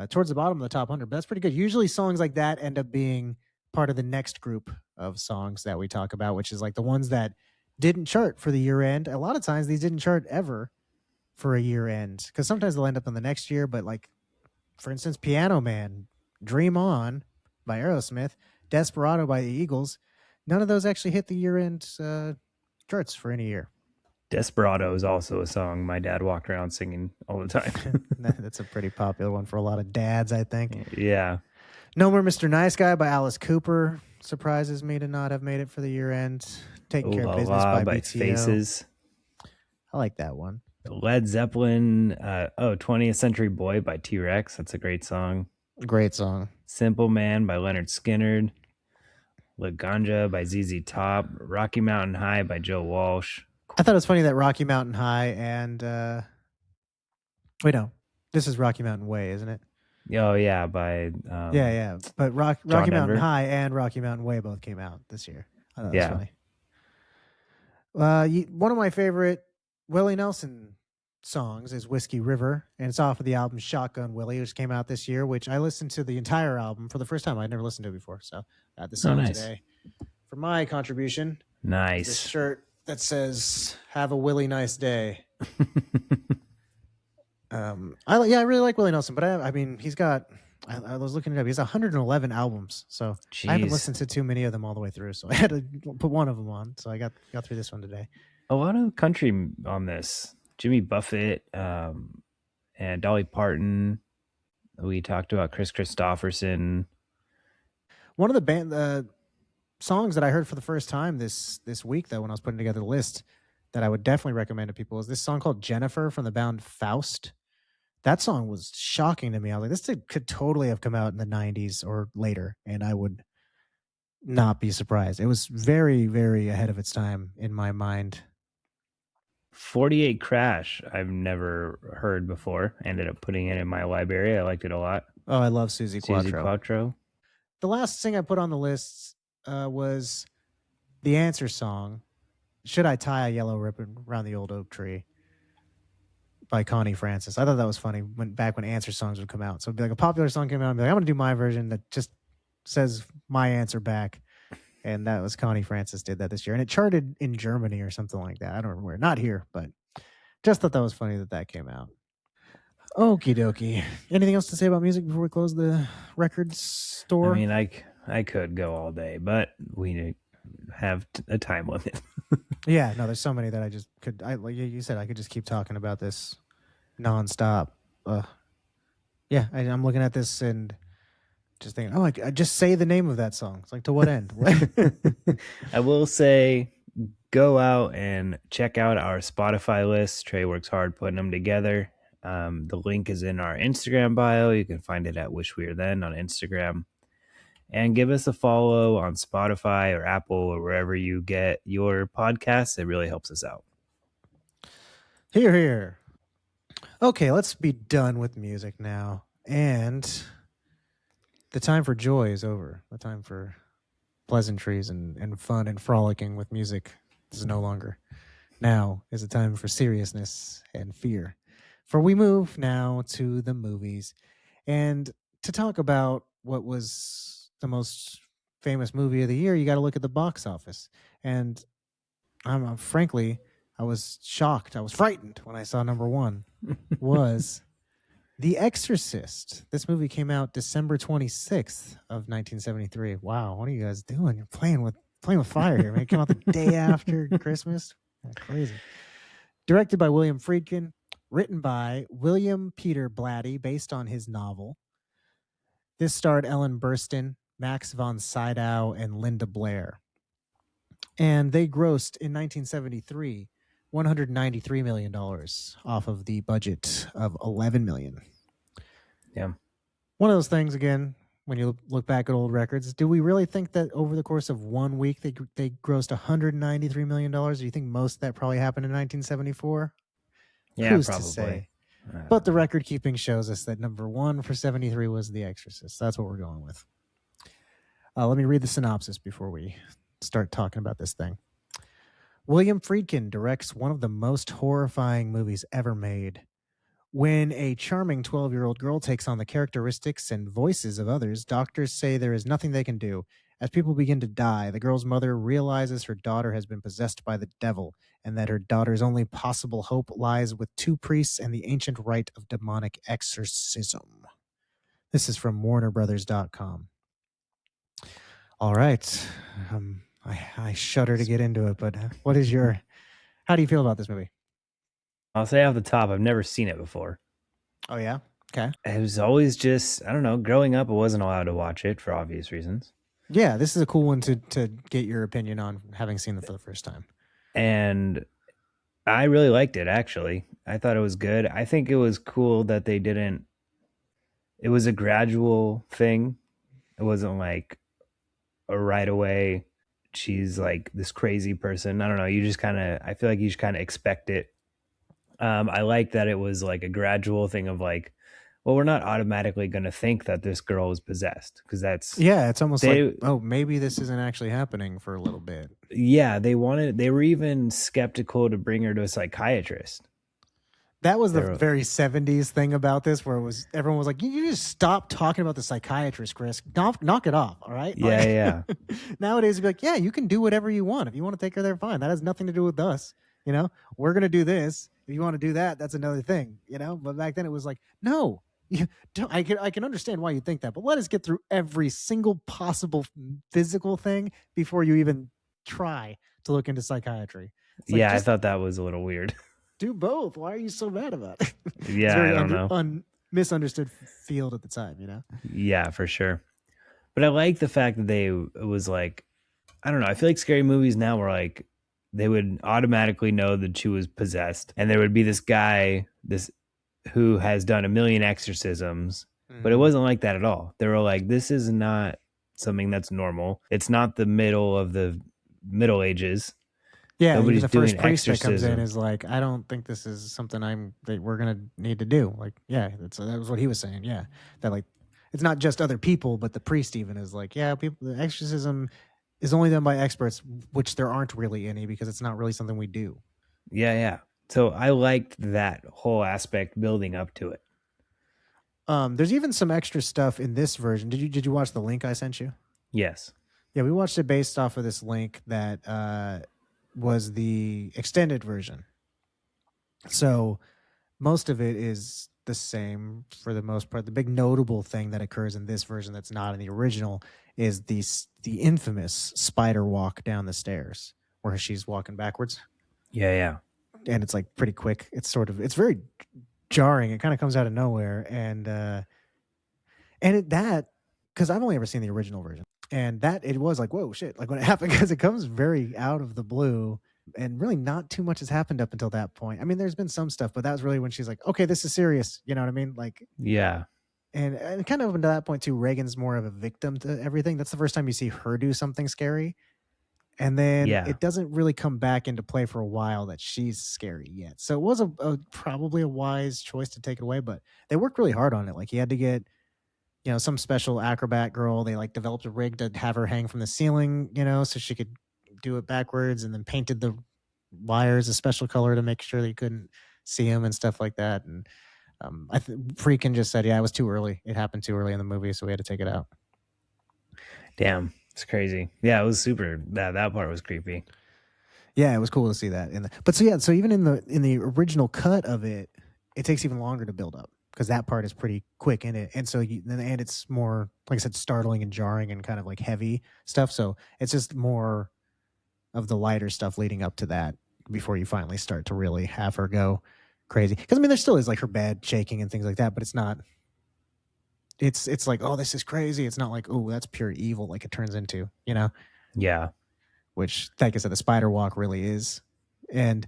A: towards the bottom of the top 100. But that's pretty good. Usually songs like that end up being part of the next group of songs that we talk about, which is like the ones that didn't chart for the year end. A lot of times these didn't chart ever for a year end because sometimes they'll end up in the next year. But like, for instance, Piano Man, Dream On by Aerosmith, Desperado by the Eagles, none of those actually hit the year end charts for any year.
C: Desperado is also a song my dad walked around singing all the time.
A: That's a pretty popular one for a lot of dads, I think.
C: Yeah.
A: No More Mr. Nice Guy by Alice Cooper surprises me to not have made it for the year end. Taking Care of Business by BTO.
C: Faces.
A: I like that one.
C: Led Zeppelin, 20th Century Boy by T-Rex. That's a great song.
A: Great song.
C: Simple Man by Leonard Skinner. La Ganja by ZZ Top. Rocky Mountain High by Joe Walsh.
A: I thought it was funny that Rocky Mountain High and wait, no, this is Rocky Mountain Way, isn't it?
C: Oh yeah, by
A: but Rocky Mountain High and Rocky Mountain Way both came out this year. I thought that was funny. One of my favorite Willie Nelson songs is Whiskey River, and it's off of the album Shotgun Willie, which came out this year. Which I listened to the entire album for the first time. I'd never listened to it before, so I got this song today for my contribution.
C: Nice.
A: This shirt that says "Have a Willie nice day." I really like Willie Nelson, but I mean, he's got. I was looking it up. He has 111 albums, so I haven't
C: Jeez.
A: listened to too many of them all the way through. So I had to put one of them on. So I got through this one today.
C: A lot of country on this. Jimmy Buffett, and Dolly Parton. We talked about Chris Christopherson.
A: One of the songs that I heard for the first time this week, though, when I was putting together the list, that I would definitely recommend to people is this song called "Jennifer" from the band Faust. That song was shocking to me. I was like, this could totally have come out in the 90s or later, and I would not be surprised. It was very, very ahead of its time in my mind.
C: 48 Crash, I've never heard before. Ended up putting it in my library. I liked it a lot.
A: Oh, I love Susie
C: Susie
A: Quattro.
C: Quattro.
A: The last thing I put on the list was the Answer song, "Should I Tie a Yellow Ribbon Around the Old Oak Tree" by Connie Francis. I thought that was funny back when Answer songs would come out. So it'd be like a popular song came out, and be like, I'm going to do my version that just says my answer back. And that was Connie Francis did that this year. And it charted in Germany or something like that. I don't remember where. Not here, but just thought that was funny that came out. Okie dokie. Anything else to say about music before we close the record store?
C: I mean, I could go all day, but we have a time limit.
A: Yeah, no, there's so many that I just could. Like you said, I could just keep talking about this nonstop. Yeah, I'm looking at this and just thinking, oh, I just say the name of that song. It's like, to what end?
C: I will say, go out and check out our Spotify list. Trey works hard putting them together. The link is in our Instagram bio. You can find it at Wish We Were Then on Instagram. And give us a follow on Spotify or Apple or wherever you get your podcasts. It really helps us out.
A: Hear, hear. Okay, let's be done with music now. And the time for joy is over. The time for pleasantries and fun and frolicking with music is no longer. Now is the time for seriousness and fear. For we move now to the movies. And to talk about what was the most famous movie of the year, you got to look at the box office. And frankly, I was shocked. I was frightened when I saw number one was The Exorcist. This movie came out December 26th of 1973. Wow, what are you guys doing? You're playing with fire here, man. It came out the day after Christmas. Crazy. Directed by William Friedkin, written by William Peter Blatty, based on his novel. This starred Ellen Burstyn, Max von Sydow, and Linda Blair. And they grossed in 1973 $193 million off of the budget of $11 million.
C: Yeah.
A: One of those things, again, when you look back at old records, do we really think that over the course of 1 week they grossed $193 million? Do you think most of that probably happened in 1974?
C: Yeah,
A: Who's
C: probably.
A: to say? But the record keeping shows us that number one for 73 was The Exorcist. That's what we're going with. Let me read the synopsis before we start talking about this thing. William Friedkin directs one of the most horrifying movies ever made. When a charming 12-year-old girl takes on the characteristics and voices of others, doctors say there is nothing they can do. As people begin to die, the girl's mother realizes her daughter has been possessed by the devil and that her daughter's only possible hope lies with two priests and the ancient rite of demonic exorcism. This is from WarnerBrothers.com. All right. I shudder to get into it, but how do you feel about this movie?
C: I'll say off the top, I've never seen it before.
A: Oh, yeah? Okay.
C: It was always just, I don't know, growing up, I wasn't allowed to watch it for obvious reasons.
A: Yeah, this is a cool one to get your opinion on, having seen it for the first time.
C: And I really liked it, actually. I thought it was good. I think it was cool that they didn't, it was a gradual thing. It wasn't like a right away, she's like this crazy person. I don't know. You just kind of, I feel like you just kind of expect it. I like that it was like a gradual thing of like, well, we're not automatically going to think that this girl is possessed because that's
A: it's almost like, oh, maybe this isn't actually happening for a little bit.
C: Yeah, they were even skeptical to bring her to a psychiatrist.
A: That was the
B: They're-
A: very 70s thing about this, where it was everyone was like, you just stop talking about the psychiatrist, Chris. Knock it off, all right?
B: Yeah,
A: Nowadays, you'd be like, yeah, you can do whatever you want. If you want to take her there, fine. That has nothing to do with us. You know, we're going to do this. If you want to do that, that's another thing, you know? But back then it was like, no, I can understand why you think that, but let us get through every single possible physical thing before you even try to look into psychiatry. It's like,
B: yeah. I
A: just
B: thought that was a little weird.
A: do both. Why are you so mad about it? It's
B: Yeah,
A: very
B: I don't know.
A: misunderstood field at the time, you know?
B: Yeah, for sure. But I like the fact that it was like, I don't know. I feel like scary movies now were like they would automatically know that she was possessed, and there would be this guy, this who has done a million exorcisms, but it wasn't like that at all. They were like, this is not something that's normal. It's not the middle of the Middle Ages.
A: Yeah,
B: Nobody's
A: even the first
B: doing
A: priest that comes in
B: exorcism.
A: is like, I don't think this is something that we're gonna need to do. Like, yeah, that was what he was saying. Yeah, that like it's not just other people, but the priest even is like, yeah, the exorcism is only done by experts, which there aren't really any because it's not really something we do.
B: Yeah. So I liked that whole aspect building up to it.
A: There's even some extra stuff in this version. Did you watch the link I sent you?
B: Yes.
A: Yeah, we watched it based off of this link that was the extended version. So most of it is the same for the most part. The big notable thing that occurs in this version that's not in the original is the infamous spider walk down the stairs where she's walking backwards,
B: Yeah.
A: and it's like pretty quick. It's very jarring. It kind of comes out of nowhere, that because I've only ever seen the original version, and that it was like, whoa, shit, like when it happened, because it comes very out of the blue, and really not too much has happened up until that point. I mean, there's been some stuff, but that was really when she's like, okay, this is serious. You know what I mean? Like,
B: Yeah.
A: and kind of up until that point too, Reagan's more of a victim to everything. That's the first time you see her do something scary. And then
B: Yeah.
A: it doesn't really come back into play for a while that she's scary yet. So it was probably a wise choice to take it away, but they worked really hard on it. Like, he had to get, you know, some special acrobat girl. They like developed a rig to have her hang from the ceiling, you know, so she could do it backwards, and then painted the wires a special color to make sure they couldn't see them and stuff like that. And Freakin just said, yeah, it was too early. It happened too early in the movie, so we had to take it out.
B: Damn. It's crazy. Yeah, it was super. That part was creepy.
A: Yeah, it was cool to see that. So even in the original cut of it, it takes even longer to build up because that part is pretty quick in it, and and it's more, like I said, startling and jarring and kind of like heavy stuff. So it's just more of the lighter stuff leading up to that before you finally start to really have her go crazy. Because I mean, there still is like her bed shaking and things like that, but it's not. It's like, oh, this is crazy. It's not like, oh, that's pure evil, like it turns into, you know.
B: Yeah.
A: Which, like I said, the spider walk really is. And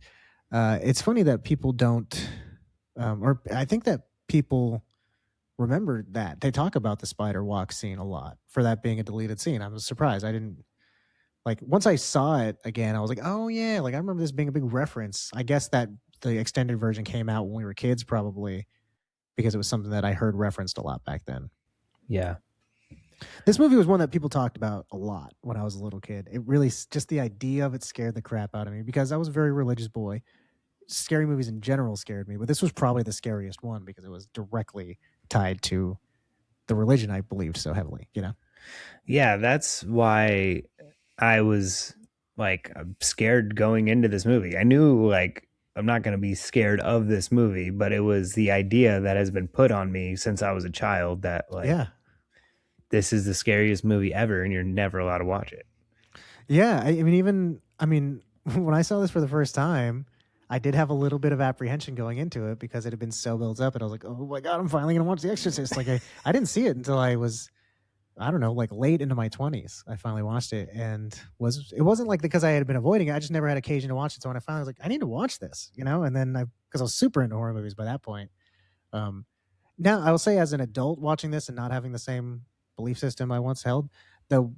A: it's funny that people don't, or I think that people remember that. They talk about the spider walk scene a lot for that being a deleted scene. I was surprised. I didn't, like, once I saw it again, I was like, oh, yeah, like I remember this being a big reference. I guess that the extended version came out when we were kids, probably, because it was something that I heard referenced a lot back then.
B: Yeah.
A: This movie was one that people talked about a lot when I was a little kid. It really, just the idea of it scared the crap out of me because I was a very religious boy. Scary movies in general scared me, but this was probably the scariest one because it was directly tied to the religion I believed so heavily, you know?
B: Yeah, that's why I was like scared going into this movie. I knew like I'm not going to be scared of this movie, but it was the idea that has been put on me since I was a child that like,
A: Yeah.
B: this is the scariest movie ever and you're never allowed to watch it.
A: Yeah. I mean, when I saw this for the first time, I did have a little bit of apprehension going into it because it had been so built up, and I was like, oh my God, I'm finally going to watch The Exorcist. Like, I didn't see it until I was, I don't know, like late into my 20s. I finally watched it, and it wasn't like because I had been avoiding it. I just never had occasion to watch it. So when I finally was like, I need to watch this, you know? And then because I was super into horror movies by that point. Now I will say, as an adult watching this and not having the same belief system I once held, the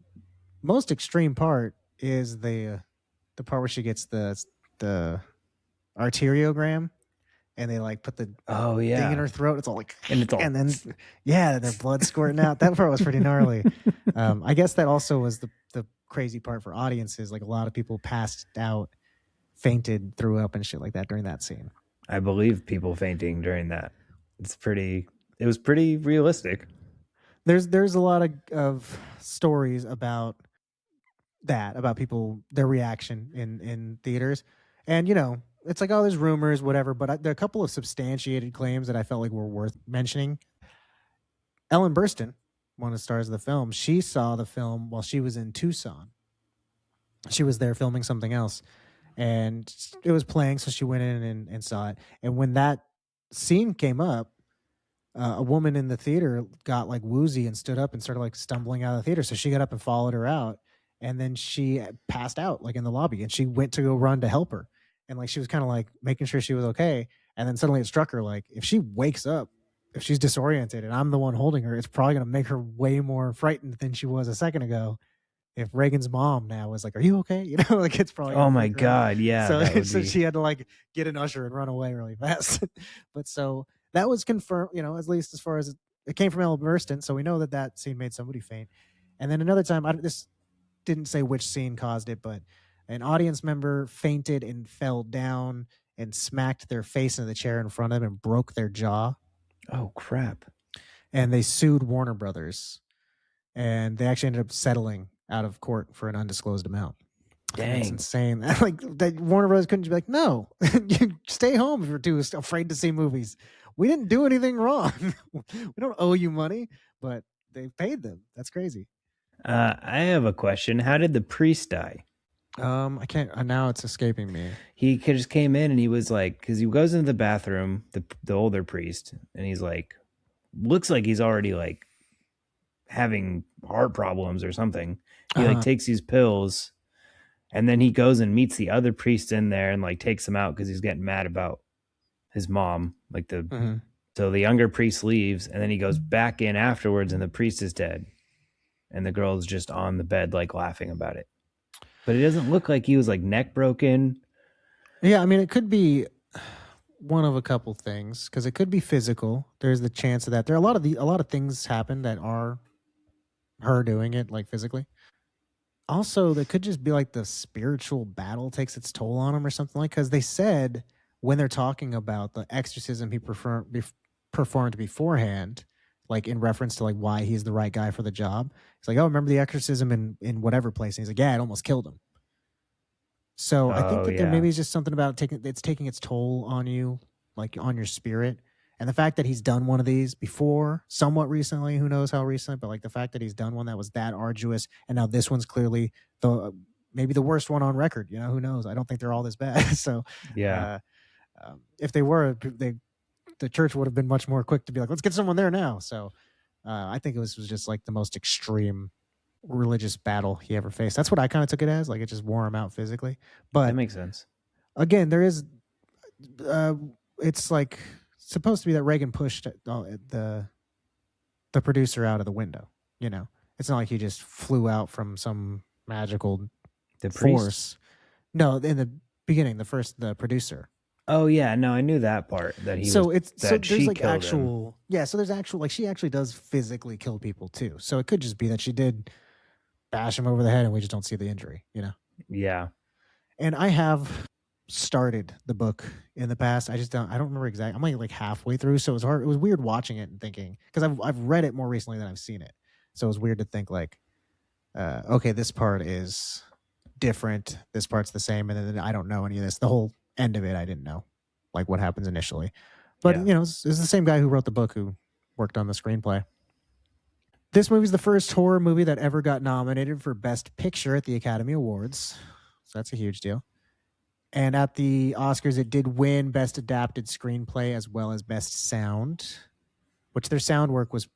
A: most extreme part is the part where she gets the arteriogram, and they like put the
B: Oh
A: thing in
B: yeah.
A: her throat. It's all like,
B: And it's all
A: and then yeah, the blood squirting out. That part was pretty gnarly. I guess that also was the crazy part for audiences. Like, a lot of people passed out, fainted, threw up, and shit like that during that scene.
C: I believe people fainting during that. It was pretty realistic.
A: There's a lot of stories about that, about people, their reaction in theaters. And it's like, oh, there's rumors, whatever, but there are a couple of substantiated claims that I felt like were worth mentioning. Ellen Burstyn, one of the stars of the film, she saw the film while she was in Tucson. She was there filming something else, and it was playing, so she went in and saw it. And when that scene came up, a woman in the theater got like woozy and stood up and started like stumbling out of the theater. So she got up and followed her out, and then she passed out like in the lobby. And she went to go run to help her, and like she was kind of like making sure she was okay. And then suddenly it struck her, like, if she wakes up, if she's disoriented, and I'm the one holding her, it's probably going to make her way more frightened than she was a second ago. If Reagan's mom now was like, "Are you okay?" Like, it's probably
C: Oh
A: gonna
C: my
A: freak her out.
C: god, yeah,
A: So
C: that would
A: so
C: be.
A: she had to like get an usher and run away really fast. But so that was confirmed, at least as far as it came from Ellen Burstyn, so we know that that scene made somebody faint. And then another time, this didn't say which scene caused it, but an audience member fainted and fell down and smacked their face into the chair in front of them and broke their jaw.
C: Oh crap.
A: And they sued Warner Brothers, and they actually ended up settling out of court for an undisclosed amount. That's
C: Dang.
A: insane. Like, that Warner Brothers couldn't just be like, no, you stay home if you're too afraid to see movies. We didn't do anything wrong. We don't owe you money, but they paid them. That's crazy.
C: I have a question. How did the priest die?
A: I can't. Now it's escaping me.
C: He just came in and he was like, because he goes into the bathroom, the older priest, and he's like, looks like he's already like having heart problems or something. He like
A: Uh-huh.
C: takes these pills, and then he goes and meets the other priest in there and like takes him out because he's getting mad about his mom. Like
A: Mhm.
C: so the younger priest leaves, and then he goes back in afterwards, and the priest is dead, and the girl's just on the bed like laughing about it. But it doesn't look like he was like neck broken.
A: Yeah, I mean, it could be one of a couple things, because it could be physical. There's the chance of that. There are a lot of things happen that are her doing it, like, physically. Also, there could just be like the spiritual battle takes its toll on him or something, like, because they said when they're talking about the exorcism he performed beforehand, like in reference to like why he's the right guy for the job. It's like, oh, remember the exorcism in whatever place? And he's like, yeah, it almost killed him. So I think
C: Oh
A: that there
C: yeah.
A: maybe is just something about taking its toll on you, like on your spirit. And the fact that he's done one of these before, somewhat recently, who knows how recent, but like the fact that he's done one that was that arduous, and now this one's clearly maybe the worst one on record. Who knows? I don't think they're all this bad. So,
C: Yeah.
A: uh, if they were, the church would have been much more quick to be like, let's get someone there now. So, I think was just like the most extreme religious battle he ever faced. That's what I kind of took it as. Like, it just wore him out physically.
C: That
A: But
C: makes sense.
A: again, there is, uh, it's like supposed to be that Reagan pushed the producer out of the window. It's not like he just flew out from some magical
C: The priest?
A: force. No, in the beginning, the producer.
C: Oh yeah, no, I knew that part that he was
A: So
C: that
A: there's
C: she
A: like
C: killed him.
A: actual, yeah. So there's actual, like, she actually does physically kill people too. So it could just be that she did bash him over the head and we just don't see the injury.
C: Yeah.
A: And I have started the book in the past. I don't remember exactly. I'm like halfway through, so it was hard. It was weird watching it and thinking, because I've read it more recently than I've seen it. So it was weird to think like, okay, this part is different. This part's the same, and then I don't know any of this. The whole end of it, I didn't know, like what happens initially. But
C: Yeah.
A: it's the same guy who wrote the book who worked on the screenplay. This movie's the first horror movie that ever got nominated for Best Picture at the Academy Awards. So that's a huge deal. And at the Oscars, it did win Best Adapted Screenplay as well as Best Sound, which their sound work was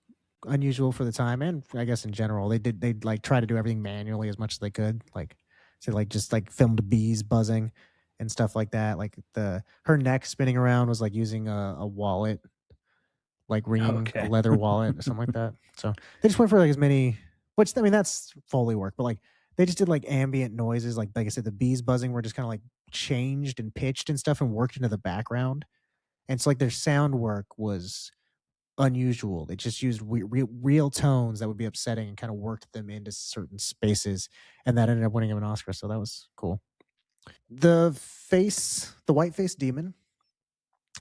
A: unusual for the time, and I guess in general. They like try to do everything manually as much as they could. Like, so like just like filmed bees buzzing and stuff like that. Like her neck spinning around was like using a wallet, like ringing a
C: Okay.
A: leather wallet or something like that. So they just went for like as many, which, I mean, that's Foley work, but like they just did like ambient noises. Like I said, the bees buzzing were just kind of like changed and pitched and stuff and worked into the background. And so like their sound work was unusual. They just used real tones that would be upsetting and kind of worked them into certain spaces. And that ended up winning him an Oscar. So that was cool. The white face demon,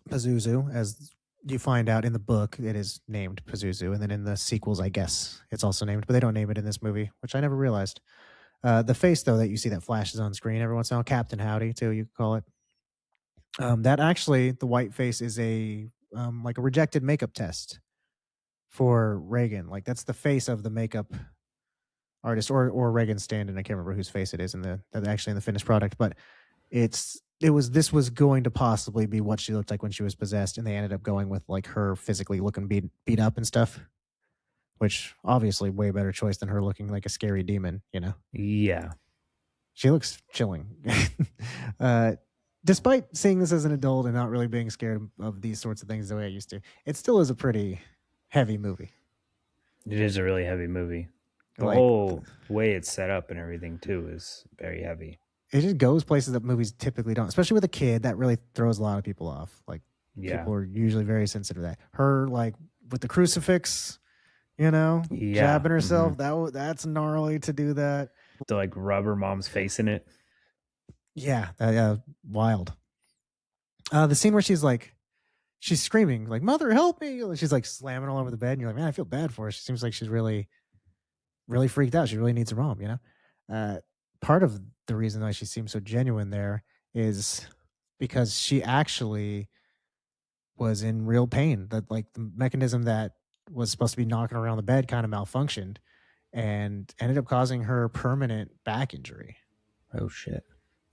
A: Pazuzu, as you find out in the book, it is named Pazuzu, and then in the sequels, I guess it's also named, but they don't name it in this movie, which I never realized. The face, though, that you see that flashes on screen every once in a while, Captain Howdy, too, you could call it. That actually, the white face is a like a rejected makeup test for Reagan. Like that's the face of the makeup artist or Reagan stand-in. I can't remember whose face it is in the actually in the finished product, but this was going to possibly be what she looked like when she was possessed, and they ended up going with like her physically looking beat up and stuff, which obviously way better choice than her looking like a scary demon. You know,
C: Yeah.
A: she looks chilling. Despite seeing this as an adult and not really being scared of these sorts of things the way I used to, it still is a pretty heavy movie.
C: It is a really heavy movie. The
A: Like
C: whole way it's set up and everything too is very heavy.
A: it just goes places that movies typically don't, especially with a kid. That really throws a lot of people off. Like
C: Yeah.
A: people are usually very sensitive to that. Her like with the crucifix, you know,
C: Yeah.
A: jabbing herself. That's gnarly to do that.
C: To like rub her mom's face in it.
A: Yeah, wild. The scene where she's screaming like "Mother, help me!" She's like slamming all over the bed, and you're like, man, I feel bad for her. She seems like she's really, really freaked out. She really needs her mom. You know, part of the reason why she seems so genuine there is because she actually was in real pain. That like the mechanism that was supposed to be knocking around the bed kind of malfunctioned and ended up causing her permanent back injury.
C: Oh shit.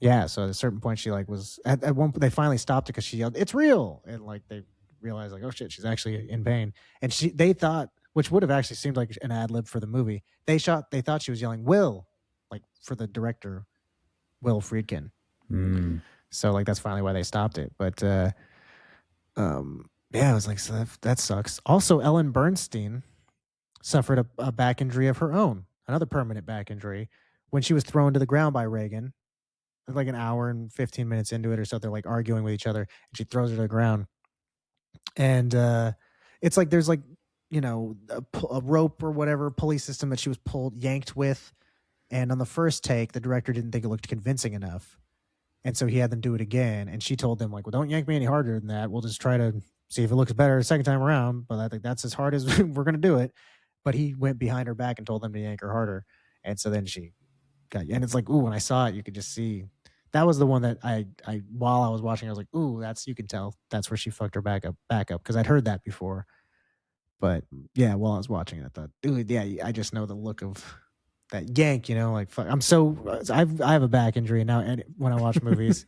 A: Yeah, so at a certain point, she like was at one point they finally stopped it because she yelled, "It's real!" And like they realized, like, oh shit, she's actually in pain. And they thought, which would have actually seemed like an ad lib for the movie. They thought she was yelling "Will," like for the director, Will Friedkin. So like that's finally why they stopped it. But yeah, it was like so that sucks. Also, Ellen Bernstein suffered a back injury of her own, another permanent back injury, when she was thrown to the ground by Reagan like an hour and 15 minutes into it or so. They're like arguing with each other and she throws her to the ground. And it's like there's like, you know, a rope or whatever pulley system that she was yanked with. And on the first take, the director didn't think it looked convincing enough. And so he had them do it again. And she told them, like, well, don't yank me any harder than that. We'll just try to see if it looks better the second time around. But I think that's as hard as we're going to do it. But he went behind her back and told them to yank her harder. And so then she and it's like, ooh, when I saw it, you could just see that was the one that I while I was watching, I was like, ooh, that's you can tell that's where she fucked her back up because I'd heard that before. But yeah, while I was watching it, I thought, dude, yeah, I just know the look of that yank, you know, like fuck, I have a back injury now, and when I watch movies,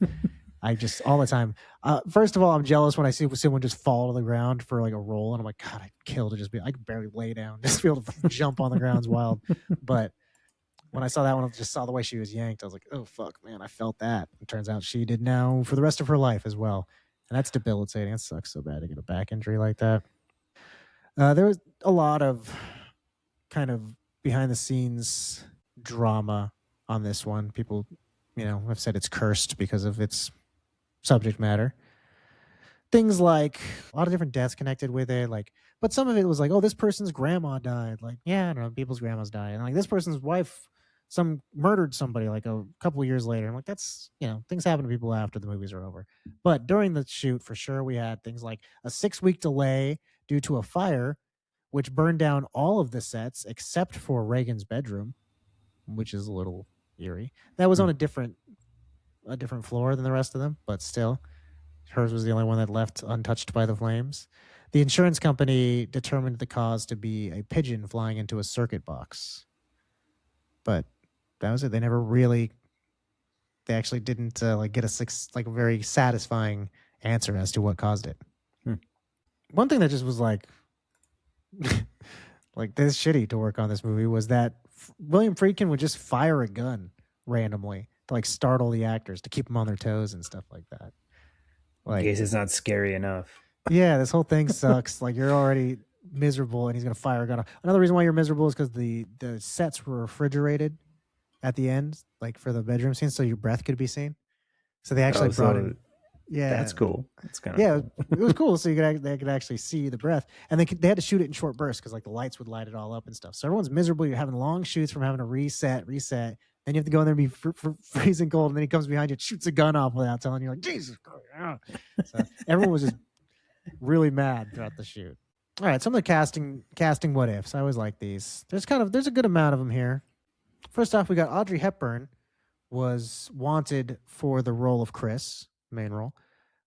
A: I just all the time. First of all, I'm jealous when I see someone just fall to the ground for like a roll, and I'm like, God, I'd kill to just be. I could barely lay down, just be able to jump on the ground's wild, but when I saw that one, I just saw the way she was yanked. I was like, oh, fuck, man, I felt that. It turns out she did now for the rest of her life as well. And that's debilitating. It sucks so bad to get a back injury like that. There was a lot of kind of behind the scenes drama on this one. People, you know, have said it's cursed because of its subject matter. Things like a lot of different deaths connected with it, like, but some of it was like, oh, this person's grandma died. Like, yeah, I don't know, people's grandmas die, and like this person's wife murdered somebody like a couple of years later. I'm like, that's, you know, things happen to people after the movies are over. But during the shoot, for sure, we had things like a 6-week delay due to a fire, which burned down all of the sets except for Reagan's bedroom, which is a little eerie. That was on a different floor than the rest of them, but still, hers was the only one that left untouched by the flames. The insurance company determined the cause to be a pigeon flying into a circuit box. But that was it. They actually didn't like get a very satisfying answer as to what caused it. One thing that just was like like this shitty to work on this movie was that William Friedkin would just fire a gun randomly to like startle the actors to keep them on their toes and stuff like that.
C: Like, in case it's not scary enough.
A: Yeah, this whole thing sucks. Like you're already miserable and he's gonna fire a gun. Another reason why you're miserable is because the sets were refrigerated at the end, like for the bedroom scene, so your breath could be seen. So they actually brought in. Yeah,
C: that's cool. That's kind
A: of cool. It was cool. So they could actually see the breath, and they had to shoot it in short bursts because like the lights would light it all up and stuff. So everyone's miserable. You're having long shoots from having to reset, and you have to go in there and be freezing cold, and then he comes behind you and shoots a gun off without telling you, like, Jesus Christ. So everyone was just really mad throughout the shoot. All right, some of the casting what ifs. I always like these. There's a good amount of them here. First off, we got Audrey Hepburn was wanted for the role of Chris, main role,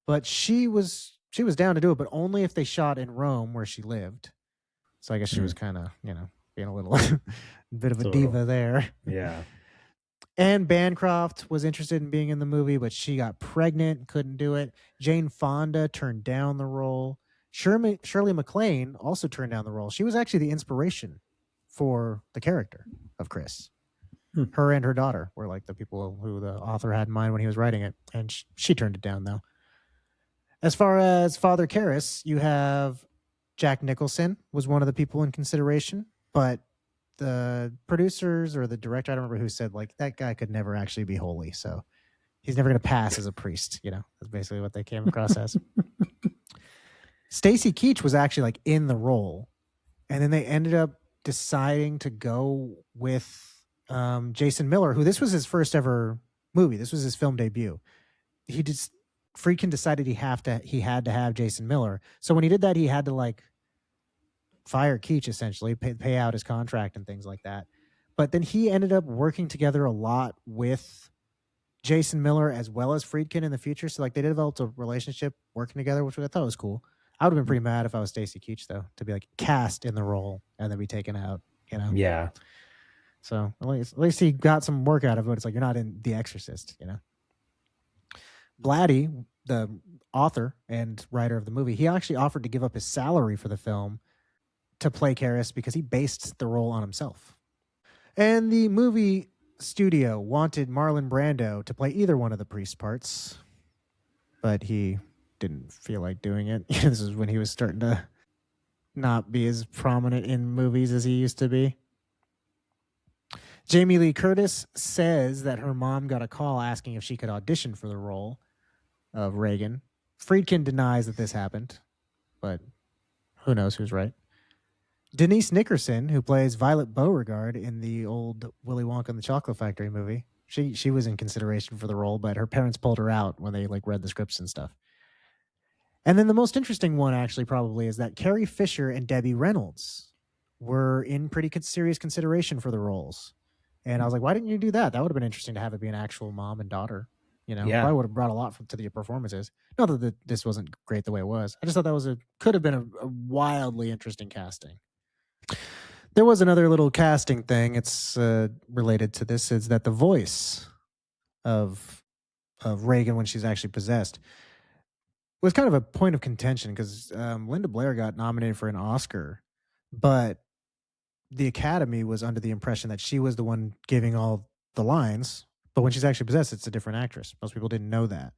A: but she was down to do it, but only if they shot in Rome where she lived. So I guess she was kind of, being a little bit of a diva there.
B: Yeah.
A: Anne Bancroft was interested in being in the movie, but she got pregnant, couldn't do it. Jane Fonda turned down the role. Shirley MacLaine also turned down the role. She was actually the inspiration for the character of Chris. Her and her daughter were like the people who the author had in mind when he was writing it, and she turned it down, though. As far as Father Karras, you have Jack Nicholson was one of the people in consideration, but the producers or the director, I don't remember who said, like, that guy could never actually be holy, so he's never going to pass as a priest. That's basically what they came across as. Stacy Keach was actually like in the role, and then they ended up deciding to go with Jason Miller, who this was his first ever movie. This was his film debut. Friedkin decided he had to have Jason Miller. So when he did that, he had to like fire Keach, essentially pay out his contract and things like that. But then he ended up working together a lot with Jason Miller as well as Friedkin in the future. So like they developed a relationship working together, which I thought was cool. I would have been pretty mad if I was Stacy Keach, though, to be like cast in the role and then be taken out,
B: Yeah.
A: So at least he got some work out of it. It's like you're not in The Exorcist, Blatty, the author and writer of the movie, he actually offered to give up his salary for the film to play Karras because he based the role on himself. And the movie studio wanted Marlon Brando to play either one of the priest parts, but he didn't feel like doing it. This is when he was starting to not be as prominent in movies as he used to be. Jamie Lee Curtis says that her mom got a call asking if she could audition for the role of Reagan. Friedkin denies that this happened, but who knows who's right. Denise Nickerson, who plays Violet Beauregard in the old Willy Wonka and the Chocolate Factory movie, she was in consideration for the role, but her parents pulled her out when they like read the scripts and stuff. And then the most interesting one actually probably is that Carrie Fisher and Debbie Reynolds were in pretty serious consideration for the roles. And I was like, why didn't you do that? That would have been interesting to have it be an actual mom and daughter.
B: Yeah.
A: Probably would have brought a lot to the performances. Not that this wasn't great the way it was. I just thought that could have been a wildly interesting casting. There was another little casting thing. It's related to this. Is that the voice of Reagan when she's actually possessed was kind of a point of contention because Linda Blair got nominated for an Oscar, but the Academy was under the impression that she was the one giving all the lines. But when she's actually possessed, it's a different actress. Most people didn't know that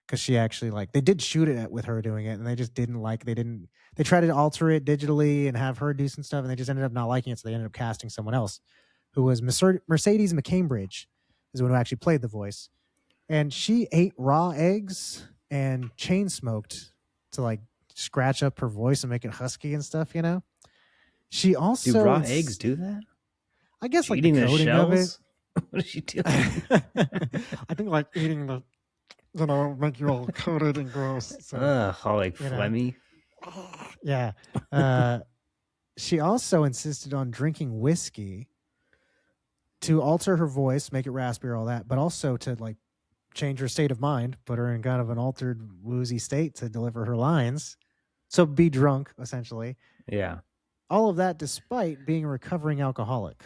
A: because she actually they did shoot it with her doing it, and they just didn't they tried to alter it digitally and have her do some stuff, and they just ended up not liking it. So they ended up casting someone else who was Mercedes McCambridge is the one who actually played the voice. And she ate raw eggs and chain smoked to like scratch up her voice and make it husky and stuff, She also
B: do raw eggs do that?
A: I guess
B: she
A: like
B: eating
A: the coating
B: the
A: of it.
B: shells? What is she doing?
A: I think like eating the make you all coated and gross. So,
B: all like phlegmy.
A: Yeah. She also insisted on drinking whiskey to alter her voice, make it raspy or all that, but also to like change her state of mind, put her in kind of an altered woozy state to deliver her lines. So be drunk, essentially.
B: Yeah.
A: All of that despite being a recovering alcoholic.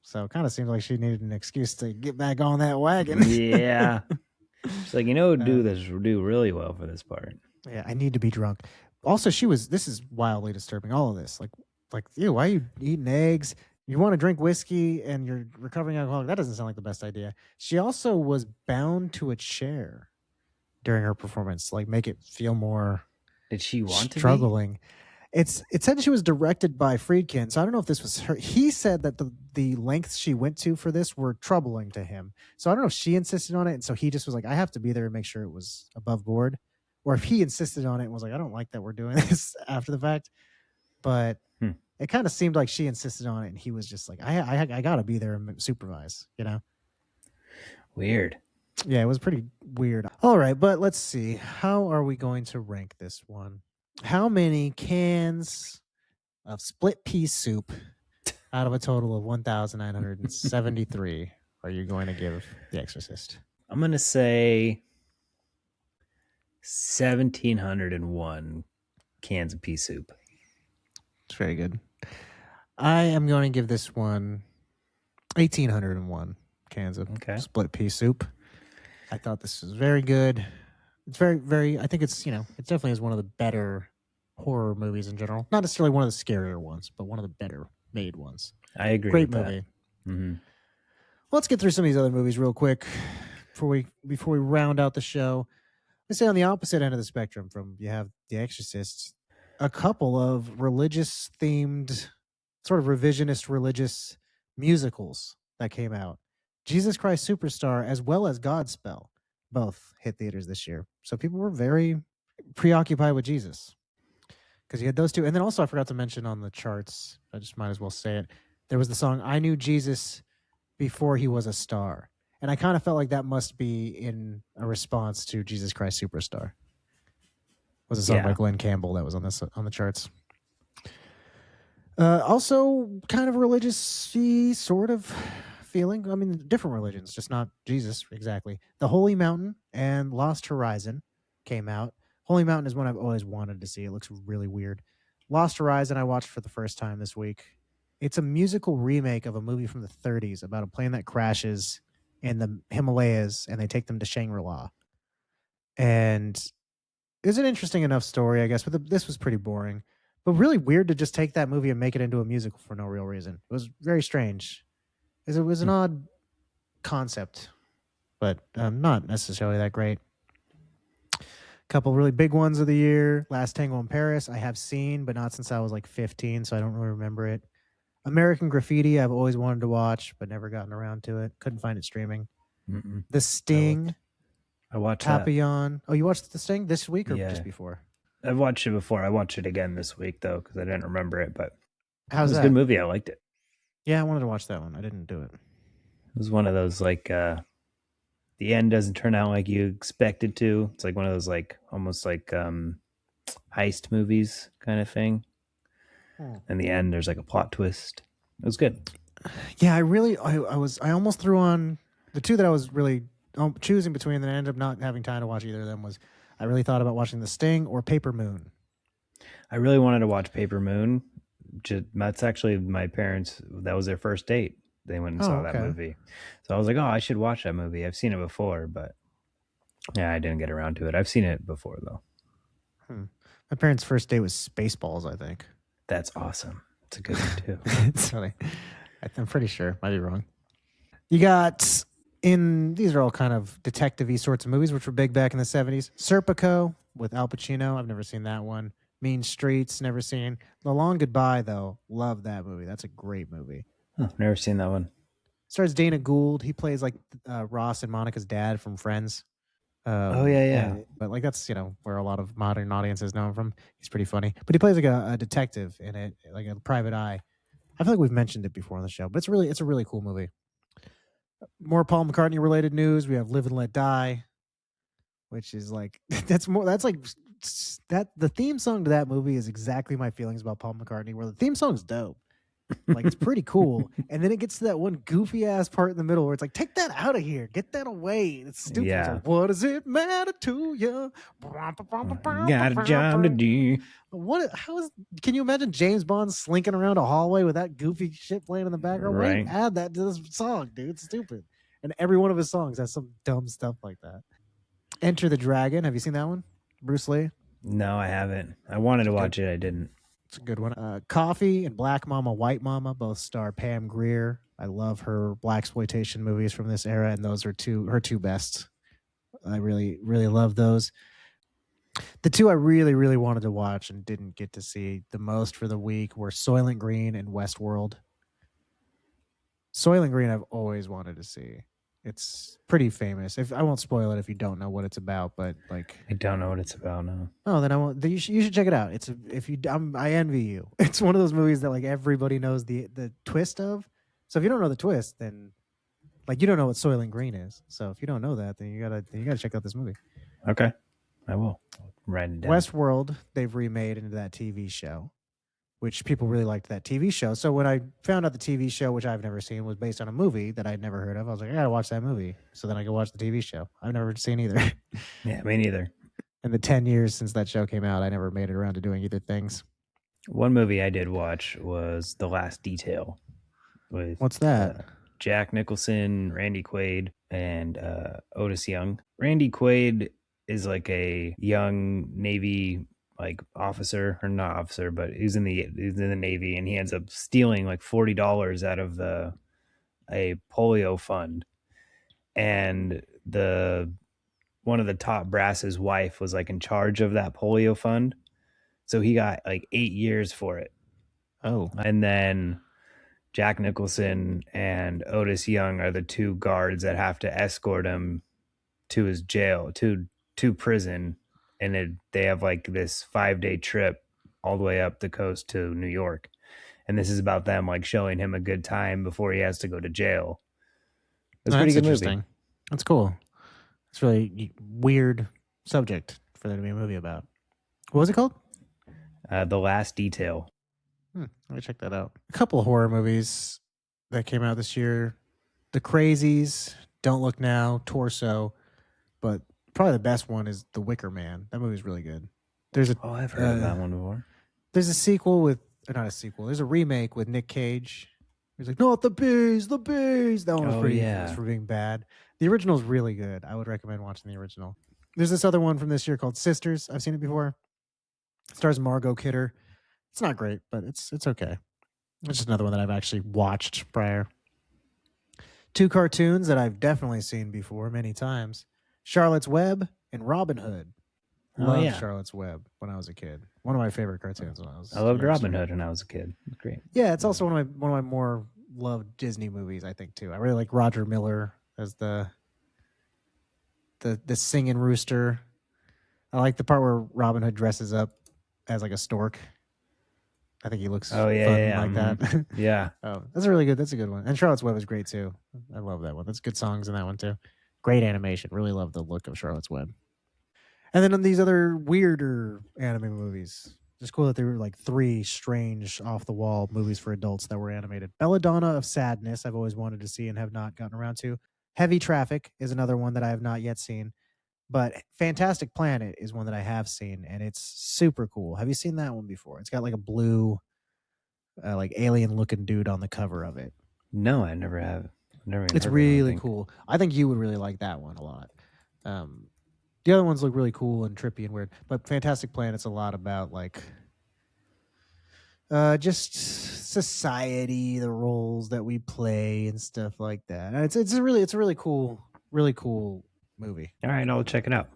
A: So it kind of seems like she needed an excuse to get back on that wagon.
B: Yeah. She's like, do really well for this part.
A: Yeah, I need to be drunk. Also, this is wildly disturbing, all of this. Like, ew, why are you eating eggs? You want to drink whiskey and you're recovering alcoholic? That doesn't sound like the best idea. She also was bound to a chair during her performance, like make it feel more
B: Did she want
A: struggling. It said she was directed by Friedkin, so I don't know if this was her. He said that the lengths she went to for this were troubling to him. So I don't know if she insisted on it, and so he just was like, I have to be there and make sure it was above board. Or if he insisted on it and was like, I don't like that we're doing this after the fact. But it kind of seemed like she insisted on it, and he was just like, I got to be there and supervise,
C: Weird.
A: Yeah, it was pretty weird. All right, but let's see. How are we going to rank this one? How many cans of split pea soup out of a total of 1,973 are you going to give The Exorcist?
C: I'm going to say 1,701 cans of pea soup.
A: It's very good. I am going to give this one 1,801 cans of split pea soup. I thought this was very good. It's very, very, I think it's, it definitely is one of the better horror movies in general. Not necessarily one of the scarier ones, but one of the better made ones.
C: I agree.
A: Great
C: with
A: movie.
C: That. Mm-hmm.
A: Let's get through some of these other movies real quick before we round out the show. Let's say on the opposite end of the spectrum from you have The Exorcist, a couple of religious themed, sort of revisionist religious musicals that came out. Jesus Christ Superstar as well as Godspell both hit theaters this year. So people were very preoccupied with Jesus because you had those two. And then also I forgot to mention on the charts, I just might as well say it, there was the song I Knew Jesus Before He Was a Star. And I kind of felt like that must be in a response to Jesus Christ Superstar. It was a song by Glenn Campbell that was on the charts. Also kind of religious sort of feeling. I mean, different religions, just not Jesus exactly. The Holy Mountain and Lost Horizon came out. Holy Mountain is one I've always wanted to see. It looks really weird. Lost Horizon I watched for the first time this week. It's a musical remake of a movie from the 30s about a plane that crashes in the Himalayas and they take them to Shangri-La. And it's an interesting enough story, I guess, but this was pretty boring. But really weird to just take that movie and make it into a musical for no real reason. It was very strange. It was an odd concept, but not necessarily that great. A couple really big ones of the year. Last Tango in Paris, I have seen, but not since I was like 15, so I don't really remember it. American Graffiti, I've always wanted to watch, but never gotten around to it. Couldn't find it streaming.
C: Mm-mm.
A: The Sting.
C: I watched
A: Papillon. Oh, you watched The Sting this week or just before?
C: I've watched it before. I watched it again this week, though, because I didn't remember it. But
A: it was
C: a good movie. I liked it.
A: Yeah, I wanted to watch that one. I didn't do it.
C: It was one of those, like, the end doesn't turn out like you expected to. It's like one of those, like, almost like heist movies kind of thing. In the end, there's like a plot twist. It was good.
A: Yeah, I almost threw on the two that I was really choosing between, and I ended up not having time to watch either of them. Was I really thought about watching The Sting or Paper Moon?
C: I really wanted to watch Paper Moon. That's actually my parents. That was their first date. They went and saw that movie. So I was like, oh, I should watch that movie. I've seen it before, but yeah, I didn't get around to it. I've seen it before, though.
A: My parents' first date was Spaceballs, I think.
C: That's awesome. It's a good one, too.
A: It's funny. I'm pretty sure. Might be wrong. You got, these are all kind of detective-y sorts of movies, which were big back in the 70s. Serpico with Al Pacino. I've never seen that one. Mean Streets, never seen. The Long Goodbye, though. Love that movie. That's a great movie.
C: Oh, never seen that one.
A: Stars Dana Gould. He plays like Ross and Monica's dad from Friends.
C: Yeah.
A: But like that's where a lot of modern audiences know him from. He's pretty funny, but he plays like a detective in it, like a private eye. I feel like we've mentioned it before on the show, but it's a really cool movie. More Paul McCartney related news. We have Live and Let Die, which is like the theme song to that movie is exactly my feelings about Paul McCartney. Where the theme song's dope. Like it's pretty cool, and then it gets to that one goofy ass part in the middle where it's like, take that out of here, get that away. It's stupid.
C: Yeah.
A: It's like, what does it matter to you?
C: Got a job to do.
A: Can you imagine James Bond slinking around a hallway with that goofy shit playing in the background?
C: Right.
A: Wait, add that to this song, dude. It's stupid. And every one of his songs has some dumb stuff like that. Enter the Dragon. Have you seen that one? Bruce Lee.
C: No, I haven't. I wanted to watch it. I didn't.
A: It's a good one. Coffee and Black Mama, White Mama both star Pam Grier. I love her blaxploitation movies from this era, and those are her two best. I really, really love those. The two I really, really wanted to watch and didn't get to see the most for the week were Soylent Green and Westworld. Soylent Green I've always wanted to see. It's pretty famous. I won't spoil it if you don't know what it's about, but like
C: I don't know what it's about now.
A: Oh, then I won't. You should check it out. I envy you. It's one of those movies that like everybody knows the twist of. So if you don't know the twist, then Like you don't know what Soylent Green is, so if you don't know that, then you gotta check out this movie.
C: Okay, I will. I'll write it down.
A: Westworld, they've remade into that TV show, which people really liked that TV show. So when I found out the TV show, which I've never seen, was based on a movie that I'd never heard of, I was like, I gotta watch that movie. So then I go watch the TV show. I've never seen either.
C: Yeah, me neither.
A: In the 10 years since that show came out, I never made it around to doing either things.
C: One movie I did watch was The Last Detail. With
A: What's that?
C: Jack Nicholson, Randy Quaid, and Otis Young. Randy Quaid is like a young Navy like officer, or not officer, but he's in the Navy, and he ends up stealing like $40 out of a polio fund, and one of the top brass's wife was like in charge of that polio fund, so he got like 8 years for it.
A: Oh,
C: And then Jack Nicholson and Otis Young are the two guards that have to escort him to his jail, to prison, and they have like this 5-day trip all the way up the coast to New York, and this is about them like showing him a good time before he has to go to jail. It's a pretty good movie.
A: That's cool. It's really weird subject for there to be a movie about. What was it called?
C: The Last Detail.
A: Let me check that out. A couple of horror movies that came out this year: The Crazies, Don't Look Now, Torso, but probably the best one is The Wicker Man. That movie's really good.
C: I've heard of that one before.
A: There's a sequel with, or not a sequel. There's a remake with Nick Cage. He's like, not the bees, the bees. That one was pretty famous for being bad. The original's really good. I would recommend watching the original. There's this other one from this year called Sisters. I've seen it before. It stars Margot Kidder. It's not great, but it's okay. It's just another one that I've actually watched prior. Two cartoons that I've definitely seen before many times: Charlotte's Web and Robin Hood. Loved Charlotte's Web when I was a kid. One of my favorite cartoons when I was.
C: I loved Robin Hood when I was a kid. It's great.
A: Yeah, it's also one of my more loved Disney movies, I think, too. I really like Roger Miller as the singing rooster. I like the part where Robin Hood dresses up as like a stork. I think he looks fun like that.
C: Yeah.
A: Oh, that's a good one. And Charlotte's Web is great too. I love that one. That's good songs in that one too. Great animation. Really love the look of Charlotte's Web. And then on these other weirder anime movies, it's cool that there were like 3 strange off the wall movies for adults that were animated. Belladonna of Sadness, I've always wanted to see and have not gotten around to. Heavy Traffic is another one that I have not yet seen. But Fantastic Planet is one that I have seen, and it's super cool. Have you seen that one before? It's got like a blue, like alien-looking dude on the cover of it.
C: No, I never have.
A: It's really cool. I think you would really like that one a lot. The other ones look really cool and trippy and weird, but Fantastic Planet's a lot about like just society, the roles that we play, and stuff like that. And it's a really cool movie.
C: All right, I'll check it out.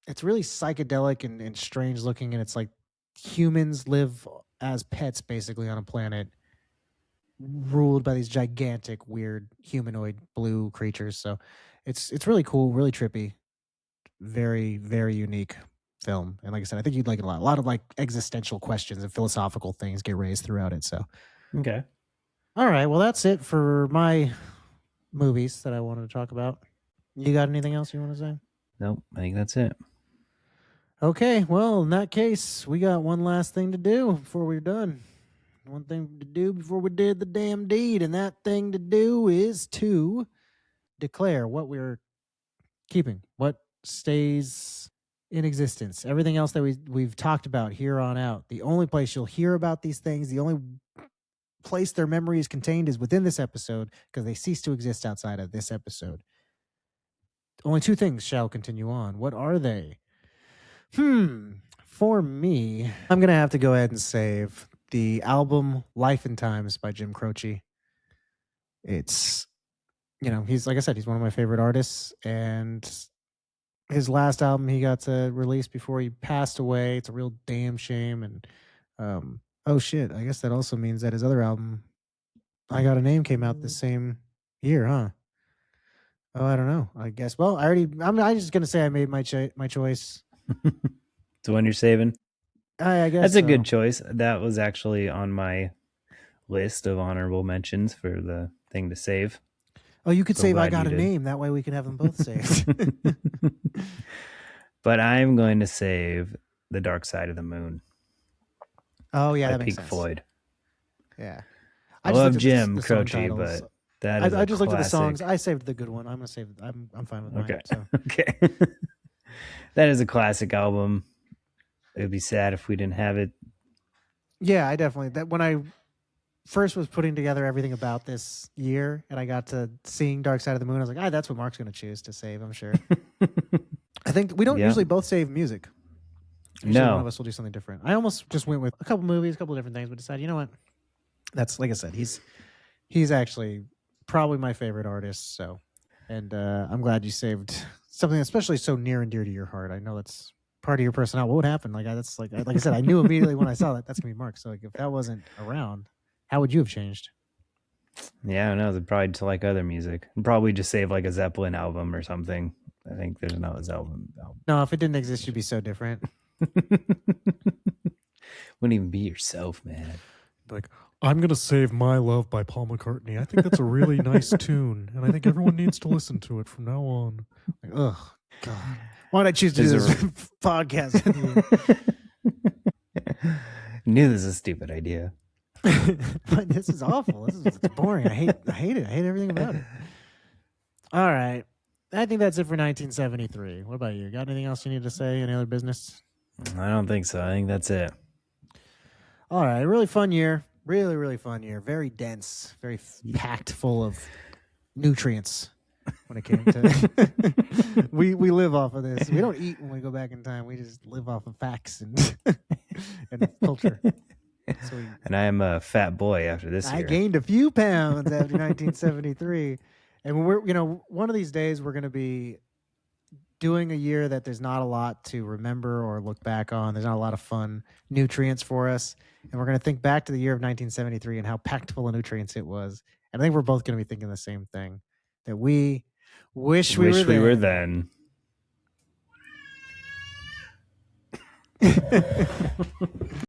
A: It's really psychedelic and strange looking, and it's like humans live as pets basically on a planet ruled by these gigantic, weird humanoid blue creatures. So it's really cool, really trippy, very, very unique film. And like I said, I think you'd like it a lot. A lot of like existential questions and philosophical things get raised throughout it. So
C: okay.
A: All right, well that's it for my movies that I wanted to talk about. You got anything else you want to say?
C: Nope, I think that's it.
A: Okay, well, in that case, we got one last thing to do before we're done. One thing to do before we did the damn deed, and that thing to do is to declare what we're keeping, what stays in existence. Everything else that we've talked about here on out. The only place you'll hear about these things, the only place their memory is contained is within this episode, because they cease to exist outside of this episode. Only 2 things shall continue on. What are they? For me, I'm going to have to go ahead and save the album Life and Times by Jim Croce. It's, he's, like I said, he's one of my favorite artists, and his last album he got to release before he passed away. It's a real damn shame. And, oh shit, I guess that also means that his other album, I Got a Name, came out the same year, huh? Oh, I don't know. I guess. Well, I'm just gonna say I made my choice.
C: The one you're saving.
A: I guess
C: that's a good choice. That was actually on my list of honorable mentions for the thing to save.
A: Oh, you could
B: So
A: save I
B: glad
A: Got
B: you
A: a
B: did.
A: Name. That way we can have them both saved.
B: But I'm going to save The Dark Side of the Moon
A: Oh, yeah,
B: by
A: that makes
B: Pink
A: sense.
B: Floyd.
A: Yeah.
B: I
A: just
B: love
A: looked at
B: Jim
A: the song
B: Croce,
A: titles.
B: but that is
A: I just looked at the songs.
B: classic.
A: I saved the good one. I'm gonna save. I'm fine with mine.
B: Okay.
A: So
B: Okay. That is a classic album. It would be sad if we didn't have it.
A: yeah, I definitely that when I first was putting together everything about this year, and I got to seeing Dark Side of the Moon, I was like, that's what Mark's gonna choose to save. I'm sure. I think we don't
B: Yeah.
A: usually both save music. Usually one of
B: No.
A: us will do something different. I almost just went with a couple movies, a couple different things, but decided, you know what? That's like I said, he's actually probably my favorite artist. So, and I'm glad you saved something especially so near and dear to your heart. I know that's part of your personality. What would happen? Like that's like I said, I knew immediately when I saw that that's gonna be Mark. So like if that wasn't around, how would you have changed?
B: Yeah, I don't know. They'd probably to like other music. I'd probably just save like a Zeppelin album or something. I think there's no Zeppelin album.
A: No, if it didn't exist, you'd be so different.
B: Wouldn't even be yourself, man.
A: Like, I'm going to save My Love by Paul McCartney. I think that's a really nice tune, and I think everyone needs to listen to it from now on. Like, ugh, God. Why did I choose to do this podcast with you?
B: Knew this is a stupid idea.
A: But this is awful. It's boring. I hate it. I hate everything about it. All right. I think that's it for 1973. What about you? Got anything else you need to say? Any other business?
B: I don't think so. I think that's it.
A: All right. Really fun year. Really, really fun year. Very dense. Very packed full of nutrients when it came to... we live off of this. We don't eat when we go back in time. We just live off of facts and, and culture. So
B: and I am a fat boy after this year.
A: I gained a few pounds after 1973. And we're, one of these days we're going to be doing a year that there's not a lot to remember or look back on. There's not a lot of fun nutrients for us. And we're going to think back to the year of 1973 and how packed full of nutrients it was. And I think we're both going to be thinking the same thing, that we wish we were
B: then.